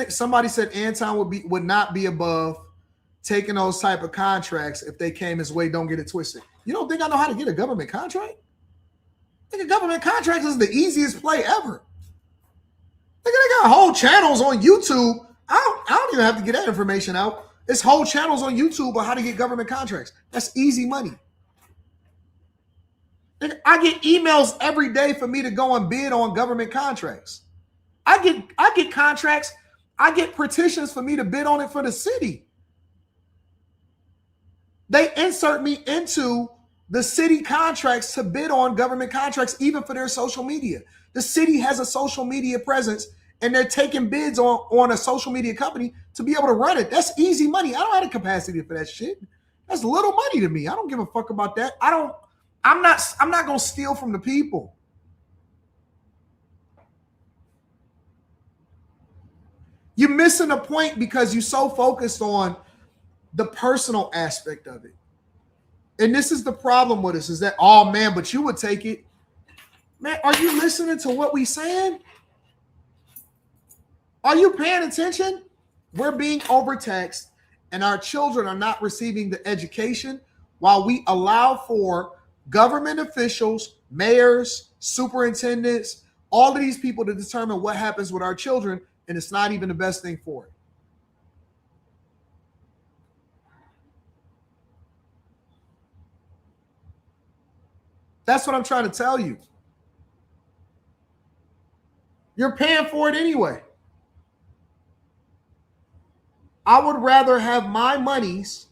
somebody said Anton would not be above taking those type of contracts if they came his way. Don't get it twisted. You don't think I know how to get a government contract? I think a government contract is the easiest play ever. They got whole channels on YouTube. I don't even have to get that information out. It's whole channels on YouTube on how to get government contracts. That's easy money. I get emails every day for me to go and bid on government contracts. I get contracts. I get petitions for me to bid on it for the city. They insert me into the city contracts to bid on government contracts, even for their social media. The city has a social media presence, and they're taking bids on a social media company to be able to run it. That's easy money. I don't have the capacity for that shit. That's little money to me. I don't give a fuck about that. I'm not gonna steal from the people. You're missing the point because you're so focused on the personal aspect of it. And this is the problem with us, is that, oh man, but you would take it. Man, are you listening to what we saying? Are you paying attention? We're being overtaxed and our children are not receiving the education while we allow for government officials, mayors, superintendents, all of these people to determine what happens with our children, and it's not even the best thing for it. That's what I'm trying to tell you. You're paying for it anyway. I would rather have my monies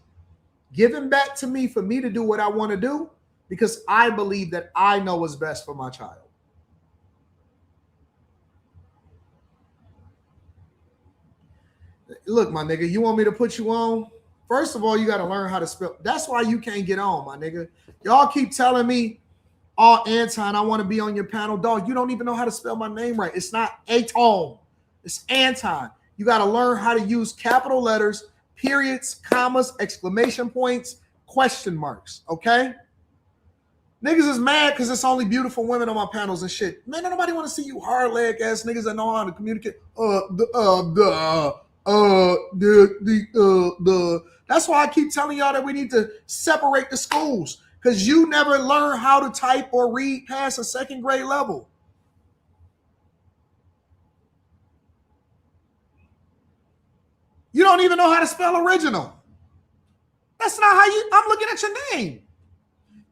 given back to me for me to do what I want to do because I believe that I know what's best for my child. Look, my nigga, you want me to put you on? First of all, you got to learn how to spell. That's why you can't get on, my nigga. Y'all keep telling me, oh, Anton, I want to be on your panel. Dog, you don't even know how to spell my name right. It's not Anton. It's Anton. You got to learn how to use capital letters, periods, commas, exclamation points, question marks, okay? Niggas is mad because it's only beautiful women on my panels and shit. Man, nobody want to see you hard leg ass niggas that know how to communicate. That's why I keep telling y'all that we need to separate the schools, because you never learn how to type or read past a second grade level. You don't even know how to spell original. That's not how you, I'm looking at your name.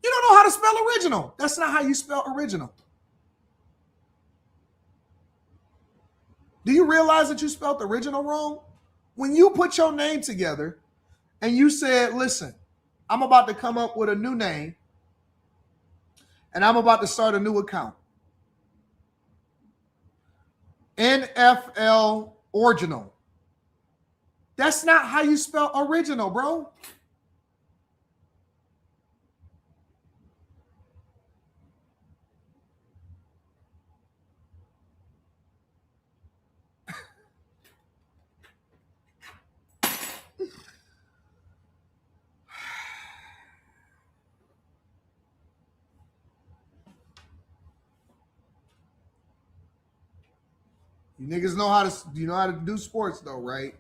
You don't know how to spell original. That's not how you spell original. Do you realize that you spelled original wrong? When you put your name together and you said, listen, I'm about to come up with a new name, and I'm about to start a new account. NFL original. That's not how you spell original, bro. You niggas know how to do sports though, right?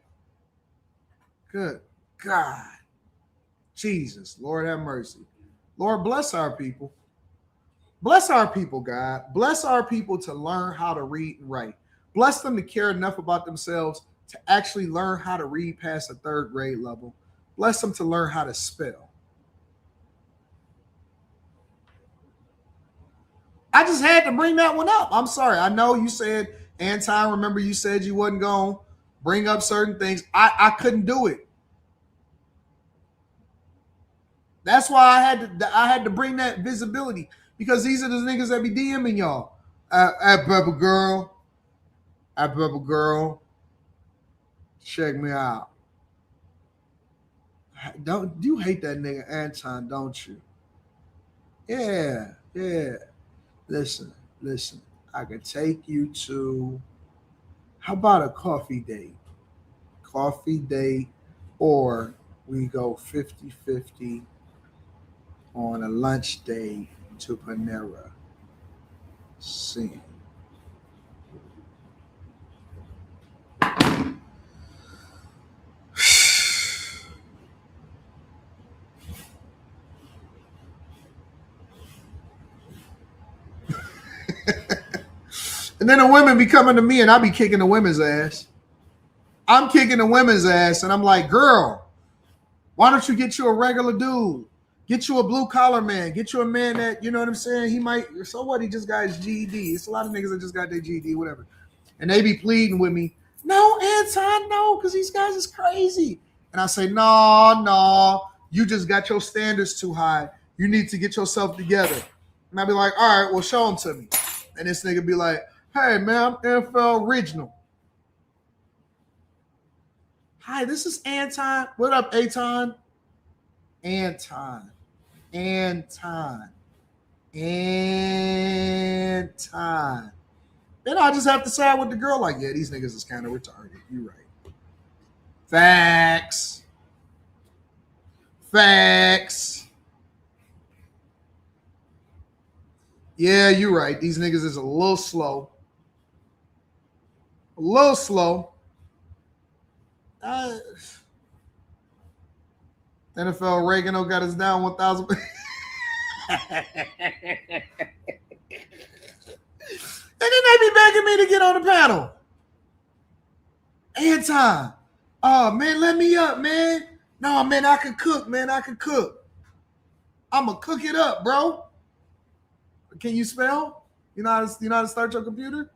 Good God. Jesus, Lord have mercy. Lord, bless our people. Bless our people, God. Bless our people to learn how to read and write. Bless them to care enough about themselves to actually learn how to read past the 3rd grade level. Bless them to learn how to spell. I just had to bring that one up. I'm sorry. I know you said, Anton, remember you said you wasn't going to bring up certain things. I couldn't do it. That's why I had to bring that visibility, because these are the niggas that be DMing y'all. Pepper girl, check me out. Don't you hate that nigga Anton, don't you? Yeah. Listen. I could take you to, how about a coffee date? Or we go 50-50 on a lunch date to Panera. See. And then the women be coming to me and I be kicking the women's ass. I'm kicking the women's ass and I'm like, girl, why don't you get you a regular dude? Get you a blue collar man. Get you a man that, you know what I'm saying? He might, so what? He just got his GED. It's a lot of niggas that just got their GED, whatever. And they be pleading with me. No, Anton, no, because these guys is crazy. And I say, no, you just got your standards too high. You need to get yourself together. And I be like, all right, well, show them to me. And this nigga be like, hey, man, I'm NFL original. Hi, this is Anton. What up, Anton? Anton. Then I just have to side with the girl like, yeah, these niggas is kind of retarded. You right. Facts. Yeah, you're right. These niggas is a little slow. NFL Reagan got us down 1,000. And then they be begging me to get on the panel. Anton, oh man, let me up, man. No, man, I can cook, man. I can cook. I'ma cook it up, bro. Can you spell? You know how to start your computer?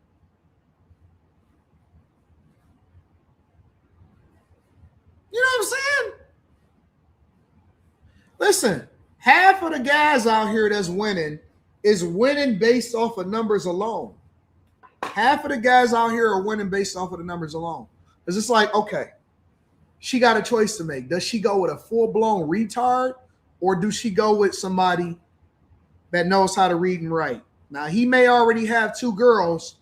You know what I'm saying? Listen, half of the guys out here that's winning is winning based off of numbers alone. Half of the guys out here are winning based off of the numbers alone. Because it's like, okay, she got a choice to make. Does she go with a full-blown retard, or do she go with somebody that knows how to read and write? Now, he may already have 2 girls,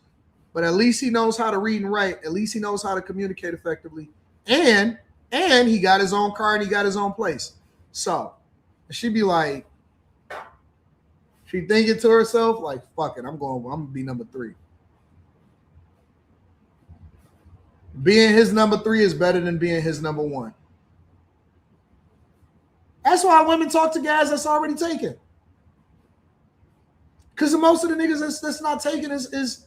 but at least he knows how to read and write. At least he knows how to communicate effectively. And he got his own car and he got his own place. So she'd be like, she thinking to herself, like, fuck it, I'm gonna be number 3. Being his number 3 is better than being his number 1. That's why women talk to guys that's already taken. Because most of the niggas that's not taken is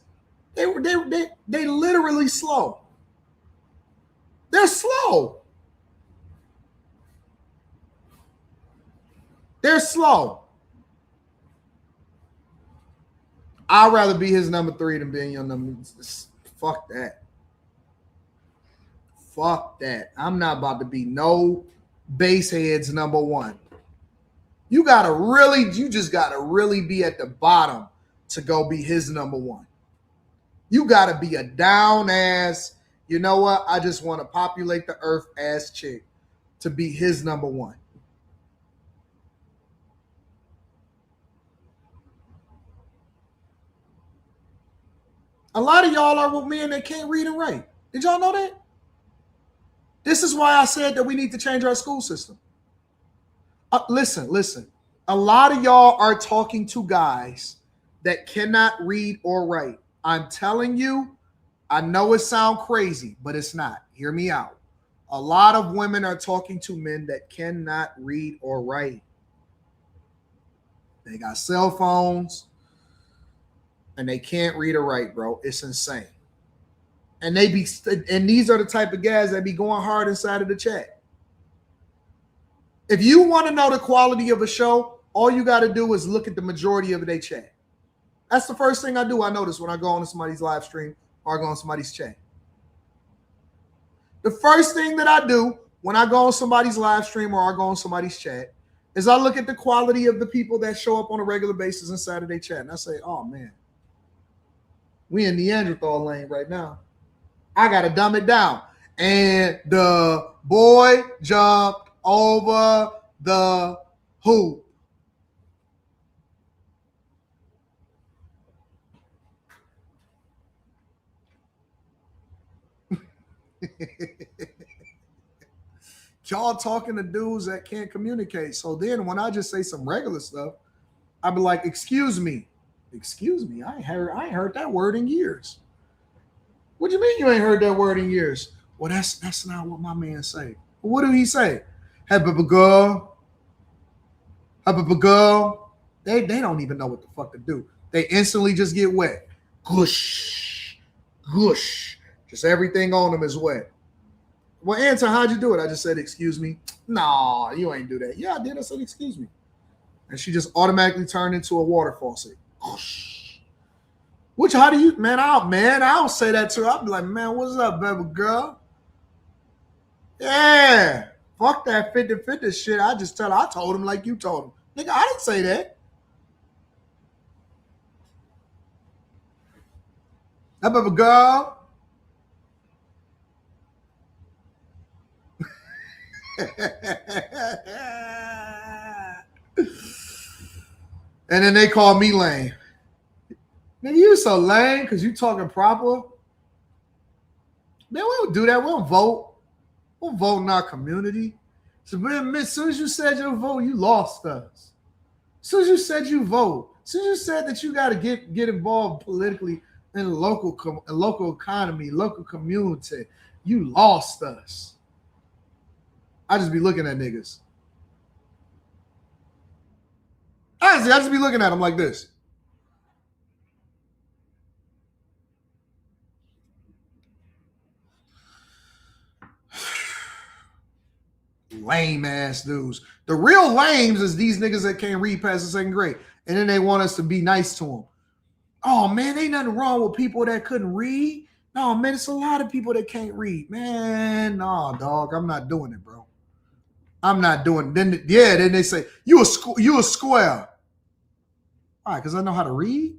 they literally slow. They're slow. I'd rather be his number 3 than being your number. Fuck that. I'm not about to be no basehead's number 1. You just gotta really be at the bottom to go be his number one. You gotta be a down ass, you know what? I just want to populate the earth ass chick to be his number one. A lot of y'all are with men that can't read and write. Did y'all know that? This is why I said that we need to change our school system. Listen. A lot of y'all are talking to guys that cannot read or write. I'm telling you, I know it sounds crazy, but it's not. Hear me out. A lot of women are talking to men that cannot read or write. They got cell phones and they can't read or write, bro. It's insane. And these are the type of guys that be going hard inside of the chat. If you want to know the quality of a show, all you got to do is look at the majority of their chat. That's the first thing I do. I notice when I go on somebody's live stream or I go on somebody's chat. The first thing that I do when I go on somebody's live stream or I go on somebody's chat is I look at the quality of the people that show up on a regular basis inside of their chat. And I say, oh, man, we in Neanderthal lane right now. I got to dumb it down. And the boy jumped over the hoop. Y'all talking to dudes that can't communicate. So then when I just say some regular stuff, I'd be like, excuse me. Excuse me. I ain't heard that word in years. What do you mean you ain't heard that word in years? Well, that's not what my man say. Well, what do he say? Hey, baby girl. Hey, baby girl. They don't even know what the fuck to do. They instantly just get wet. Gush. Gush. Just everything on them is wet. Well, Anton, how'd you do it? I just said, excuse me. No, you ain't do that. Yeah, I did. I said, excuse me. And she just automatically turned into a water faucet. Which, how do you, man, I'll say that to her. I'll be like, man, what's up, baby girl? Yeah. Fuck that 50-50 shit. I told him like you told him. Nigga, I didn't say that. That baby girl. And then they call me lame. Nigga, you so lame because you talking proper. Man, we don't do that. We don't vote. We'll vote in our community. So, man, as soon as you said your vote, you lost us. As soon as you said you vote, as soon as you said that you got to get involved politically in the local economy, local community, you lost us. I just be looking at niggas. Honestly, I just be looking at them like this. Lame ass dudes. The real lames is these niggas that can't read past the second grade. And then they want us to be nice to them. Oh, man, ain't nothing wrong with people that couldn't read. No, man, it's a lot of people that can't read. Man, no, dog, I'm not doing it, bro. I'm not doing it. Then they say, you a square. All right, because I know how to read?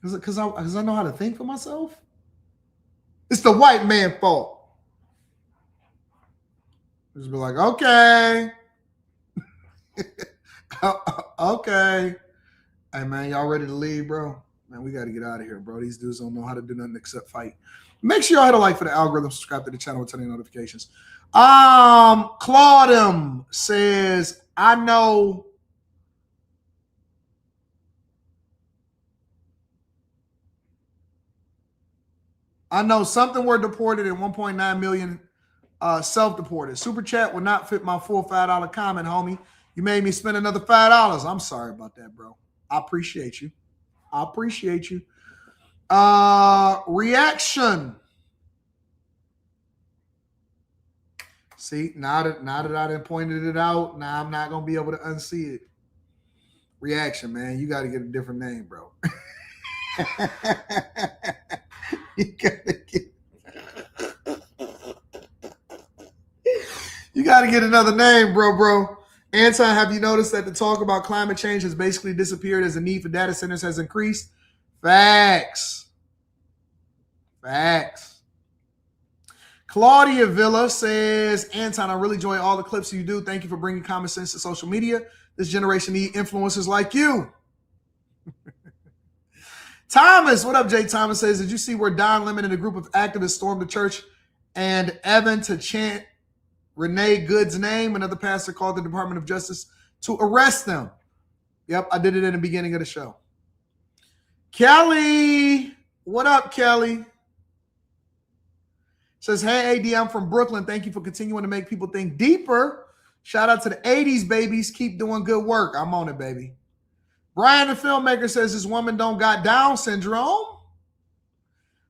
Because I know how to think for myself? It's the white man's fault. Just be like, okay. Okay. Hey, man, y'all ready to leave, bro? Man, we got to get out of here, bro. These dudes don't know how to do nothing except fight. Make sure y'all hit a like for the algorithm, subscribe to the channel with turning notifications. Claudem says, I know something were deported and 1.9 million self-deported. Super chat will not fit my full $5 comment, homie. You made me spend another $5. I'm sorry about that, bro. I appreciate you. Reaction. See, now that I done pointed it out, now I'm not gonna be able to unsee it. Reaction, man. You got to get a different name, bro. You got to get another name, bro. Anton, have you noticed that the talk about climate change has basically disappeared as the need for data centers has increased? Facts. Claudia Villa says, Anton, I really enjoy all the clips you do. Thank you for bringing common sense to social media. This generation needs influencers like you. Thomas, what up, Jay Thomas says, did you see where Don Lemon and a group of activists stormed the church and Evan to chant Renee Good's name? Another pastor called the Department of Justice to arrest them. Yep, I did it in the beginning of the show. Kelly, what up, Kelly? Says, hey, AD, I'm from Brooklyn. Thank you for continuing to make people think deeper. Shout out to the 80s babies. Keep doing good work. I'm on it, baby. Brian, the filmmaker, says this woman don't got Down syndrome.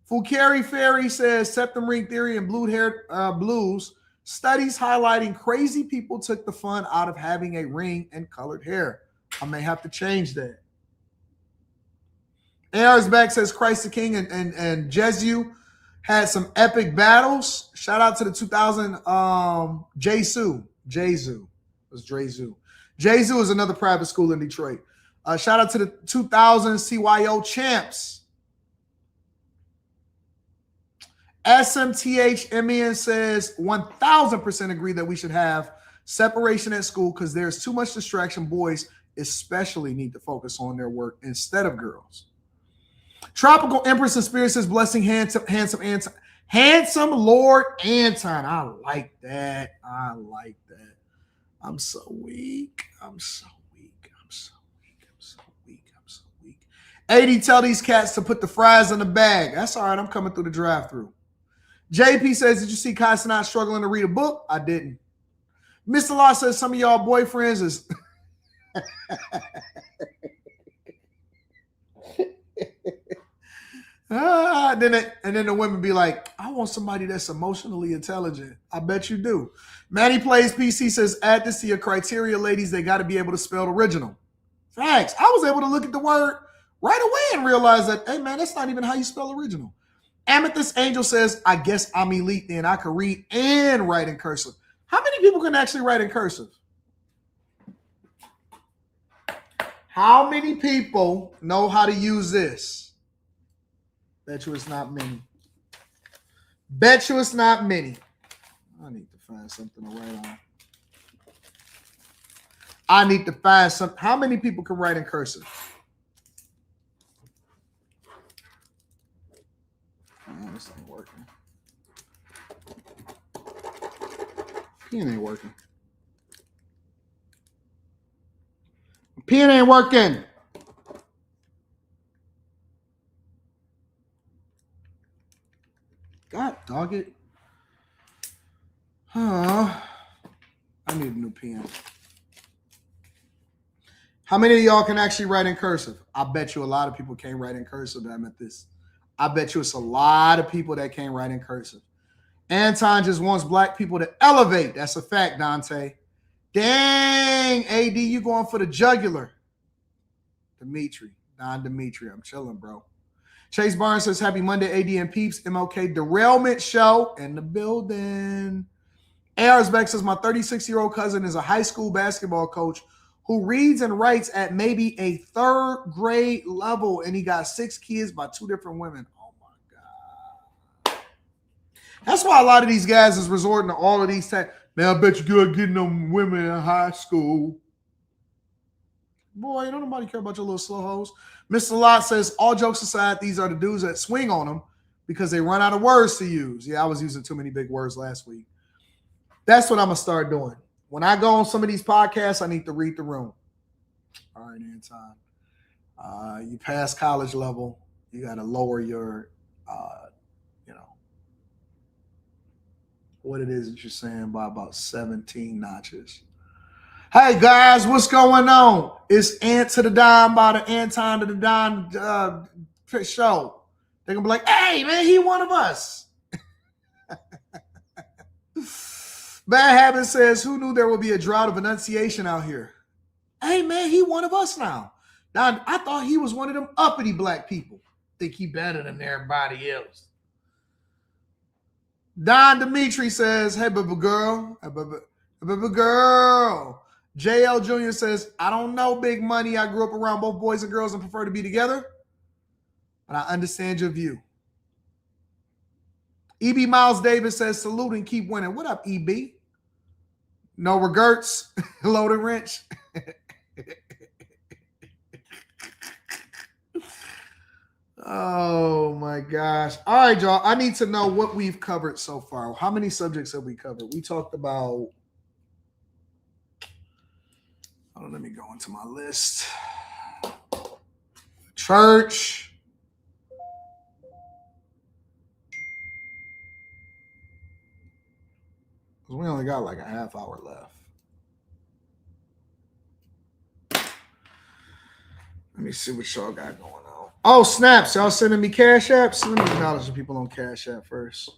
Fukari Ferry says septum ring theory and blue hair blues. Studies highlighting crazy people took the fun out of having a ring and colored hair. I may have to change that. AR's back says Christ the King and Jesu had some epic battles. Shout out to the 2000 Jesu. It was Drezu. Jesu is another private school in Detroit. Shout out to the 2000 CYO champs. SMTHMN says 1000% agree that we should have separation at school because there's too much distraction. Boys especially need to focus on their work instead of girls. Tropical Empress and Spirit says blessing handsome Lord Anton. I like that. I'm so weak. AD, tell these cats to put the fries in the bag. That's all right. I'm coming through the drive-thru. JP says, did you see Kai Cenat struggling to read a book? I didn't. Mr. Law says some of y'all boyfriends is and then the women be like, I want somebody that's emotionally intelligent. I bet you do. Manny Plays PC says, add this to your criteria, ladies. They got to be able to spell original. Facts. I was able to look at the word right away and realize that, hey, man, that's not even how you spell original. Amethyst Angel says, I guess I'm elite then. I can read and write in cursive. How many people can actually write in cursive? How many people know how to use this? Bet you it's not many. I need to find something to write on. How many people can write in cursive? Oh, this ain't working. Pen ain't working. Pen ain't working. God dog it. I need a new pen. How many of y'all can actually write in cursive? I bet you a lot of people can't write in cursive. I bet you it's a lot of people that can't write in cursive. Anton just wants black people to elevate. That's a fact, Dante. Dang, AD, you going for the jugular. Don Dimitri, I'm chilling, bro. Chase Barnes says, happy Monday, AD and Peeps. MLK Derailment Show in the building. Arsbeck says, my 36-year-old cousin is a high school basketball coach who reads and writes at maybe a third grade level, and he got 6 kids by 2 different women. Oh, my God. That's why a lot of these guys is resorting to all of these things. Man, I bet you good getting them women in high school. Boy, don't nobody care about your little slow hoes. Mr. Lott says, all jokes aside, these are the dudes that swing on them because they run out of words to use. Yeah, I was using too many big words last week. That's what I'm going to start doing. When I go on some of these podcasts, I need to read the room. All right, Anton. You pass college level, you got to lower your, what it is that you're saying by about 17 notches. Hey, guys, what's going on? It's Ant to the Don by the Anton to the Don show. They're going to be like, hey, man, he one of us. Bad Habit says, who knew there would be a drought of enunciation out here? Hey, man, he one of us now. Don, I thought he was one of them uppity black people. Think he better than everybody else. Don Dimitri says, hey, baby girl. Baby girl. JL Jr. says, I don't know, Big Money. I grew up around both boys and girls and prefer to be together. But I understand your view. EB Miles Davis says, salute and keep winning. What up, EB? No regrets. Loaded wrench. Oh my gosh. All right, y'all. I need to know what we've covered so far. How many subjects have we covered? We talked about. Oh, let me go into my list. Church. We only got like a half hour left. Let me see what y'all got going on. Oh, snaps. Y'all sending me Cash Apps? Let me acknowledge the people on Cash App first.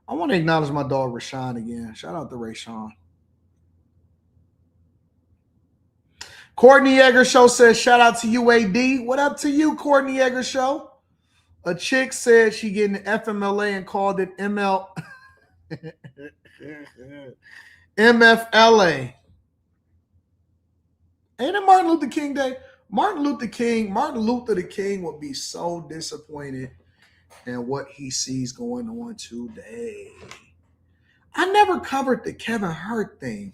I want to acknowledge my dog, Rashawn, again. Shout out to Rashawn. Courtney Egger Show says, shout out to UAD. What up to you, Courtney Egger Show? A chick said she getting FMLA and called it MFLA. Ain't it Martin Luther King Day? Martin Luther the King would be so disappointed in what he sees going on today. I never covered the Kevin Hart thing.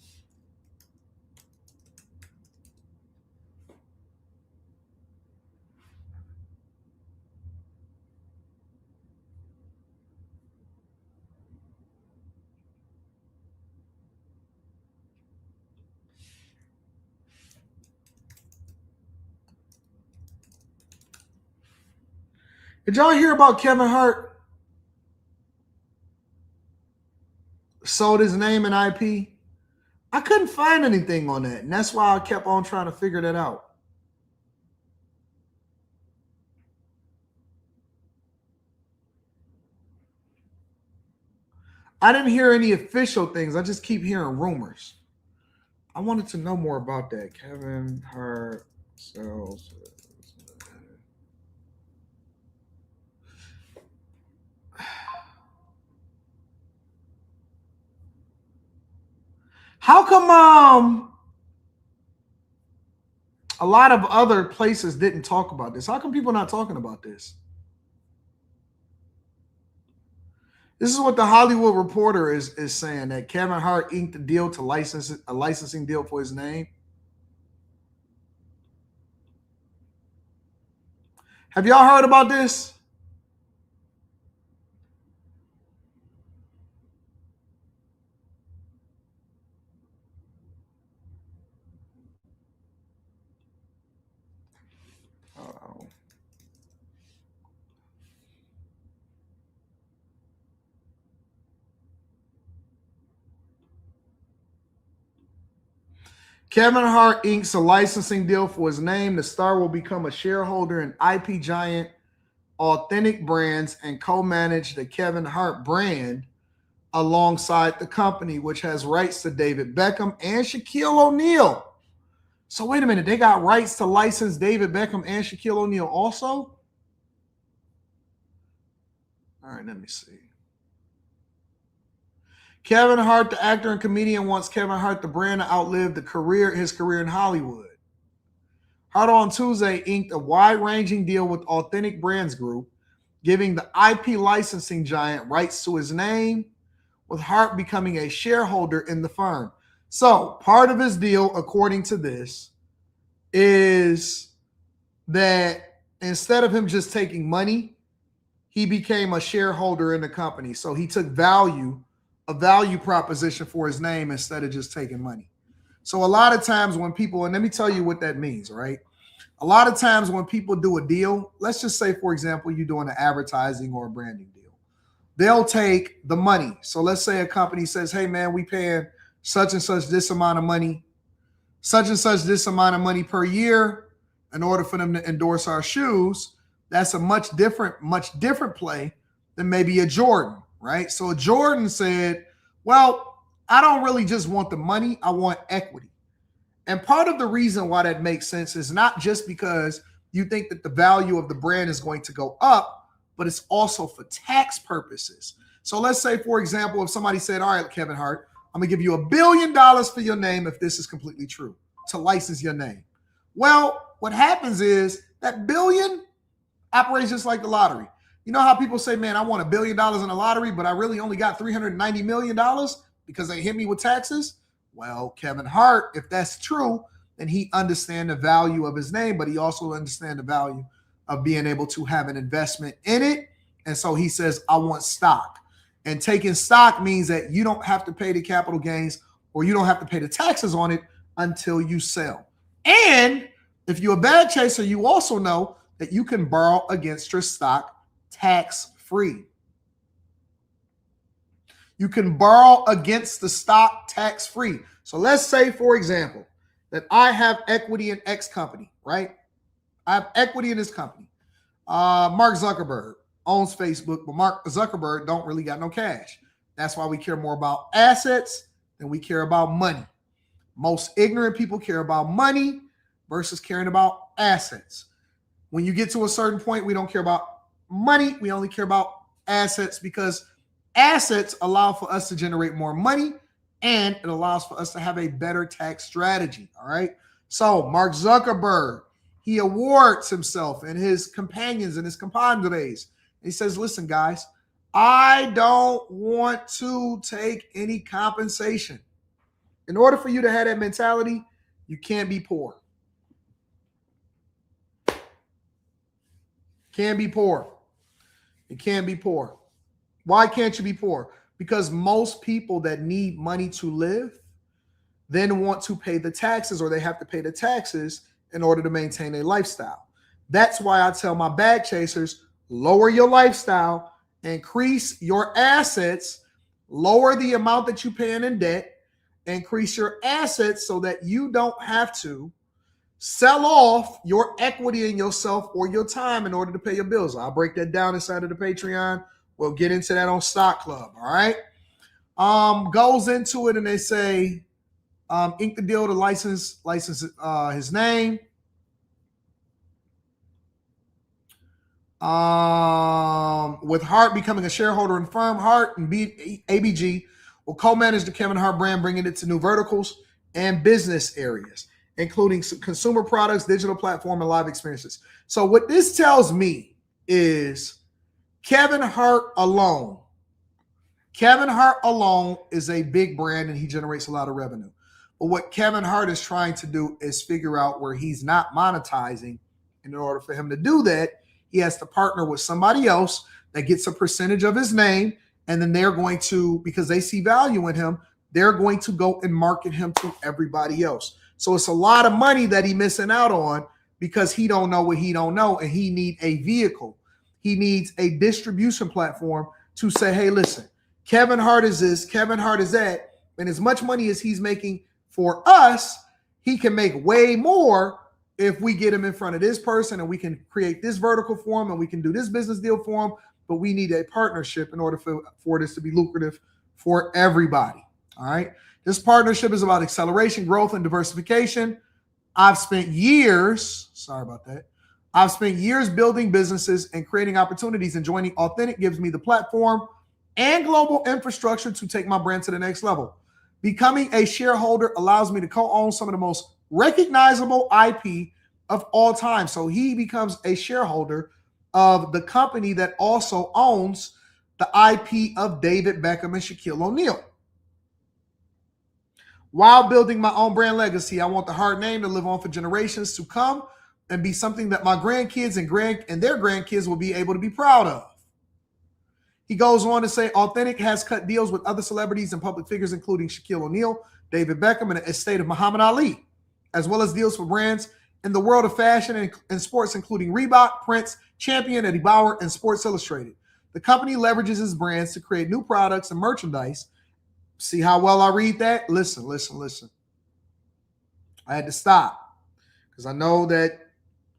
Did y'all hear about Kevin Hart sold his name and IP? I couldn't find anything on that, and that's why I kept on trying to figure that out. I didn't hear any official things. I just keep hearing rumors. I wanted to know more about that. Kevin Hart sells. How come a lot of other places didn't talk about this? How come people not talking about this? This is what the Hollywood Reporter is saying, that Kevin Hart inked a deal to license a licensing deal for his name. Have y'all heard about this? Uh-oh. Kevin Hart inks a licensing deal for his name. The star will become a shareholder in IP giant Authentic Brands and co-manage the Kevin Hart brand alongside the company, which has rights to David Beckham and Shaquille O'Neal. So wait a minute, they got rights to license David Beckham and Shaquille O'Neal also? All right, let me see. Kevin Hart, the actor and comedian, wants Kevin Hart, the brand, to outlive his career in Hollywood. Hart on Tuesday inked a wide-ranging deal with Authentic Brands Group, giving the IP licensing giant rights to his name, with Hart becoming a shareholder in the firm. So part of his deal, according to this, is that instead of him just taking money, he became a shareholder in the company. So he took a value proposition for his name instead of just taking money. So a lot of times when people, and let me tell you what that means, right? A lot of times when people do a deal, let's just say, for example, you're doing an advertising or a branding deal. They'll take the money. So let's say a company says, hey, man, we paying such and such this amount of money, such and such this amount of money per year in order for them to endorse our shoes. That's a much different play than maybe a Jordan, right? So Jordan said, well, I don't really just want the money. I want equity. And part of the reason why that makes sense is not just because you think that the value of the brand is going to go up, but it's also for tax purposes. So let's say, for example, if somebody said, all right, Kevin Hart, I'm going to give you $1 billion for your name if this is completely true, to license your name. Well, what happens is that billion operates just like the lottery. You know how people say, man, I won $1 billion in the lottery, but I really only got $390 million because they hit me with taxes? Well, Kevin Hart, if that's true, then he understands the value of his name, but he also understands the value of being able to have an investment in it. And so he says, I want stock. And taking stock means that you don't have to pay the capital gains or you don't have to pay the taxes on it until you sell. And if you're a bag chaser, you also know that you can borrow against your stock tax-free. You can borrow against the stock tax-free. So let's say, for example, that I have equity in X company, right? I have equity in this company. Mark Zuckerberg owns Facebook, but Mark Zuckerberg don't really got no cash. That's why we care more about assets than we care about money. Most ignorant people care about money versus caring about assets. When you get to a certain point, we don't care about money. We only care about assets because assets allow for us to generate more money and it allows for us to have a better tax strategy. All right. So Mark Zuckerberg, he awards himself and his companions and his compadres. He says, listen, guys, I don't want to take any compensation. In order for you to have that mentality, you can't be poor. Can't be poor. You can't be poor. Why can't you be poor? Because most people that need money to live then want to pay the taxes, or they have to pay the taxes in order to maintain a lifestyle. That's why I tell my bag chasers, lower your lifestyle, increase your assets, lower the amount that you pay in debt, increase your assets so that you don't have to sell off your equity in yourself or your time in order to pay your bills. I'll break that down inside of the Patreon. We'll get into that on Stock Club. All right. Goes into it and they say, ink the deal to license his name. With Hart becoming a shareholder in firm, Hart and ABG will co-manage the Kevin Hart brand, bringing it to new verticals and business areas, including consumer products, digital platform, and live experiences. So what this tells me is Kevin Hart alone is a big brand and he generates a lot of revenue. But what Kevin Hart is trying to do is figure out where he's not monetizing. And in order for him to do that, he has to partner with somebody else that gets a percentage of his name. And then they're going to, because they see value in him, they're going to go and market him to everybody else. So it's a lot of money that he's missing out on because he don't know what he don't know. And he needs a vehicle. He needs a distribution platform to say, hey, listen, Kevin Hart is this, Kevin Hart is that. And as much money as he's making for us, he can make way more if we get him in front of this person and we can create this vertical for him and we can do this business deal for him. But we need a partnership in order for this to be lucrative for everybody. All right. This partnership is about acceleration, growth, and diversification. I've spent years building businesses and creating opportunities, and joining Authentic gives me the platform and global infrastructure to take my brand to the next level. Becoming a shareholder allows me to co-own some of the most recognizable IP of all time. So he becomes a shareholder of the company that also owns the IP of David Beckham and Shaquille O'Neal. While building my own brand legacy, I want the Hart name to live on for generations to come and be something that my grandkids and their grandkids will be able to be proud of. He goes on to say, Authentic has cut deals with other celebrities and public figures, including Shaquille O'Neal, David Beckham, and the estate of Muhammad Ali, as well as deals for brands in the world of fashion and sports, including Reebok, Prince, Champion, Eddie Bauer, and Sports Illustrated. The company leverages his brands to create new products and merchandise. See how well I read that? Listen. I had to stop because I know that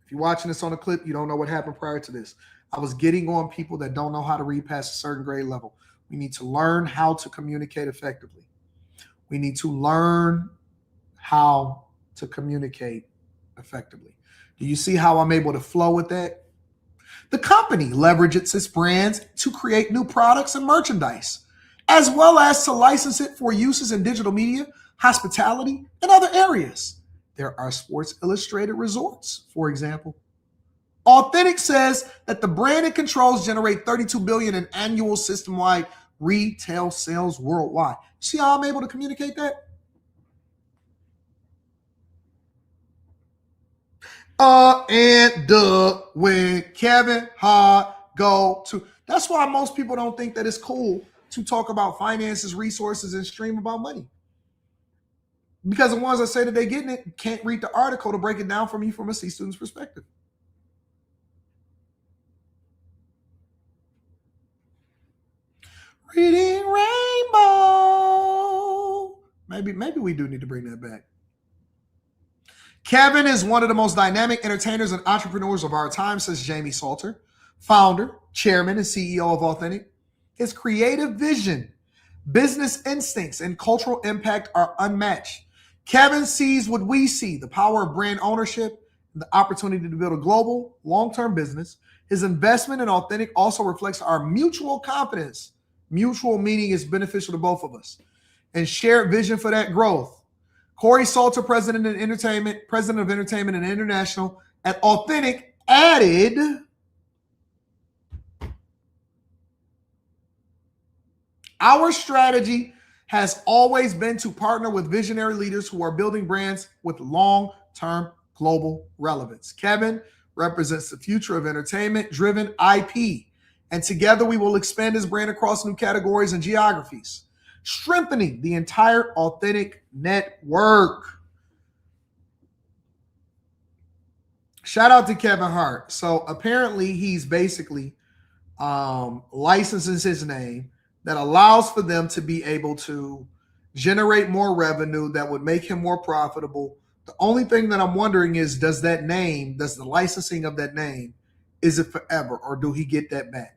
if you're watching this on a clip, you don't know what happened prior to this. I was getting on people that don't know how to read past a certain grade level. We need to learn how to communicate effectively. We need to learn how to communicate effectively. Do you see how I'm able to flow with that? The company leverages its brands to create new products and merchandise. as well as to license it for uses in digital media, hospitality, and other areas. There are Sports Illustrated resorts, for example. Authentic says that the brand it controls generate $32 billion in annual system-wide retail sales worldwide. See how I'm able to communicate that? When Kevin Hart go to. That's why most people don't think that it's cool to talk about finances, resources, and stream about money. Because the ones that say that they're getting it can't read the article to break it down for me from a C student's perspective. Reading Rainbow. Maybe we do need to bring that back. Kevin is one of the most dynamic entertainers and entrepreneurs of our time, says Jamie Salter, founder, chairman, and CEO of Authentic. His creative vision, business instincts, and cultural impact are unmatched. Kevin sees what we see, the power of brand ownership, and the opportunity to build a global, long-term business. His investment in Authentic also reflects our mutual confidence. Mutual meaning is beneficial to both of us. And shared vision for that growth. Corey Salter, president of Entertainment and International at Authentic, added, our strategy has always been to partner with visionary leaders who are building brands with long-term global relevance. Kevin represents the future of entertainment-driven IP, and together we will expand his brand across new categories and geographies, strengthening the entire Authentic network. Shout out to Kevin Hart. So apparently he's basically licenses his name that allows for them to be able to generate more revenue that would make him more profitable. The only thing that I'm wondering is, does the licensing of that name, is it forever, or do he get that back?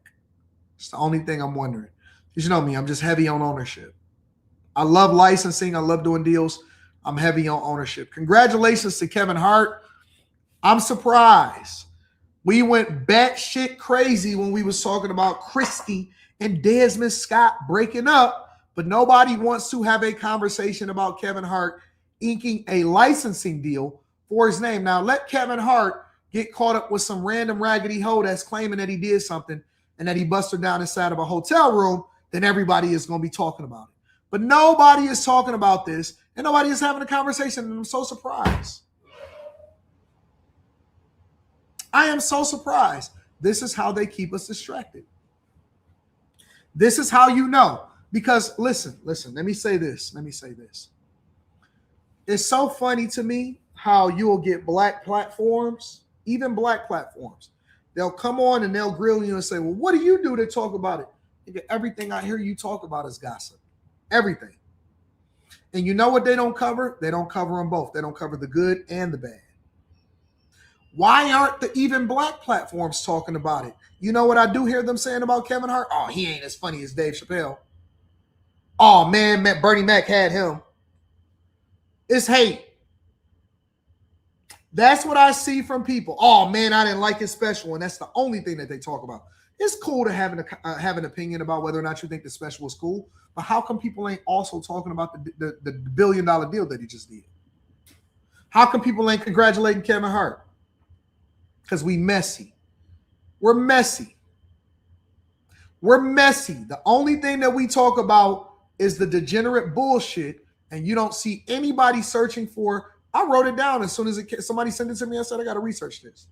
It's the only thing I'm wondering. You know me, I'm just heavy on ownership. I love licensing. I love doing deals. I'm heavy on ownership. Congratulations to Kevin Hart. I'm surprised. We went batshit crazy when we was talking about Christy and Desmond Scott breaking up, but nobody wants to have a conversation about Kevin Hart inking a licensing deal for his name. Now, let Kevin Hart get caught up with some random raggedy hoe that's claiming that he did something and that he busted down inside of a hotel room, then everybody is going to be talking about it. But nobody is talking about this, and nobody is having a conversation, and I'm so surprised. I am so surprised. This is how they keep us distracted. This is how you know. Because listen, let me say this. It's so funny to me how you'll get black platforms, even black platforms. They'll come on and they'll grill you and say, well, what do you do to talk about it? Everything I hear you talk about is gossip. Everything. And you know what they don't cover? They don't cover them both. They don't cover the good and the bad. Why aren't the even black platforms talking about it? You know what I do hear them saying about Kevin Hart? Oh, he ain't as funny as Dave Chappelle. Oh, man, Bernie Mac had him. It's hate. That's what I see from people. Oh, man, I didn't like his special, and that's the only thing that they talk about. It's cool to have an opinion about whether or not you think the special was cool, but how come people ain't also talking about the $1 billion deal that he just did? How come people ain't congratulating Kevin Hart? Because we messy. We're messy. We're messy. The only thing that we talk about is the degenerate bullshit, and you don't see anybody searching for. I wrote it down as soon as somebody sent it to me. I said, I got to research this.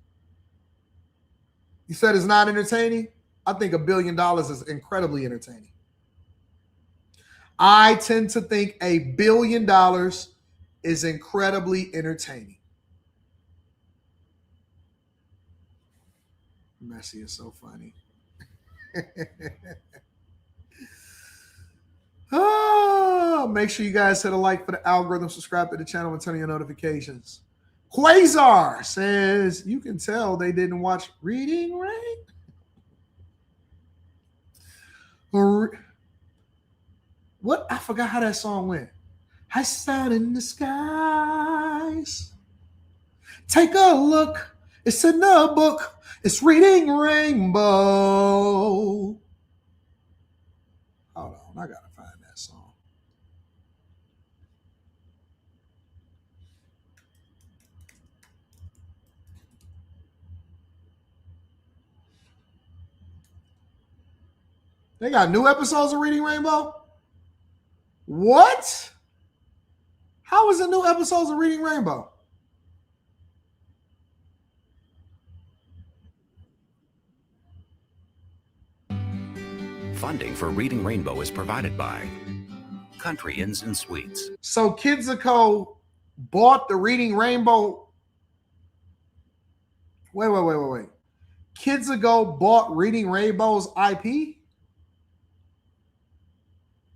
You said it's not entertaining? I think $1 billion is incredibly entertaining. I tend to think $1 billion is incredibly entertaining. Messy is so funny. Make sure you guys hit a like for the algorithm, subscribe to the channel, and turn on your notifications. Quasar says, you can tell they didn't watch Reading Rain. What? I forgot how that song went. I sat in the skies. Take a look. It's in the book. It's Reading Rainbow. Hold on. I got to find that song. They got new episodes of Reading Rainbow? What? How is it new episodes of Reading Rainbow? Funding for Reading Rainbow is provided by Country Inns and Suites. So Kidsico bought the Reading Rainbow. Wait. Kidsico bought Reading Rainbow's IP?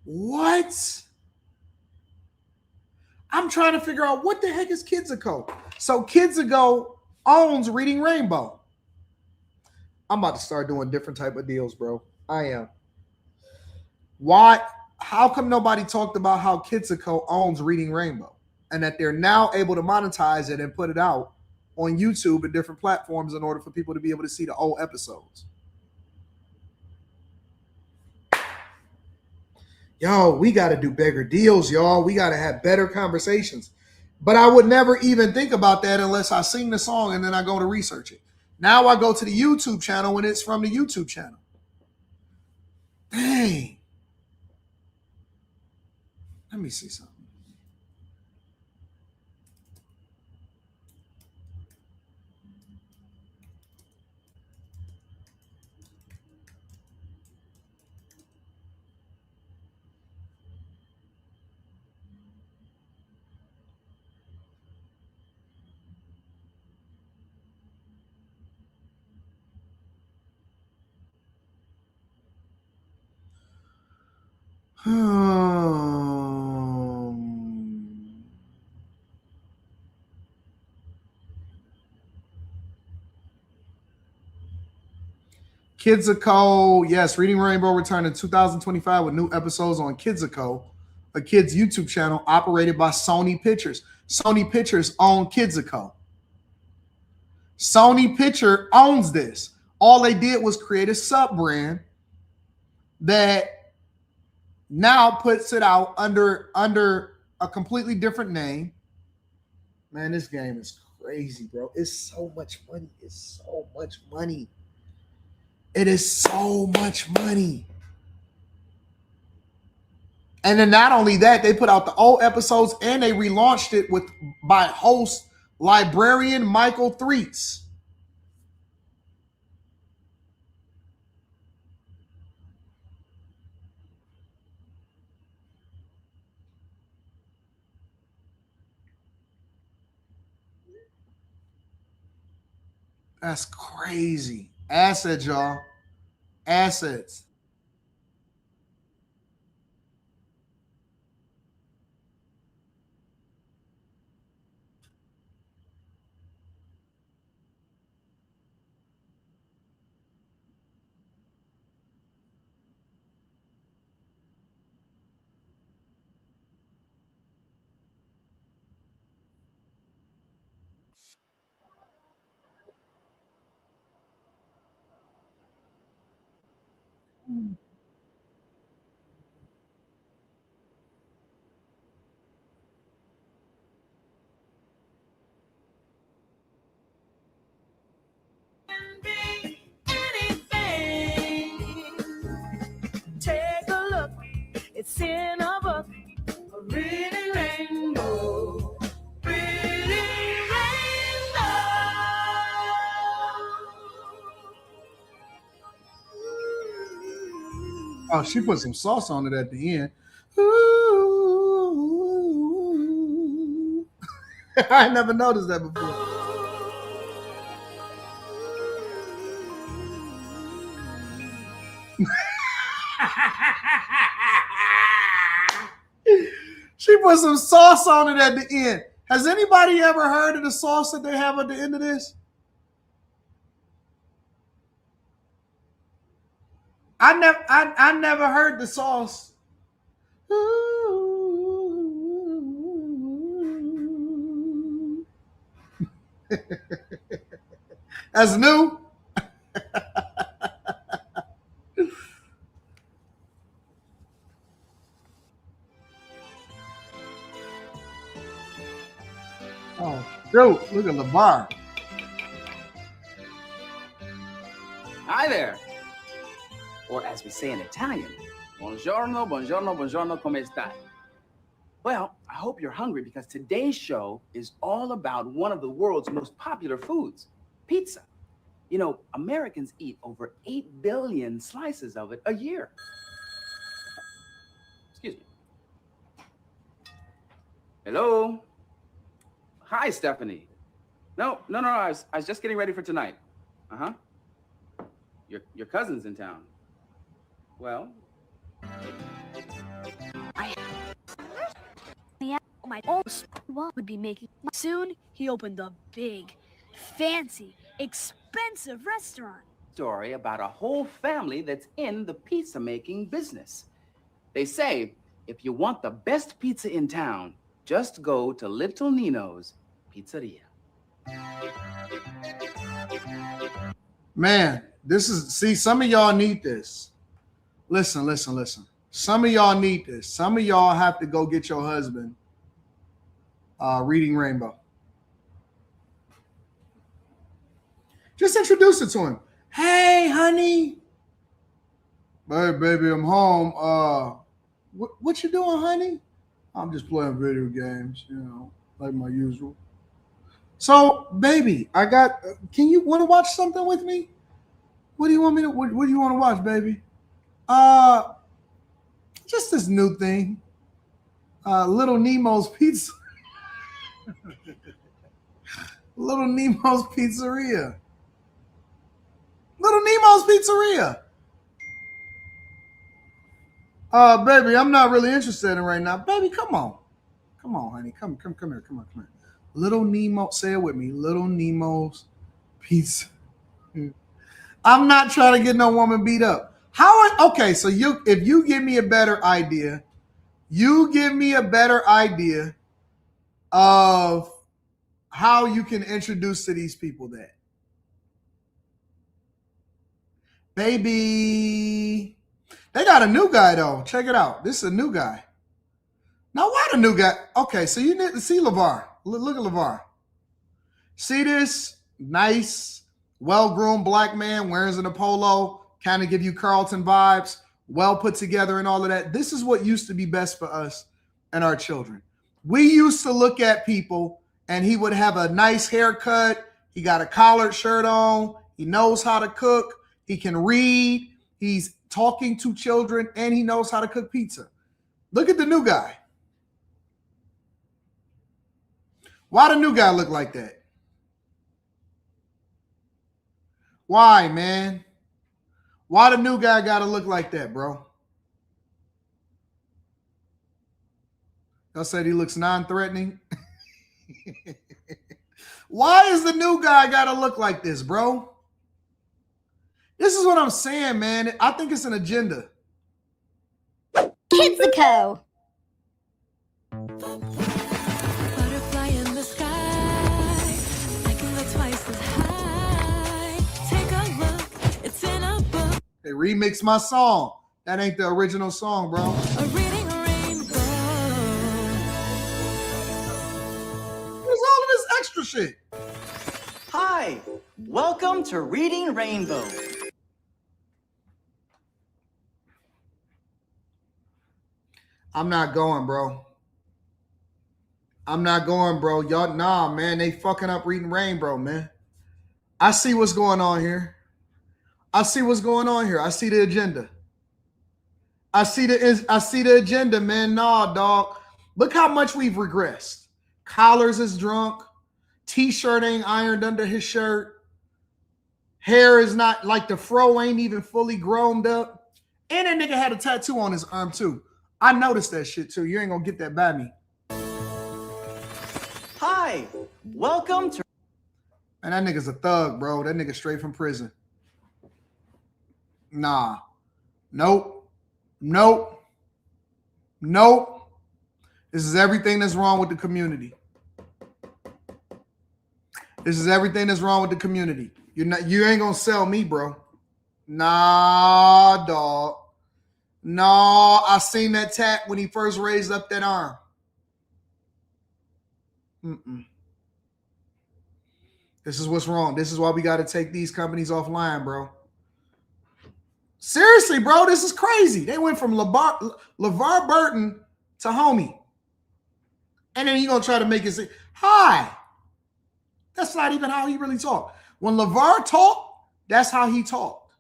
What? I'm trying to figure out what the heck is Kidsico. So Kidsico owns Reading Rainbow. I'm about to start doing different type of deals, bro. I am. Why? How come nobody talked about how Kidsico owns Reading Rainbow and that they're now able to monetize it and put it out on YouTube and different platforms in order for people to be able to see the old episodes? Yo, we got to do bigger deals, y'all. We got to have better conversations. But I would never even think about that unless I sing the song and then I go to research it. Now I go to the YouTube channel when it's from the YouTube channel. Dang. Let me see something. Kidsico, yes, Reading Rainbow returned in 2025 with new episodes on Kidsico, a kids YouTube channel operated by Sony Pictures. Sony Pictures own Kidsico. Sony Picture owns this. All they did was create a sub-brand that now puts it out under a completely different name. Man, this game is crazy, bro. It's so much money. It's so much money. It is so much money. And then not only that, they put out the old episodes and they relaunched it by host librarian Michael Threets. That's crazy. Assets, y'all. Assets. Take a look, it's in a book, a reading rainbow, reading rainbow. Oh, she put some sauce on it at the end. Ooh. I never noticed that before. She put some sauce on it at the end. Has anybody ever heard of the sauce that they have at the end of this? I never heard the sauce. That's new. Shoot, look at LeVar. Hi there. Or as we say in Italian, buongiorno, buongiorno, buongiorno, come stai? Well, I hope you're hungry because today's show is all about one of the world's most popular foods, pizza. You know, Americans eat over 8 billion slices of it a year. Excuse me. Hello? Hi, Stephanie. No, I was just getting ready for tonight. Uh-huh. Your cousin's in town. Well, my own would be making. Soon, he opened a big, fancy, expensive restaurant. story about a whole family that's in the pizza making business. They say if you want the best pizza in town, just go to Little Nino's Pizzeria. Man, some of y'all need this. Listen. Some of y'all need this. Some of y'all have to go get your husband Reading Rainbow. Just introduce it to him. Hey, honey. Hey, baby, I'm home. What you doing, honey? I'm just playing video games, like my usual. So, baby, can you want to watch something with me? What do you want me to, what do you want to watch, baby? Just this new thing. Little Nemo's Pizza. Little Nemo's Pizzeria. Little Nemo's Pizzeria. Baby, I'm not really interested in right now. Baby, come on. Come on, honey. Come here. Come on. Little Nemo, say it with me. Little Nemo's Pizza. I'm not trying to get no woman beat up. Okay, so if you give me a better idea, of how you can introduce to these people that. Baby, they got a new guy though. Check it out. This is a new guy. Now, why the new guy? Okay, so you need to see LeVar. Look at LeVar. See this nice, well-groomed black man wearing a polo, kind of give you Carlton vibes, well put together and all of that. This is what used to be best for us and our children. We used to look at people and he would have a nice haircut. He got a collared shirt on. He knows how to cook. He can read. He's talking to children and he knows how to cook pizza. Look at the new guy. Why the new guy look like that? Why, man? Why the new guy got to look like that, bro? Y'all said he looks non-threatening. Why is the new guy got to look like this, bro? This is what I'm saying, man. I think it's an agenda. Kidsico. Butterfly in the sky. I can go twice as high. Take a look. It's in a book. They remixed my song. That ain't the original song, bro. A reading rainbow. Where's all of this extra shit? Hi, welcome to Reading Rainbow. I'm not going, bro. Y'all, nah, man. They fucking up Reading Rainbow, man. I see what's going on here. I see the agenda. I see the agenda, man. Nah, dog. Look how much we've regressed. Collars is drunk. T-shirt ain't ironed under his shirt. Hair is not, like the fro ain't even fully grown up. And that nigga had a tattoo on his arm too. I noticed that shit too. You ain't gonna get that by me. Hi, welcome to... Man, that nigga's a thug, bro. That nigga straight from prison. Nah. Nope. This is everything that's wrong with the community. You ain't gonna sell me, bro. Nah, dog. No, I seen that tat when he first raised up that arm. This is what's wrong. This is why we got to take these companies offline, bro. Seriously, bro, this is crazy. They went from LeVar Burton to homie. And then you're going to try to make it say, hi. That's not even how he really talked. When LeVar talked, that's how he talked.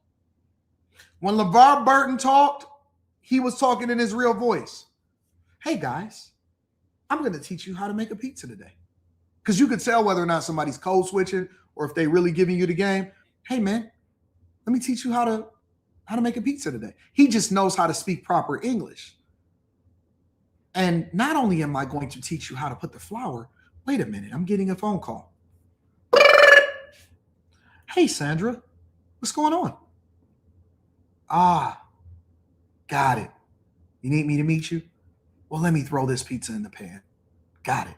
When LeVar Burton talked, he was talking in his real voice. Hey, guys, I'm going to teach you how to make a pizza today. Because you could tell whether or not somebody's code switching or if they really giving you the game. Hey, man, let me teach you how to make a pizza today. He just knows how to speak proper English. And not only am I going to teach you how to put the flour, wait a minute, I'm getting a phone call. Hey, Sandra, what's going on? Ah, got it. You need me to meet you? Well, let me throw this pizza in the pan. Got it.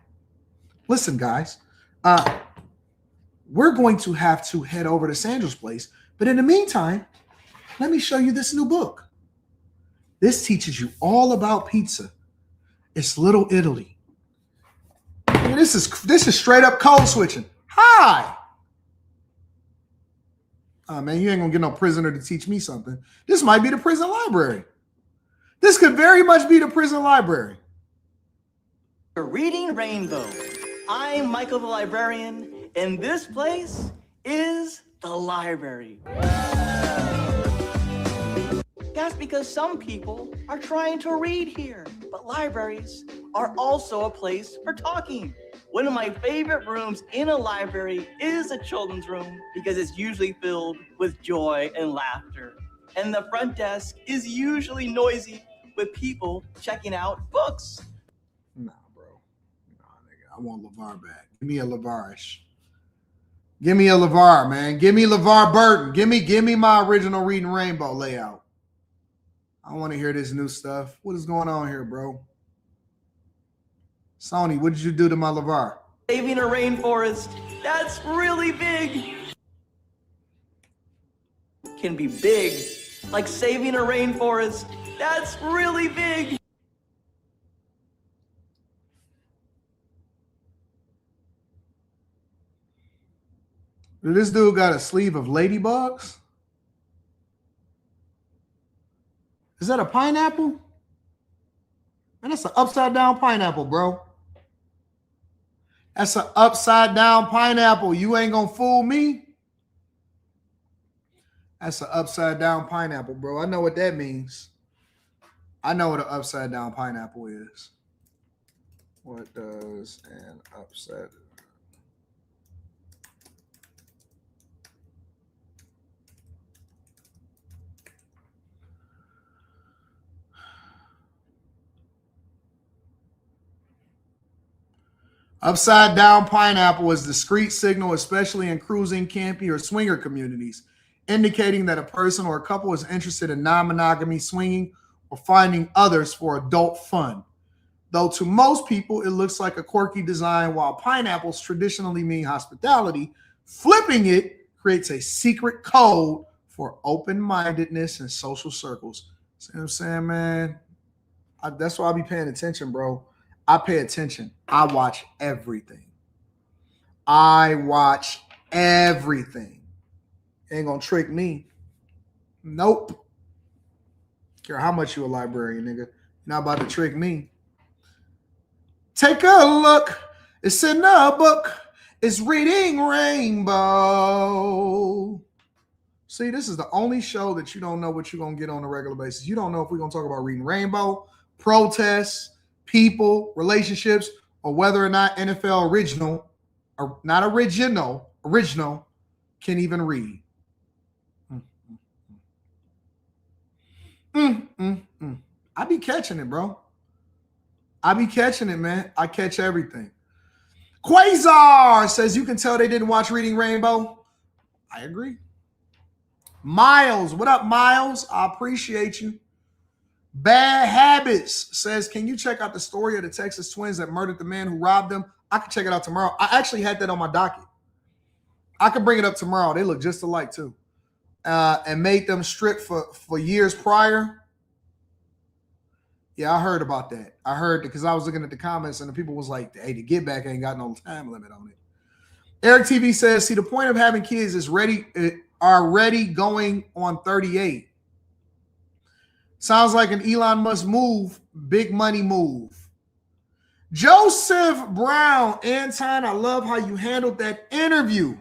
Listen, guys, we're going to have to head over to Sandra's place. But in the meantime, let me show you this new book. This teaches you all about pizza. It's Little Italy. And this is straight up code switching. Hi. Oh, man, you ain't going to get no prisoner to teach me something. This might be the prison library. This could very much be the prison library. Reading Rainbow. I'm Michael the librarian, and this place is the library. That's because some people are trying to read here, but libraries are also a place for talking. One of my favorite rooms in a library is a children's room because it's usually filled with joy and laughter. And the front desk is usually noisy with people checking out books. Nah, bro. Nah, nigga. I want LeVar back. Give me a LeVar-ish. Give me a LeVar, man. Give me LeVar Burton. Give me my original Reading Rainbow layout. I want to hear this new stuff. What is going on here, bro? Sony, what did you do to my LeVar? Saving a rainforest, that's really big. Can be big, like saving a rainforest, that's really big. This dude got a sleeve of ladybugs? Is that a pineapple? Man, that's an upside down pineapple, bro. That's an upside down pineapple. You ain't gonna fool me. That's an upside down pineapple, bro. I know what that means. I know what an upside down pineapple is. What does an upside? Upside down pineapple is a discreet signal, especially in cruising, camping, or swinger communities, indicating that a person or a couple is interested in non-monogamy, swinging, or finding others for adult fun. Though to most people, it looks like a quirky design, while pineapples traditionally mean hospitality, flipping it creates a secret code for open-mindedness in social circles. See what I'm saying, man? That's why I be paying attention, bro. I pay attention. I watch everything. Ain't gonna trick me. Nope. Care how much you a librarian, nigga. You're not about to trick me. Take a look. It's in the book. It's Reading Rainbow. See, this is the only show that you don't know what you're gonna get on a regular basis. You don't know if we're gonna talk about Reading Rainbow, protests, people, relationships, or whether or not NFL original can even read. I be catching it, bro. I be catching it, man. I catch everything. Quasar says you can tell they didn't watch Reading Rainbow. I agree. Miles, what up, Miles? I appreciate you. Bad Habits says, can you check out the story of the Texas twins that murdered the man who robbed them? I can check it out tomorrow. I actually had that on my docket. I can bring it up tomorrow. They look just alike too. And made them strip for years prior. Yeah, I heard about that. I heard because I was looking at the comments and the people was like, hey, the Get Back ain't got no time limit on it. Eric TV says, see, the point of having kids is already going on 38. Sounds like an Elon Musk move, big money move. Joseph Brown, Anton, I love how you handled that interview.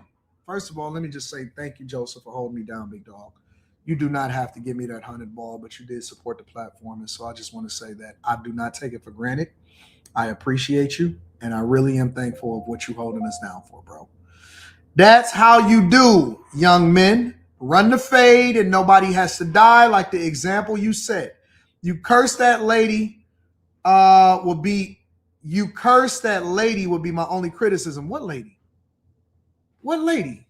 First of all, let me just say thank you, Joseph, for holding me down, big dog. You do not have to give me that 100 ball, but you did support the platform. And so I just want to say that I do not take it for granted. I appreciate you, and I really am thankful of what you're holding us down for, bro. That's how you do, young men. Run the fade, and nobody has to die, like the example you set. You curse that lady would be my only criticism. What lady? What lady?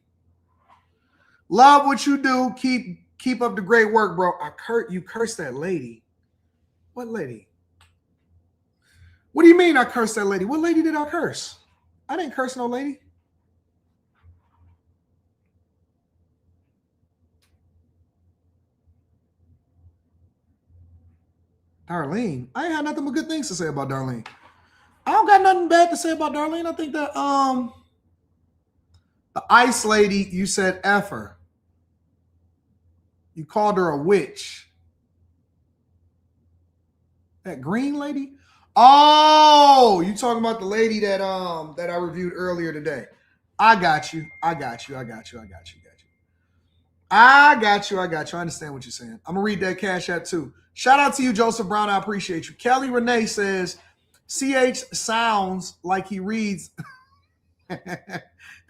Love what you do. Keep up the great work, bro. You cursed that lady. What lady? What do you mean I cursed that lady? What lady did I curse? I didn't curse no lady. Darlene. I ain't had nothing but good things to say about Darlene. I don't got nothing bad to say about Darlene. I think that the ice lady, you said F her. You called her a witch. That green lady? Oh, you talking about the lady that I reviewed earlier today. I got you. I understand what you're saying. I'm gonna read that Cash App too. Shout out to you, Joseph Brown. I appreciate you. Kelly Renee says, CH sounds like he reads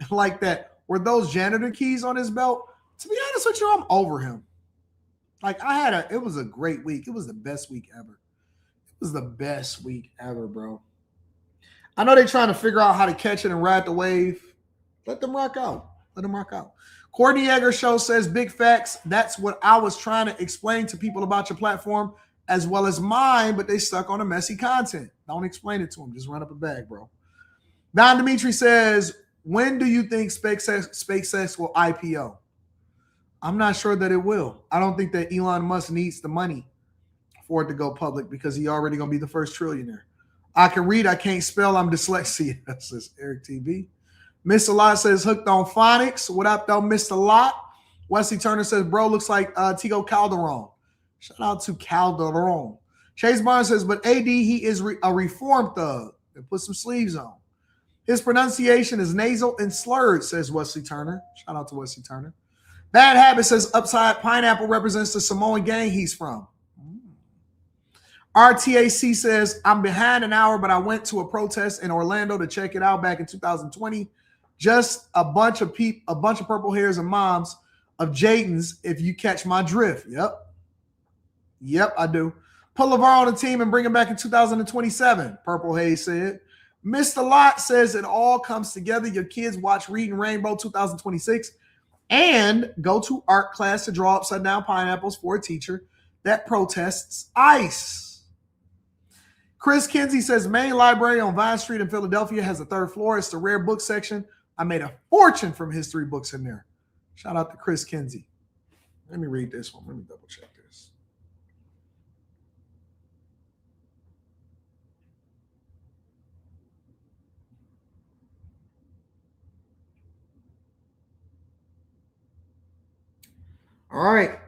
like that. Were those janitor keys on his belt? To be honest with you, I'm over him. Like it was a great week. It was the best week ever. Bro. I know they're trying to figure out how to catch it and ride the wave. Let them rock out. Courtney Egger Show says, big facts. That's what I was trying to explain to people about your platform as well as mine, but they stuck on the messy content. Don't explain it to them. Just run up a bag, bro. Don Dimitri says, when do you think SpaceX will IPO? I'm not sure that it will. I don't think that Elon Musk needs the money for it to go public because he already going to be the first trillionaire. I can read, I can't spell, I'm dyslexic. Says Eric TV. Mr. Lot says, hooked on phonics. What up, though, Mr. Lot? Wesley Turner says, bro, looks like Tigo Calderon. Shout out to Calderon. Chase Barnes says, but AD, he is a reform thug. And put some sleeves on. His pronunciation is nasal and slurred, says Wesley Turner. Shout out to Wesley Turner. Bad Habit says, upside pineapple represents the Samoan gang he's from. RTAC says, I'm behind an hour, but I went to a protest in Orlando to check it out back in 2020. Just a bunch of purple hairs and moms of Jaden's, if you catch my drift. Yep, I do. Put LeVar on the team and bring him back in 2027, Purple Haze said. Mr. Lot says it all comes together. Your kids watch Reading Rainbow 2026 and go to art class to draw upside down pineapples for a teacher that protests ICE. Chris Kinsey says main library on Vine Street in Philadelphia has a third floor. It's the rare book section. I made a fortune from history books in there. Shout out to Chris Kinsey. Let me read this one. Let me double check this. All right.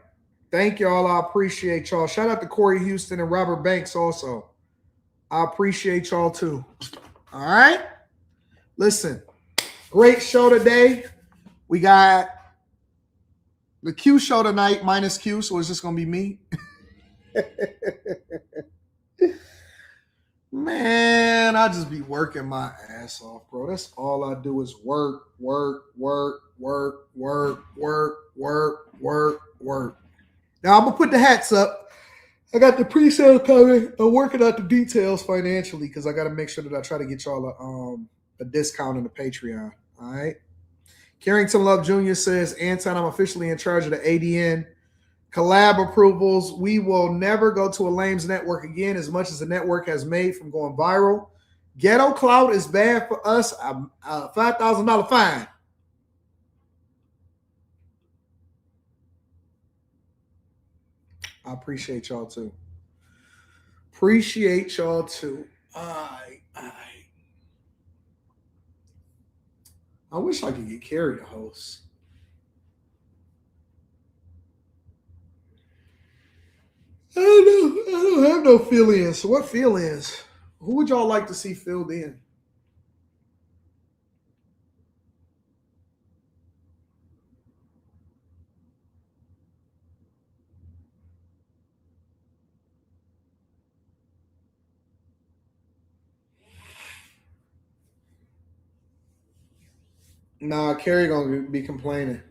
Thank y'all. I appreciate y'all. Shout out to Corey Houston and Robert Banks also. I appreciate y'all too. All right. Listen, great show today. We got the Q show tonight minus Q, so it's just going to be me. Man, I just be working my ass off, bro. That's all I do is work. Now I'm going to put the hats up. I got the pre-sale coming. I'm working out the details financially because I got to make sure that I try to get y'all a discount on the Patreon. All right. Carrington Love Jr. says, Anton, I'm officially in charge of the ADN collab approvals. We will never go to a lames network again as much as the network has made from going viral. Ghetto clout is bad for us. $5,000 fine. I appreciate y'all too. All right. I wish I could get Carrie to host. I don't have no fill-ins. So what fill-ins? Who would y'all like to see filled in? Nah, Carrie gonna be complaining.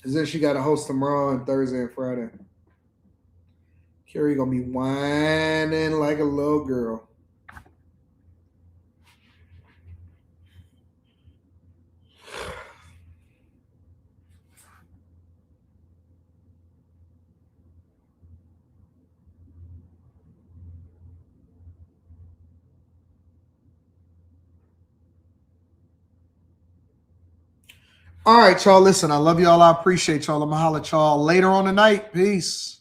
Cause then she got to host tomorrow and Thursday and Friday. Carrie gonna be whining like a little girl. All right, y'all. Listen, I love y'all. I appreciate y'all. I'm gonna holler at y'all later on tonight. Peace.